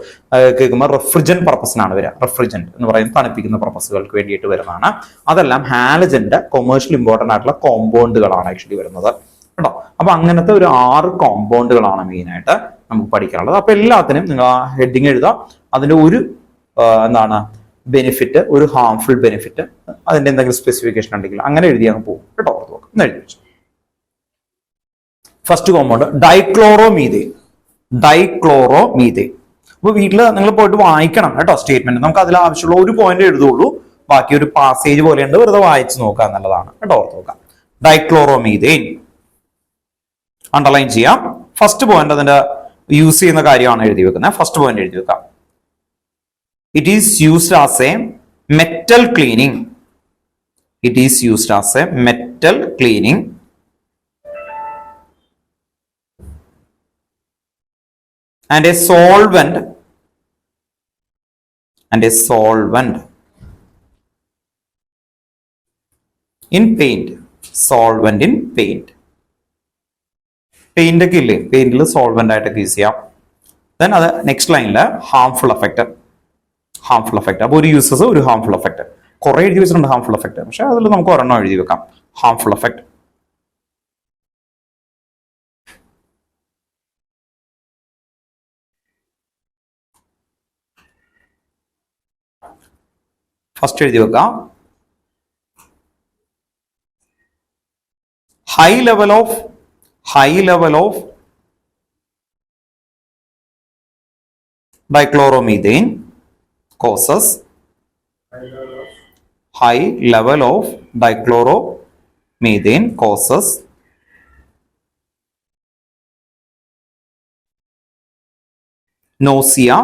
കേൾക്കുമ്പോൾ റെഫ്രിജന്റ് പർപ്പസിനാണ് വരിക. റെഫ്രിജന്റ് എന്ന് പറയുന്നത് തണുപ്പിക്കുന്ന പർപ്പസുകൾക്ക് വേണ്ടിയിട്ട് വരുന്നതാണ്. അതെല്ലാം ഹാലജന്റെ കൊമേഴ്ഷ്യൽ ഇമ്പോർട്ടന്റ് ആയിട്ടുള്ള കോമ്പൗണ്ടുകളാണ് ആക്ച്വലി വരുന്നത് കേട്ടോ. അപ്പൊ അങ്ങനത്തെ ഒരു 6 കോമ്പൗണ്ടുകളാണ് മെയിൻ ആയിട്ട് നമുക്ക് പഠിക്കാനുള്ളത്. അപ്പൊ എല്ലാത്തിനും നിങ്ങൾ ആ ഹെഡിങ് എഴുതാം. അതിന്റെ ഒരു എന്താണ് ബെനിഫിറ്റ്, ഒരു ഹാർംഫുൾ ബെനിഫിറ്റ്, അതിന്റെ എന്തെങ്കിലും സ്പെസിഫിക്കേഷൻ ഉണ്ടെങ്കിൽ അങ്ങനെ എഴുതി അങ്ങ് പോകും കേട്ടോ. ഓർത്ത് നോക്കാം. എന്ന് എഴുതി വെച്ചു. First compound ഡൈക്ലോറോമീഥെയ്ൻ. അപ്പൊ വീട്ടിൽ നിങ്ങൾ പോയിട്ട് വായിക്കണം കേട്ടോ സ്റ്റേറ്റ്മെന്റ്. നമുക്ക് അതിൽ ആവശ്യമുള്ള ഒരു പോയിന്റ് എഴുതുള്ളൂ, ബാക്കി ഒരു പാസേജ് പോലെയുണ്ട്, വെറുതെ വായിച്ചു നോക്കുക എന്നുള്ളതാണ് കേട്ടോ. ഓർത്ത് നോക്കാം. ഡൈക്ലോറോമീഥെയ്ൻ അണ്ടർലൈൻ ചെയ്യാം. ഫസ്റ്റ് പോയിന്റ് അതിന്റെ യൂസ് ചെയ്യുന്ന കാര്യമാണ് എഴുതി വെക്കുന്നത്. ഫസ്റ്റ് പോയിന്റ് എഴുതി വെക്കാം. It is used as a metal cleaning. It is used as a metal cleaning and a solvent in paint. Solvent in paint. Paint ഒക്കെ ഇല്ലേ, പെയിന്റിൽ സോൾവെന്റ് ആയിട്ടൊക്കെ യൂസ് ചെയ്യാം. ദെൻ അത് നെക്സ്റ്റ് ലൈനിൽ ഹാർംഫുൾ എഫക്റ്റ്. അപ്പോൾ ഒരു യൂസസ്, ഒരു ഹാർംഫുൾ എഫക്റ്റ്. കുറെ എഴുതി വെച്ചിട്ടുണ്ട് ഹാർംഫുൾ എഫക്റ്റ്, പക്ഷെ അതിൽ നമുക്ക് ഒരെണ്ണം എഴുതി വെക്കാം. Harmful effect. ഫസ്റ്റ് എഴുതി വെക്കാം. High level of dichloromethane causes nausea,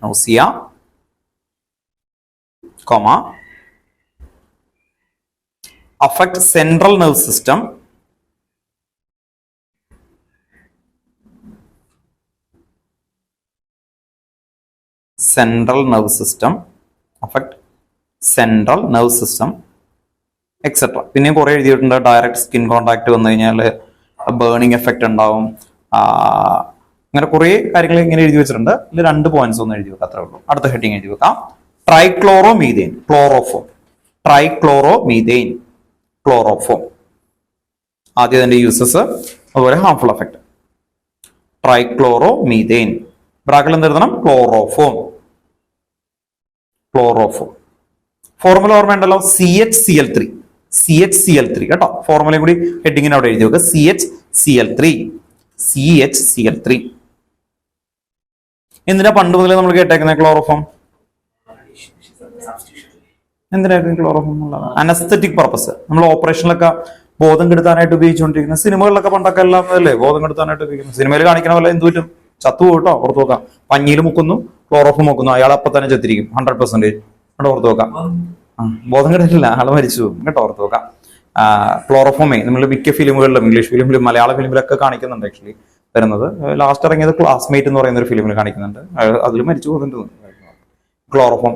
nausea, comma, affect central nervous system, affect central nervous system, etc. പിന്നെ കുറെ എഴുതിയിട്ടുണ്ട്. ഡയറക്റ്റ് സ്കിൻ കോണ്ടാക്ട് വന്നു കഴിഞ്ഞാൽ ബേണിംഗ് എഫക്റ്റ് ഉണ്ടാവും. അങ്ങനെ കുറെ കാര്യങ്ങൾ ഇങ്ങനെ എഴുതി വെച്ചിട്ടുണ്ട്. ഇതിൽ 2 പോയിന്റ്സ് ഒന്ന് എഴുതി വെക്കാം, അത്രേ ഉള്ളൂ. അടുത്ത ഹെഡിങ് എഴുതി വെക്കാം. ട്രൈക്ലോറോമീഥെയ്ൻ, ക്ലോറോഫോം. ആദ്യം അതിന്റെ യൂസസ്, അതുപോലെ ഹാർംഫുൾ എഫക്റ്റ്. ട്രൈക്ലോറോമീഥെയ്ൻ, ബ്രാക്കറ്റിൽ എന്ത് എഴുതണം? ക്ലോറോഫോം. ഫോർമുല ഓർമ്മയുണ്ടല്ലോ, CHCl3 കേട്ടോ. ഫോർമുലയും കൂടി ഹെഡിങ്ങിന് അവിടെ എഴുതി വെക്കുക. CHCl3. എന്തിനാ പണ്ട് മുതലേ നമ്മൾ കേട്ടേക്കുന്നത് ക്ലോറോഫോം? എന്തിനായിരുന്നു ക്ലോറോഫോം ഉള്ളത്? Anaesthetic purpose. നമ്മൾ ഓപ്പറേഷനിലൊക്കെ ബോധം കെടുത്താനായിട്ട് ഉപയോഗിച്ചുകൊണ്ടിരിക്കുന്ന, സിനിമകളിലൊക്കെ പണ്ടൊക്കെ എല്ലാം അല്ലേ ബോധം കെടുത്താനായിട്ട് ഉപയോഗിക്കുന്നത്. സിനിമയിൽ കാണിക്കണ പോലെ എന്ത് പറ്റും? ചത്തു കേട്ടോ. ഓർത്ത് നോക്കാം. പഞ്ഞിയിൽ മുക്കുന്നു, ക്ലോറോഫോം മുക്കുന്നു, അയാൾ അപ്പൊ തന്നെ ചത്തിരിക്കും 100%. കേട്ടോ ഓർത്ത് നോക്കാം. ബോധം കെട്ടില്ല, ആള് മരിച്ചു കേട്ടോ. ഓർത്ത് നോക്കാം. ക്ലോറോഫോമേ നമ്മൾ മിക്ക ഫിലിമുകളിലും, ഇംഗ്ലീഷ് ഫിലിമിലും മലയാള ഫിലിമിലൊക്കെ കാണിക്കുന്നുണ്ട്. ആക്ച്വലി വരുന്നത് ലാസ്റ്റ് ഇറങ്ങിയത് ക്ലാസ്മേറ്റ് എന്ന് പറയുന്ന ഒരു ഫിലിമിൽ കാണിക്കുന്നുണ്ട്. അതിൽ മരിച്ചു പോകുന്നുണ്ട്. ക്ലോറോഫോം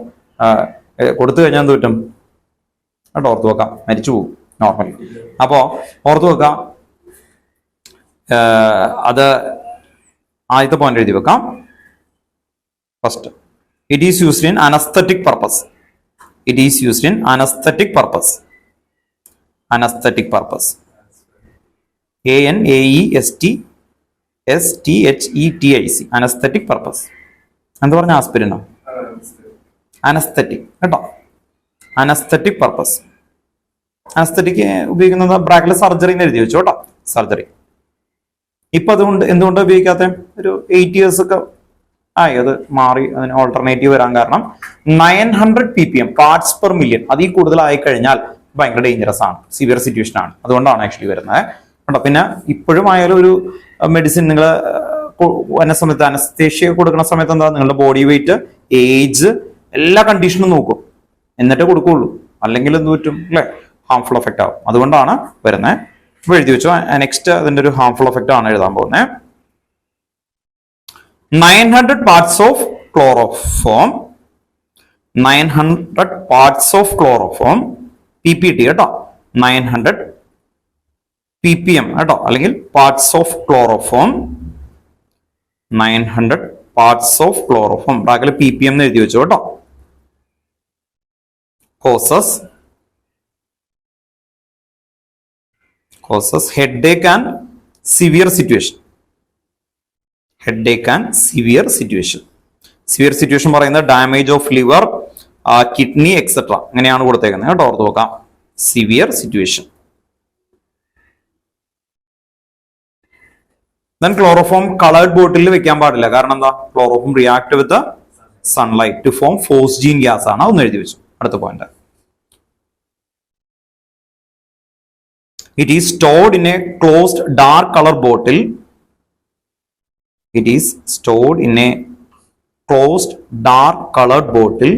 കൊടുത്തു കഴിഞ്ഞാൽ എന്ത് പറ്റും കേട്ടോ? ഓർത്ത് നോക്കാം, മരിച്ചു പോകും നോർമലി. അപ്പോ ഓർത്ത് നോക്കാം, അത് ആദ്യത്തെ പോയിന്റ് എഴുതി വെക്കാം. First, it is used in anaesthetic purpose. It is used in anaesthetic purpose. Anaesthetic purpose. ANAESTSTHETIC. Anaesthetic purpose. എന്താ പറഞ്ഞ ആസ്പിരിനോ? അനസ്തറ്റിക് കേട്ടോ. Anaesthetic purpose. അനസ്തറ്റിക് ഉപയോഗിക്കുന്നത് ബ്രാക്കറ്റിൽ സർജറി എന്ന് എഴുതി വെച്ചു കേട്ടോ. സർജറി. ഇപ്പൊ അതുകൊണ്ട് എന്തുകൊണ്ട് ഉപയോഗിക്കാത്ത? ഒരു 8 years ഒക്കെ ആയി അത് മാറി. അതിന് ഓൾട്ടർനേറ്റീവ് വരാൻ കാരണം 900 ppm പാർട്സ് പെർ മില്യൺ അതിൽ കൂടുതലായി കഴിഞ്ഞാൽ ഭയങ്കര ഡേഞ്ചറസ് ആണ്, സിവിയർ സിറ്റുവേഷൻ ആണ്. അതുകൊണ്ടാണ് ആക്ച്വലി വരുന്നത് കേട്ടോ. പിന്നെ ഇപ്പോഴും ആയാലും ഒരു മെഡിസിൻ നിങ്ങൾ വന്ന സമയത്ത് അനസ്തേഷ്യ കൊടുക്കുന്ന സമയത്ത് എന്താ, നിങ്ങളുടെ ബോഡി വെയിറ്റ്, ഏജ്, എല്ലാ കണ്ടീഷനും നോക്കും, എന്നിട്ടേ കൊടുക്കുള്ളൂ. അല്ലെങ്കിൽ എന്ത് പറ്റും അല്ലെ, ഹാർംഫുൾ എഫക്റ്റ് ആവും. അതുകൊണ്ടാണ് വരുന്നത്. ഇപ്പൊ എഴുതി വെച്ചോ. നെക്സ്റ്റ് അതിന്റെ ഒരു ഹാർംഫുൾ എഫക്റ്റ് ആണ് എഴുതാൻ പോകുന്നത്. 900 parts of chloroform. 900 parts of chloroform. PPT കേട്ടോ. 900 ppm കേട്ടോ, അല്ലെങ്കിൽ parts of chloroform. 900 parts of chloroform. ബ്രാക്കറ്റിൽ ppm എന്ന് എഴുതി വെച്ചു കേട്ടോ. causes headache and severe situation. Headache and severe situation. Severe situation പറയുന്നത് damage of liver, kidney etcetera അങ്ങനെയാണ് കൊടുത്തേക്കുന്നത് കേട്ടോ. ഓർത്ത് നോക്കാം. Severe situation. Then chloroform coloured ബോട്ടിലിൽ വെക്കാൻ പാടില്ല. കാരണം എന്താ? Chloroform react with sunlight to form phosgene gas ആണ്. അതൊന്ന് എഴുതി വെച്ചു. അടുത്ത point. It is stored in a closed dark color bottle. It is stored in a closed dark colored bottle.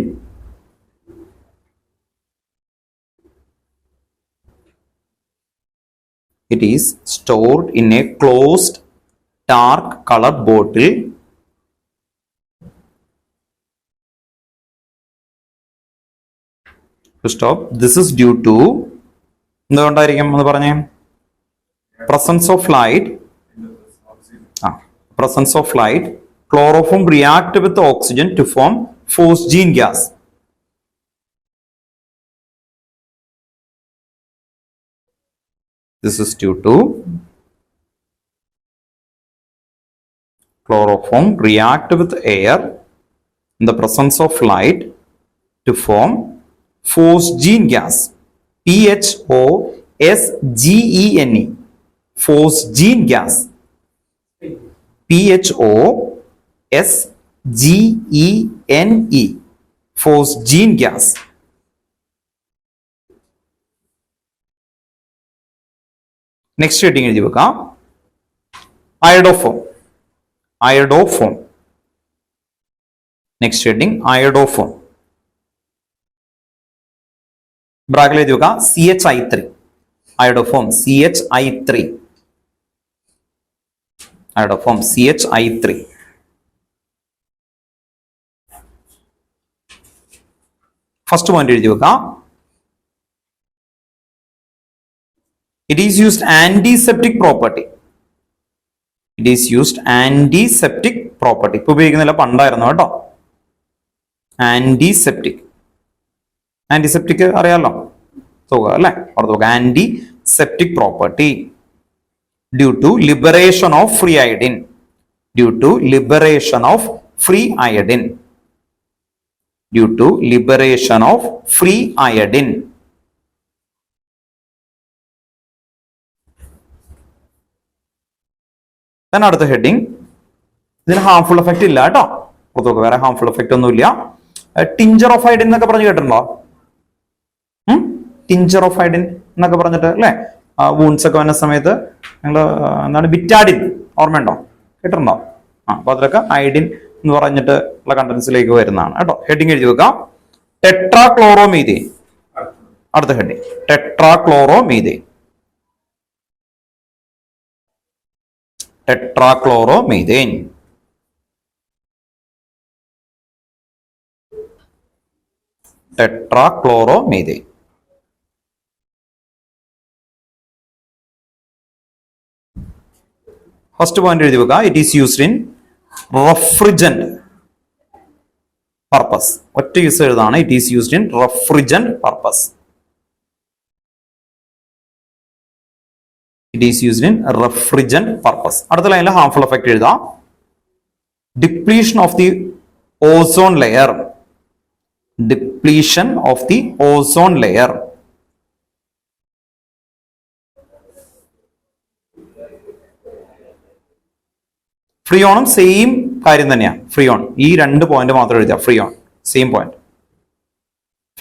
It is stored in a closed dark colored bottle. To stop. This is due to എന്തുകൊണ്ടായിരിക്കും എന്ന് പറഞ്ഞേ? Presence of light. Presence of light. Chloroform react with oxygen to form phosgene gas. This is due to chloroform react with air in the presence of light to form phosgene gas. PHOSGENE. Phosgene gas. PHOSGENE. Phosgene gas. Next heading എഴുതി വെക്കാം. Iodoform. Iodoform. Next heading iodoform. ബ്രാക്കറ്റിൽ എഴുതി വെക്കാം CHI3. Iodoform CHI3. Iodoform CHI3. First point എഴുതി വെക്കാം. It is used antiseptic property. It is used antiseptic property. ഇപ്പൊ ഉപയോഗിക്കുന്നില്ല, പണ്ടായിരുന്നു കേട്ടോ. ആന്റിസെപ്റ്റിക്. ആന്റിസെപ്റ്റിക് അറിയാലോ, തുക അല്ലെ? Antiseptic property due to liberation of free iodine. Due to liberation of free iodine. Due to liberation of free iodine. അടുത്ത heading. ഇതിന് harmful effect ഇല്ല കേട്ടോ. വേറെ ഹാർംഫുൾ എഫക്റ്റ് ഒന്നുമില്ല. ടിഞ്ചർ ഓഫ് അയഡിൻ എന്നൊക്കെ പറഞ്ഞു കേട്ടിട്ടുണ്ടോ? ടിഞ്ചർ ഓഫ് അയഡിൻ എന്നൊക്കെ പറഞ്ഞിട്ട് അല്ലെ, വൂൺസ് ഒക്കെ വന്ന സമയത്ത് നിങ്ങൾ എന്താണ് ബിറ്റാഡിൻ ഓർമ്മയുണ്ടോ? കേട്ടിട്ടുണ്ടോ? അപ്പൊ അതിലൊക്കെ അയഡിൻ എന്ന് പറഞ്ഞിട്ട് ഉള്ള കണ്ടൻസിലേക്ക് വരുന്നതാണ് കേട്ടോ. ഹെഡിങ് എഴുതി വെക്കാം. ടെട്രാക്ലോറോമീഥെയ്ൻ. അടുത്ത heading tetrachloromethane. tetrachloromethane. Tetrachloromethane. First point എഴുതി വെക്കുക. It is used in refrigerant purpose. ഒറ്റ യൂസ് എഴുതാണ്. It is used in refrigerant purpose. It is used in refrigerant purpose. അടുത്ത ലൈനിൽ ഹാർംഫുൾ എഫക്ട് എഴുതാം. Depletion of the ozone layer. Depletion of the ozone layer. ഫ്രിയോണും same കാര്യം തന്നെയാണ്. Freon ഈ രണ്ട് പോയിന്റ് മാത്രം എഴുതുക. Freon same point.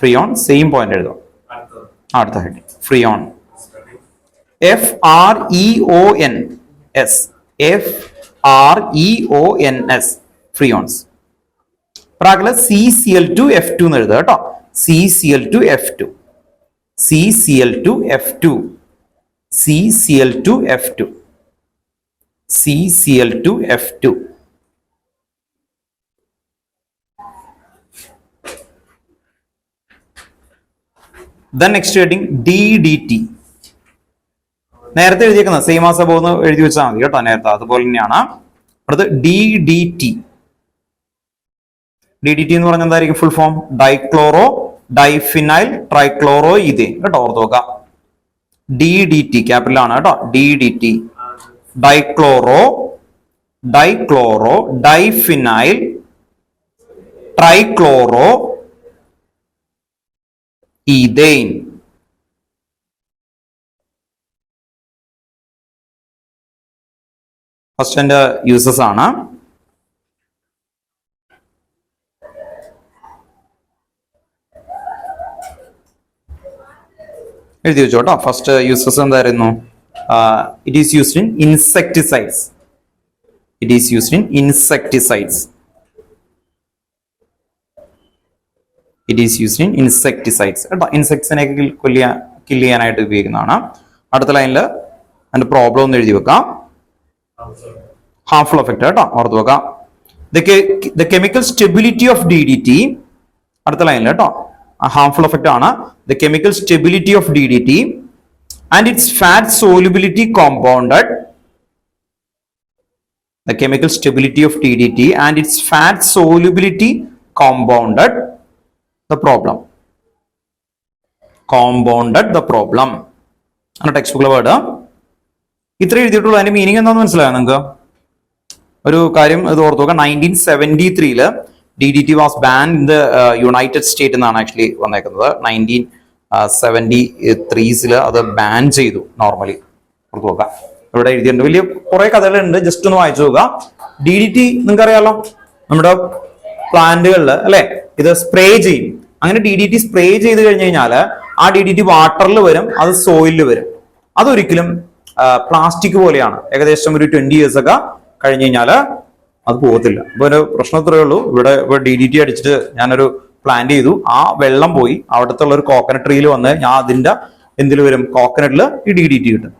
Freon same point എഴുതുക. അടുത്ത heading freon. FREONS. FREONS ഫ്രിയോൺസ്. പ്രാക്കള് CCl2F2 എന്ന് എഴുതുക കേട്ടോ. CCl2F2. CCl2F2. CCl2F2. CCl2F2. Then next heading DDT. നേരത്തെ എഴുതിയേക്കുന്നത് സെയിം ആസ് അബോവ് എന്ന് എഴുതി വെച്ചാൽ മതി കേട്ടോ. നേരത്തെ അതുപോലെ തന്നെയാണ്. അടുത്ത് DDT. DDT എന്ന് പറഞ്ഞാൽ എന്തായിരിക്കും full form? Dichloro diphenyl trichloro ethane കേട്ടോ. ഓർത്ത് നോക്കാം. DDT ക്യാപിറ്റൽ ആണ് കേട്ടോ. DDT. Dichloro diphenyl trichloro ethane. First അതിന്റെ യൂസസ് ആണ്. എഴുതി വെച്ചോട്ടോ. ഫസ്റ്റ് യൂസസ് എന്തായിരുന്നു? It is used in insecticides. It is used in insecticides. It is used in insecticides. കേട്ടോ. ഇൻസെക്ട്സിനെ കില്ല് ചെയ്യാനായിട്ട് ഉപയോഗിക്കുന്നതാണ്. അടുത്ത ലൈനിൽ അതിന്റെ പ്രോബ്ലം ഒന്ന് എഴുതി വെക്കാം. ഹാർംഫുൾ എഫക്ട് കേട്ടോ. ഓർത്ത് വെക്കാം. The chemical stability of DDT. അടുത്ത ലൈനിൽ കേട്ടോ. ഹാർംഫുൾ എഫക്ട് ആണ്. The chemical stability of DDT and its fat solubility compounded. The chemical stability of DDT and its fat solubility compounded the problem. Compounded the problem. ആണ് text ബുക്കിലെ word. ഇത്ര എഴുതിയിട്ടുള്ളൂ. അതിന്റെ meaning എന്താണെന്ന് മനസ്സിലായോ നിങ്ങൾക്ക്? ഒരു കാര്യം ഇത് ഓർത്ത് നോക്കാം. 1973 DDT was ban in the United state എന്നാണ് ആക്ച്വലി വന്നേക്കുന്നത്. 1973 അത് ബാൻ ചെയ്തു. നോർമലി ഓർത്ത് നോക്കാം. ഇവിടെ എഴുതിയിട്ടുണ്ട്. വലിയ കുറെ കഥകളുണ്ട്. ജസ്റ്റ് ഒന്ന് വായിച്ചു നോക്കുക. DDT നിങ്ങൾക്ക് അറിയാലോ, നമ്മുടെ പ്ലാന്റുകളിൽ അല്ലെ ഇത് സ്പ്രേ ചെയ്യും. അങ്ങനെ DDT സ്പ്രേ ചെയ്ത് കഴിഞ്ഞ് കഴിഞ്ഞാൽ ആ DDT വാട്ടറിൽ വരും, അത് സോയിലിൽ വരും. അതൊരിക്കലും പ്ലാസ്റ്റിക് പോലെയാണ്. ഏകദേശം ഒരു 20 years ഒക്കെ കഴിഞ്ഞ് കഴിഞ്ഞാൽ അത് പോകത്തില്ല. അപ്പൊ ഒരു പ്രശ്നം ഇത്രയേ ഉള്ളൂ. ഇവിടെ DDT അടിച്ചിട്ട് ഞാനൊരു പ്ലാന്റ് ചെയ്തു. ആ വെള്ളം പോയി അവിടുത്തെ ഉള്ള ഒരു കോക്കനട്ട് ട്രീയിൽ വന്ന് ഞാൻ അതിന്റെ എന്തിൽ വരും? കോക്കനട്ടിൽ ഈ DDT കിട്ടും.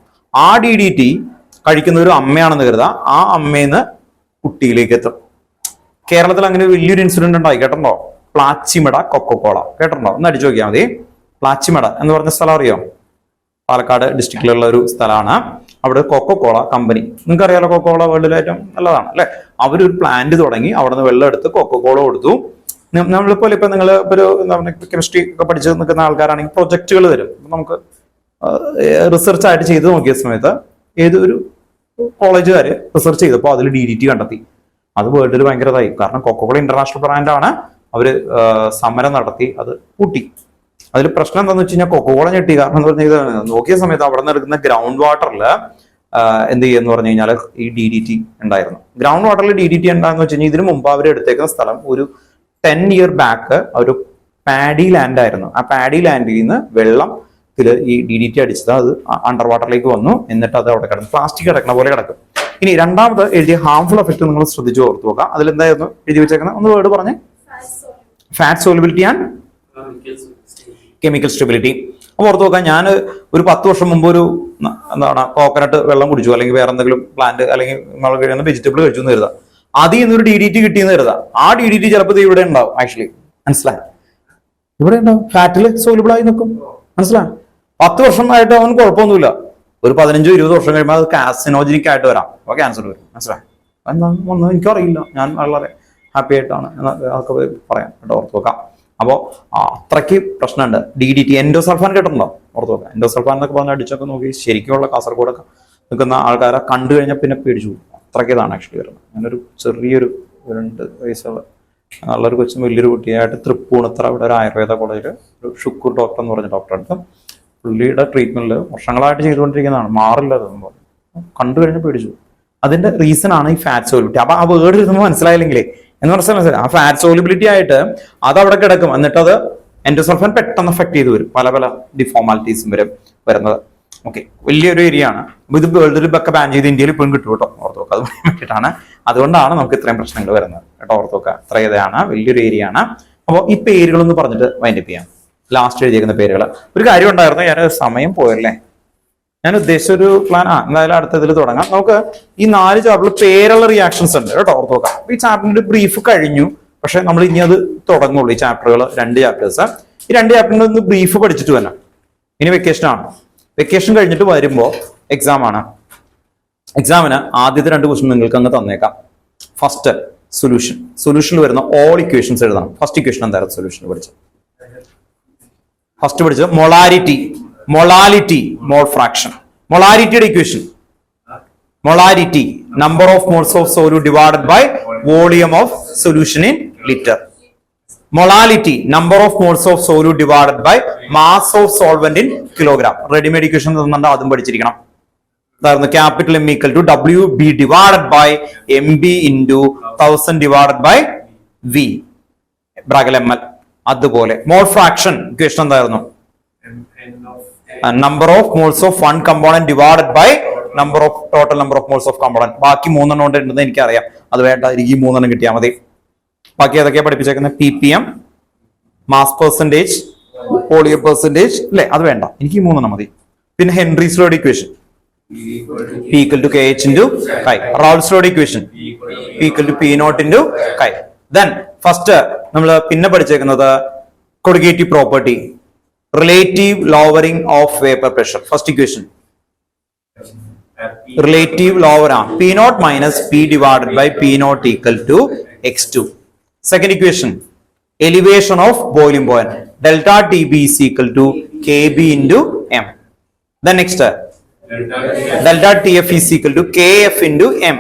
ആ DDT കഴിക്കുന്ന ഒരു അമ്മയാണെന്ന് കരുതാ. ആ അമ്മേന്ന് കുട്ടിയിലേക്ക് എത്തും. കേരളത്തിൽ അങ്ങനെ വലിയൊരു ഇൻസിഡന്റ് ഉണ്ടായി. കേട്ടോ? പ്ലാച്ചിമട കൊക്കോകോള കേട്ടോ? ഒന്ന് അടിച്ചു നോക്കിയാൽ മതി. പ്ലാച്ചിമട എന്ന് പറഞ്ഞ സ്ഥലം അറിയോ? പാലക്കാട് ഡിസ്ട്രിക്റ്റിലുള്ള ഒരു സ്ഥലമാണ്. അവിടെ കൊക്കോകോള കമ്പനി, നിങ്ങൾക്ക് അറിയാലോ കൊക്കോകോള വേൾഡിലെ ഏറ്റവും നല്ലതാണ് അല്ലെ. അവരൊരു പ്ലാന്റ് തുടങ്ങി. അവിടെ നിന്ന് വെള്ളം എടുത്ത് കൊക്കോകോള കൊടുത്തു. നമ്മളിപ്പോൾ ഇപ്പൊ നിങ്ങൾ ഒരു കെമിസ്ട്രി ഒക്കെ പഠിച്ച് നിൽക്കുന്ന ആൾക്കാരാണെങ്കിൽ പ്രൊജക്ടുകൾ തരും. നമുക്ക് റിസർച്ച് ആയിട്ട് ചെയ്ത് നോക്കിയ സമയത്ത് ഏതൊരു കോളേജുകാര് റിസർച്ച് ചെയ്തപ്പോൾ അതിൽ DDT കണ്ടെത്തി. അത് വേൾഡിൽ ഭയങ്കരതായി. കാരണം കൊക്കോകോള ഇന്റർനാഷണൽ ബ്രാൻഡാണ്. അവര് സമരം നടത്തി അത് പൂട്ടി. അതിൽ പ്രശ്നം എന്താണെന്ന് വെച്ച് കഴിഞ്ഞാൽ കൊക്കോകോള ഞെട്ടി. കാരണം എന്ന് പറഞ്ഞാൽ ഇത് നോക്കിയ സമയത്ത് അവിടെ നിന്ന് എടുക്കുന്ന ഗ്രൗണ്ട് വാട്ടറിൽ എന്ത് ചെയ്യുമെന്ന് പറഞ്ഞു കഴിഞ്ഞാൽ ഈ DDT ഉണ്ടായിരുന്നു. ഗ്രൗണ്ട് വാട്ടറിൽ DDT ഉണ്ടായെന്ന് വെച്ച് കഴിഞ്ഞാൽ ഇതിനു മുമ്പ് അവർ എടുത്തേക്കുന്ന സ്ഥലം ഒരു 10 year ബാക്ക് ഒരു പാഡി ലാൻഡ് ആയിരുന്നു. ആ പാഡി ലാൻഡിൽ നിന്ന് വെള്ളത്തിൽ ഈ DDT അടിച്ചത് അത് അണ്ടർ വാട്ടറിലേക്ക് വന്നു. എന്നിട്ട് അത് അവിടെ കിടന്നു. പ്ലാസ്റ്റിക് കിടക്കുന്ന പോലെ കിടക്കും. ഇനി രണ്ടാമത് എഴുതിയ ഹാർംഫുൾ എഫക്ട് നിങ്ങൾ ശ്രദ്ധിച്ചു ഓർത്തു നോക്കുക. അതിലെന്തായിരുന്നു എഴുതി വെച്ചേക്കുന്നത്? ഒന്ന് വേർഡ് പറഞ്ഞേ. Fat solubility and chemical stability. അപ്പൊ ഓർത്ത് നോക്കാം. ഞാൻ ഒരു 10 വർഷം മുമ്പ് ഒരു എന്താണ് കോക്കനട്ട് വെള്ളം കുടിച്ചു, അല്ലെങ്കിൽ വേറെ എന്തെങ്കിലും പ്ലാന്റ് അല്ലെങ്കിൽ നമ്മൾ കഴിയുന്ന വെജിറ്റബിൾ കഴിച്ചു എന്ന് കരുതാം. അതിൽ നിന്നൊരു DDT കിട്ടിയെന്ന് കരുതാം. ആ DDT ചിലപ്പോൾ ഇവിടെ ഉണ്ടാവും. ആക്ച്വലി മനസ്സിലായി, ഇവിടെ ഉണ്ടാവും. ഫാറ്റിൽ സോലുബിൾ ആയി നിൽക്കും. മനസ്സിലായി. 10 വർഷമായിട്ട് അവന് കുഴപ്പമൊന്നുമില്ല. ഒരു 15-20 വർഷം കഴിയുമ്പോൾ അത് കാസിനോജനിക് ആയിട്ട് വരാം. അപ്പോൾ ക്യാൻസർ വരും. മനസ്സിലായി? എന്താണെന്ന് എനിക്കറിയില്ല, ഞാൻ വളരെ ഹാപ്പി ആയിട്ടാണ് അതൊക്കെ പറയാം കേട്ടോ, ഓർത്ത് വെക്കാം. അപ്പോൾ അത്രയ്ക്ക് പ്രശ്നമുണ്ട്. DDT എൻഡോസൾഫാൻ കേട്ടിട്ടുണ്ടോ? ഓർത്ത് വെക്കാം. എൻഡോസൾഫാൻ എന്നൊക്കെ പറഞ്ഞാൽ അടിച്ചൊക്കെ നോക്കി ശരിക്കുള്ള കാസർഗോഡൊക്കെ നിൽക്കുന്ന ആൾക്കാരെ കണ്ടു കഴിഞ്ഞാൽ പിന്നെ പേടിച്ചു പോകും. അത്രയ്ക്ക് ഇതാണ് ആക്ച്വലി വരുന്നത്. ഞാനൊരു ചെറിയൊരു 2 വയസ്സുള്ള നല്ലൊരു കൊച്ചും വലിയൊരു കുട്ടിയായിട്ട് തൃപ്പൂണിത്തറ ഇവിടെ ഒരു ആയുർവേദ കോളേജിൽ ഒരു ഷുക്കൂർ ഡോക്ടർ എന്ന് പറഞ്ഞ ഡോക്ടർ അടുത്ത് പുള്ളിയുടെ ട്രീറ്റ്മെന്റിൽ വർഷങ്ങളായിട്ട് ചെയ്തുകൊണ്ടിരിക്കുന്നതാണ്, മാറില്ല അതെന്ന് പറഞ്ഞു. കണ്ടു കഴിഞ്ഞാൽ പേടിച്ചു. അതിന്റെ റീസൺ ആണ് ഈ ഫാറ്റ് സോലിബിലിറ്റി. അപ്പൊ ആ വേർഡ് ഇരുന്ന് മനസ്സിലായില്ലെങ്കിലേ എന്ന് പറഞ്ഞാൽ ആ ഫാറ്റ് സോലിബിലിറ്റി ആയിട്ട് അത് അവിടെ കിടക്കും. എന്നിട്ട് അത് എൻഡോസൾഫാൻ പെട്ടെന്ന് എഫക്ട് ചെയ്ത് വരും, പല പല ഡിഫോർമാലിറ്റീസും വരുന്നത്. ഓക്കെ, വലിയൊരു ഏരിയ ആണ്. ഇത് വേൾഡിലൊക്കെ ബാൻ ചെയ്ത് ഇന്ത്യയിൽ ഇപ്പോഴും കിട്ടും കേട്ടോ, ഓർത്ത് നോക്കുക. അത് പറയാൻ വേണ്ടിയിട്ടാണ്. അതുകൊണ്ടാണ് നമുക്ക് ഇത്രയും പ്രശ്നങ്ങൾ വരുന്നത് കേട്ടോ, ഓർത്ത് നോക്കുക. അത്ര ഇതാണ്, വലിയൊരു ഏരിയ ആണ്. അപ്പോൾ ഈ പേരുകളൊന്ന് പറഞ്ഞിട്ട് വൈൻഡപ്പ് ചെയ്യാം. ലാസ്റ്റ് എഴുതിയിരിക്കുന്ന പേരുകൾ. ഒരു കാര്യം ഉണ്ടായിരുന്നു, ഞാൻ സമയം പോയല്ലേ, ഞാൻ ഉദ്ദേശിച്ച ഒരു പ്ലാൻ എന്തായാലും അടുത്തതിൽ തുടങ്ങാം. നമുക്ക് ഈ 4 ചാപ്റ്ററിൽ പേരുള്ള റിയാക്ഷൻസ് ഉണ്ട് കേട്ടോ, ഓർത്ത് നോക്കാം. ഈ ചാപ്റ്ററിന്റെ ബ്രീഫ് കഴിഞ്ഞു, പക്ഷെ നമ്മൾ ഇനി അത് തുടങ്ങുള്ളൂ. ഈ ചാപ്റ്ററുകൾ 2 ചാപ്റ്റേഴ്സ്. ഈ 2 ചാപ്റ്ററിന്റെ ഒന്ന് ബ്രീഫ് പഠിച്ചിട്ട് വരാം. ഇനി വെക്കേഷൻ ആണ്. വെക്കേഷൻ കഴിഞ്ഞിട്ട് വരുമ്പോൾ എക്സാം ആണ്. എക്സാമിന് ആദ്യത്തെ 2 ക്വസ്റ്റ്യൻ നിങ്ങൾക്ക് അങ്ങ് തന്നേക്കാം. ഫസ്റ്റ് സൊല്യൂഷനിൽ വരുന്ന ഓൾ ഇക്വേഷൻസ് എഴുതണം. ഫസ്റ്റ് ഇക്വേഷൻ എന്തായിരുന്നു സൊല്യൂഷനിൽ പഠിച്ചത്? ഫസ്റ്റ് പഠിച്ചത് മൊളാലിറ്റി, മോൾ ഫ്രാക്ഷൻ. മൊളാരിറ്റിയുടെ equation, molarity number of moles of solute divided by volume of solution in litre. Molality number of moles of solute divided by mass of solvent in kilogram. Readymade equation തന്നിട്ട് അതും പഠിച്ചിരിക്കണം. അതായിരുന്നു capital M equal to WB divided by MB into 1000 divided by V bracket ML. അതുപോലെ mole fraction equation എന്തായിരുന്നു? Number of moles of one component divided by total number of moles of component. ബാക്കി 3 കൊണ്ട് ഉണ്ടെന്ന് എനിക്കറിയാം, അത് വേണ്ട, എനിക്ക് 3 കിട്ടിയാൽ മതി. ബാക്കി ഏതൊക്കെയാ പഠിപ്പിച്ചേക്കുന്നത്? PPM, mass percentage, volume percentage, അല്ലെ? അത് വേണ്ട, എനിക്ക് 3 മതി. പിന്നെ Henry's load equation P equal to KH into chi. Raoult's law equation P equal to P naught into chi. Then first നമ്മൾ പിന്നെ പഠിച്ചേക്കുന്നത് colligative property, relative lowering of vapour pressure. First equation relative lower ആണ് P naught minus P divided by P naught equal to X2. Second equation elevation of boiling point delta TB is equal to KB into M. Then next delta TF is equal to KF into M.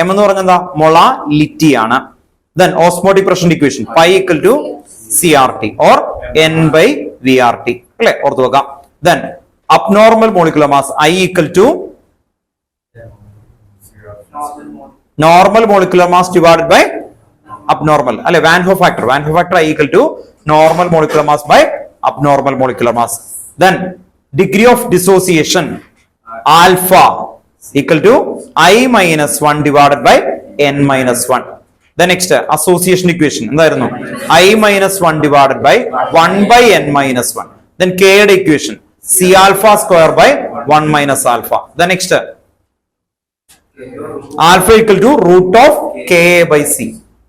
M എന്ന് പറഞ്ഞാൽ എന്താ? Molality ആണ്. Then osmotic pressure equation pi equal to CRT or N by VRT. അല്ലേ? ഓർത്ത് വെക്കാം. Then abnormal molecular mass I equal to normal molecular mass divided by abnormal. അല്ലെ? Van Hoff factor I equal to normal molecular mass by abnormal molecular mass. Then degree of dissociation alpha equal to I minus 1 divided by N minus 1. The next association equation എന്തായിരുന്നു? I minus 1 divided by 1 by N minus 1. Then K യുടെ equation C alpha square by 1 minus alpha. The next alpha equal to root of K by C.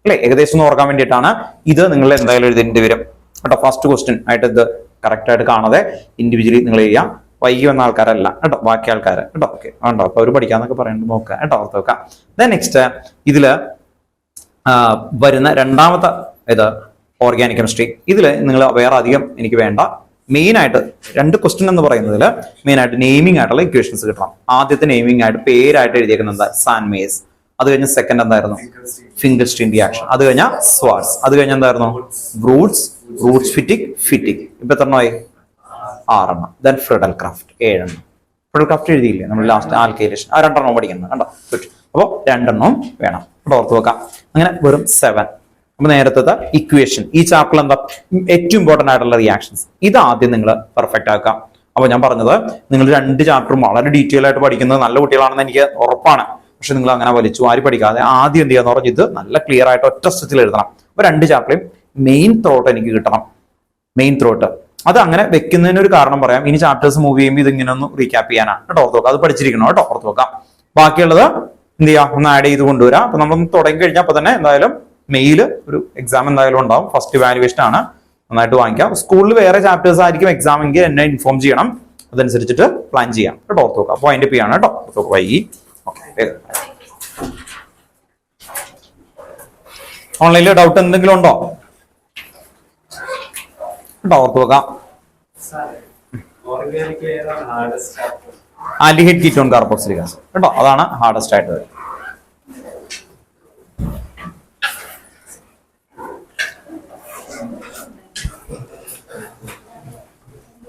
അല്ലെ? ഏകദേശം ഓർക്കാൻ വേണ്ടിയിട്ടാണ് ഇത്. നിങ്ങൾ എന്തായാലും എഴുതേണ്ടി വരും കേട്ടോ. ഫസ്റ്റ് ക്വസ്റ്റ്യൻ ആയിട്ട് ഇത് കറക്റ്റ് ആയിട്ട് കാണാതെ ഇൻഡിവിജ്വലി നിങ്ങൾ ചെയ്യാം. വൈകി വന്ന ആൾക്കാരല്ല കേട്ടോ, ബാക്കി ആൾക്കാർ കേട്ടോ. ഓക്കെ, ഉണ്ടോ? അപ്പൊ അവർ പഠിക്കാന്നൊക്കെ പറയുന്നത് നോക്കുക കേട്ടോ, ഓർത്ത് വെക്കാം. ദെൻ നെക്സ്റ്റ് ഇതില് വരുന്ന രണ്ടാമത്തെ ഇത് ഓർഗാനിക് കെമിസ്ട്രി. ഇതിൽ നിങ്ങൾ വേറെ അധികം എനിക്ക് വേണ്ട. മെയിൻ ആയിട്ട് 2 ക്വസ്റ്റ്യൻ എന്ന് പറയുന്നതിൽ മെയിൻ ആയിട്ട് നെയിമിംഗ് ആയിട്ടുള്ള ഇക്വേഷൻസ് കിട്ടണം. ആദ്യത്തെ നെയിമിംഗ് ആയിട്ട് പേരായിട്ട് എഴുതിയേക്കുന്നത് എന്താ? സാൻമേസ്. അത് കഴിഞ്ഞ് സെക്കൻഡ് എന്തായിരുന്നു? ഫിംഗർസ്റ്റീൻ റിയാക്ഷൻ. അത് കഴിഞ്ഞാൽ സ്വാർട്സ്. അത് കഴിഞ്ഞ് എന്തായിരുന്നു? റൂട്ട്സ് ഫിറ്റിക്. ഇപ്പൊ എത്രണ്ണമായി? 6 ദെൻ ഫ്രെഡൽ ക്രാഫ്റ്റ് 7. ഫ്രെഡൽ ക്രാഫ്റ്റ് എഴുതിയില്ലേ നമ്മൾ ലാസ്റ്റ്? ആൽക്കൈലേഷൻ. ആ 2 പഠിക്കുന്നത് കണ്ടോ? അപ്പോൾ 2 വേണം കേട്ടോ, ഓർത്ത് വെക്കാം. അങ്ങനെ വെറും 7. അപ്പൊ നേരത്തെ ഇക്വേഷൻ ഈ ചാപ്റ്ററിൽ എന്താ ഏറ്റവും ഇമ്പോർട്ടന്റ് ആയിട്ടുള്ള റിയാക്ഷൻസ്, ഇത് ആദ്യം നിങ്ങൾ പെർഫെക്റ്റ് ആക്കാം. അപ്പൊ ഞാൻ പറഞ്ഞത് നിങ്ങൾ 2 ചാപ്റ്ററും വളരെ ഡീറ്റെയിൽ ആയിട്ട് പഠിക്കുന്നത് നല്ല കുട്ടികളാണെന്ന് എനിക്ക് ഉറപ്പാണ്. പക്ഷെ നിങ്ങൾ അങ്ങനെ വലിച്ചു വാരി പഠിക്കാതെ ആദ്യം എന്ത് ചെയ്യാന്ന് പറഞ്ഞാൽ ഇത് നല്ല ക്ലിയർ ആയിട്ട് ഒറ്റ സ്ട്രെച്ചിൽ എഴുതണം. അപ്പൊ 2 ചാപ്റ്ററും മെയിൻ ത്രോട്ട് എനിക്ക് കിട്ടണം. മെയിൻ ത്രോട്ട് അത് അങ്ങനെ വെക്കുന്നതിന് ഒരു കാരണം പറയാം. ഇനി ചാപ്റ്റേഴ്സ് മൂവ് ചെയ്യുമ്പോൾ ഇത് ഇങ്ങനെ ഒന്ന് റീക്യാപ്പ് ചെയ്യാനാണ് കേട്ടോ, ഓർത്ത് വെക്കാം. അത് പഠിച്ചിരിക്കണം കേട്ടോ, ഓർത്ത് വെക്കാം. ബാക്കിയുള്ളത് എന്ത് ചെയ്യാം, ഒന്ന് ആഡ് ചെയ്ത് കൊണ്ടുവരാം. അപ്പൊ നമ്മൾ തുടങ്ങി കഴിഞ്ഞാൽ അപ്പൊ തന്നെ എന്തായാലും മെയില് ഒരു എക്സാം എന്തായാലും ഉണ്ടാവും. ഫസ്റ്റ് ഇവാലുവേഷൻ ആണ്, നന്നായിട്ട് വാങ്ങിക്കാം. സ്കൂളിൽ വേറെ ചാപ്റ്റേഴ്സ് ആയിരിക്കും എക്സാം എങ്കിൽ എന്നെ ഇൻഫോം ചെയ്യണം. അതനുസരിച്ചിട്ട് പ്ലാൻ ചെയ്യാം കേട്ടോ. ഓർത്ത് നോക്കാം. അപ്പോൾ അതിന്റെ പി ആണ് കേട്ടോ. ഓർത്ത് നോക്കുക. വൈകി. ഓക്കെ. ഓൺലൈനിൽ ഡൗട്ട് എന്തെങ്കിലും ഉണ്ടോ? കേട്ടോ. ഓർത്ത് നോക്കാം. ആൽഡിഹൈഡ് കീറ്റോൺ കാർബോക്സിലിക് ആസിഡ് കേട്ടോ. അതാണ് ഹാർഡസ്റ്റ് ആയിട്ട്.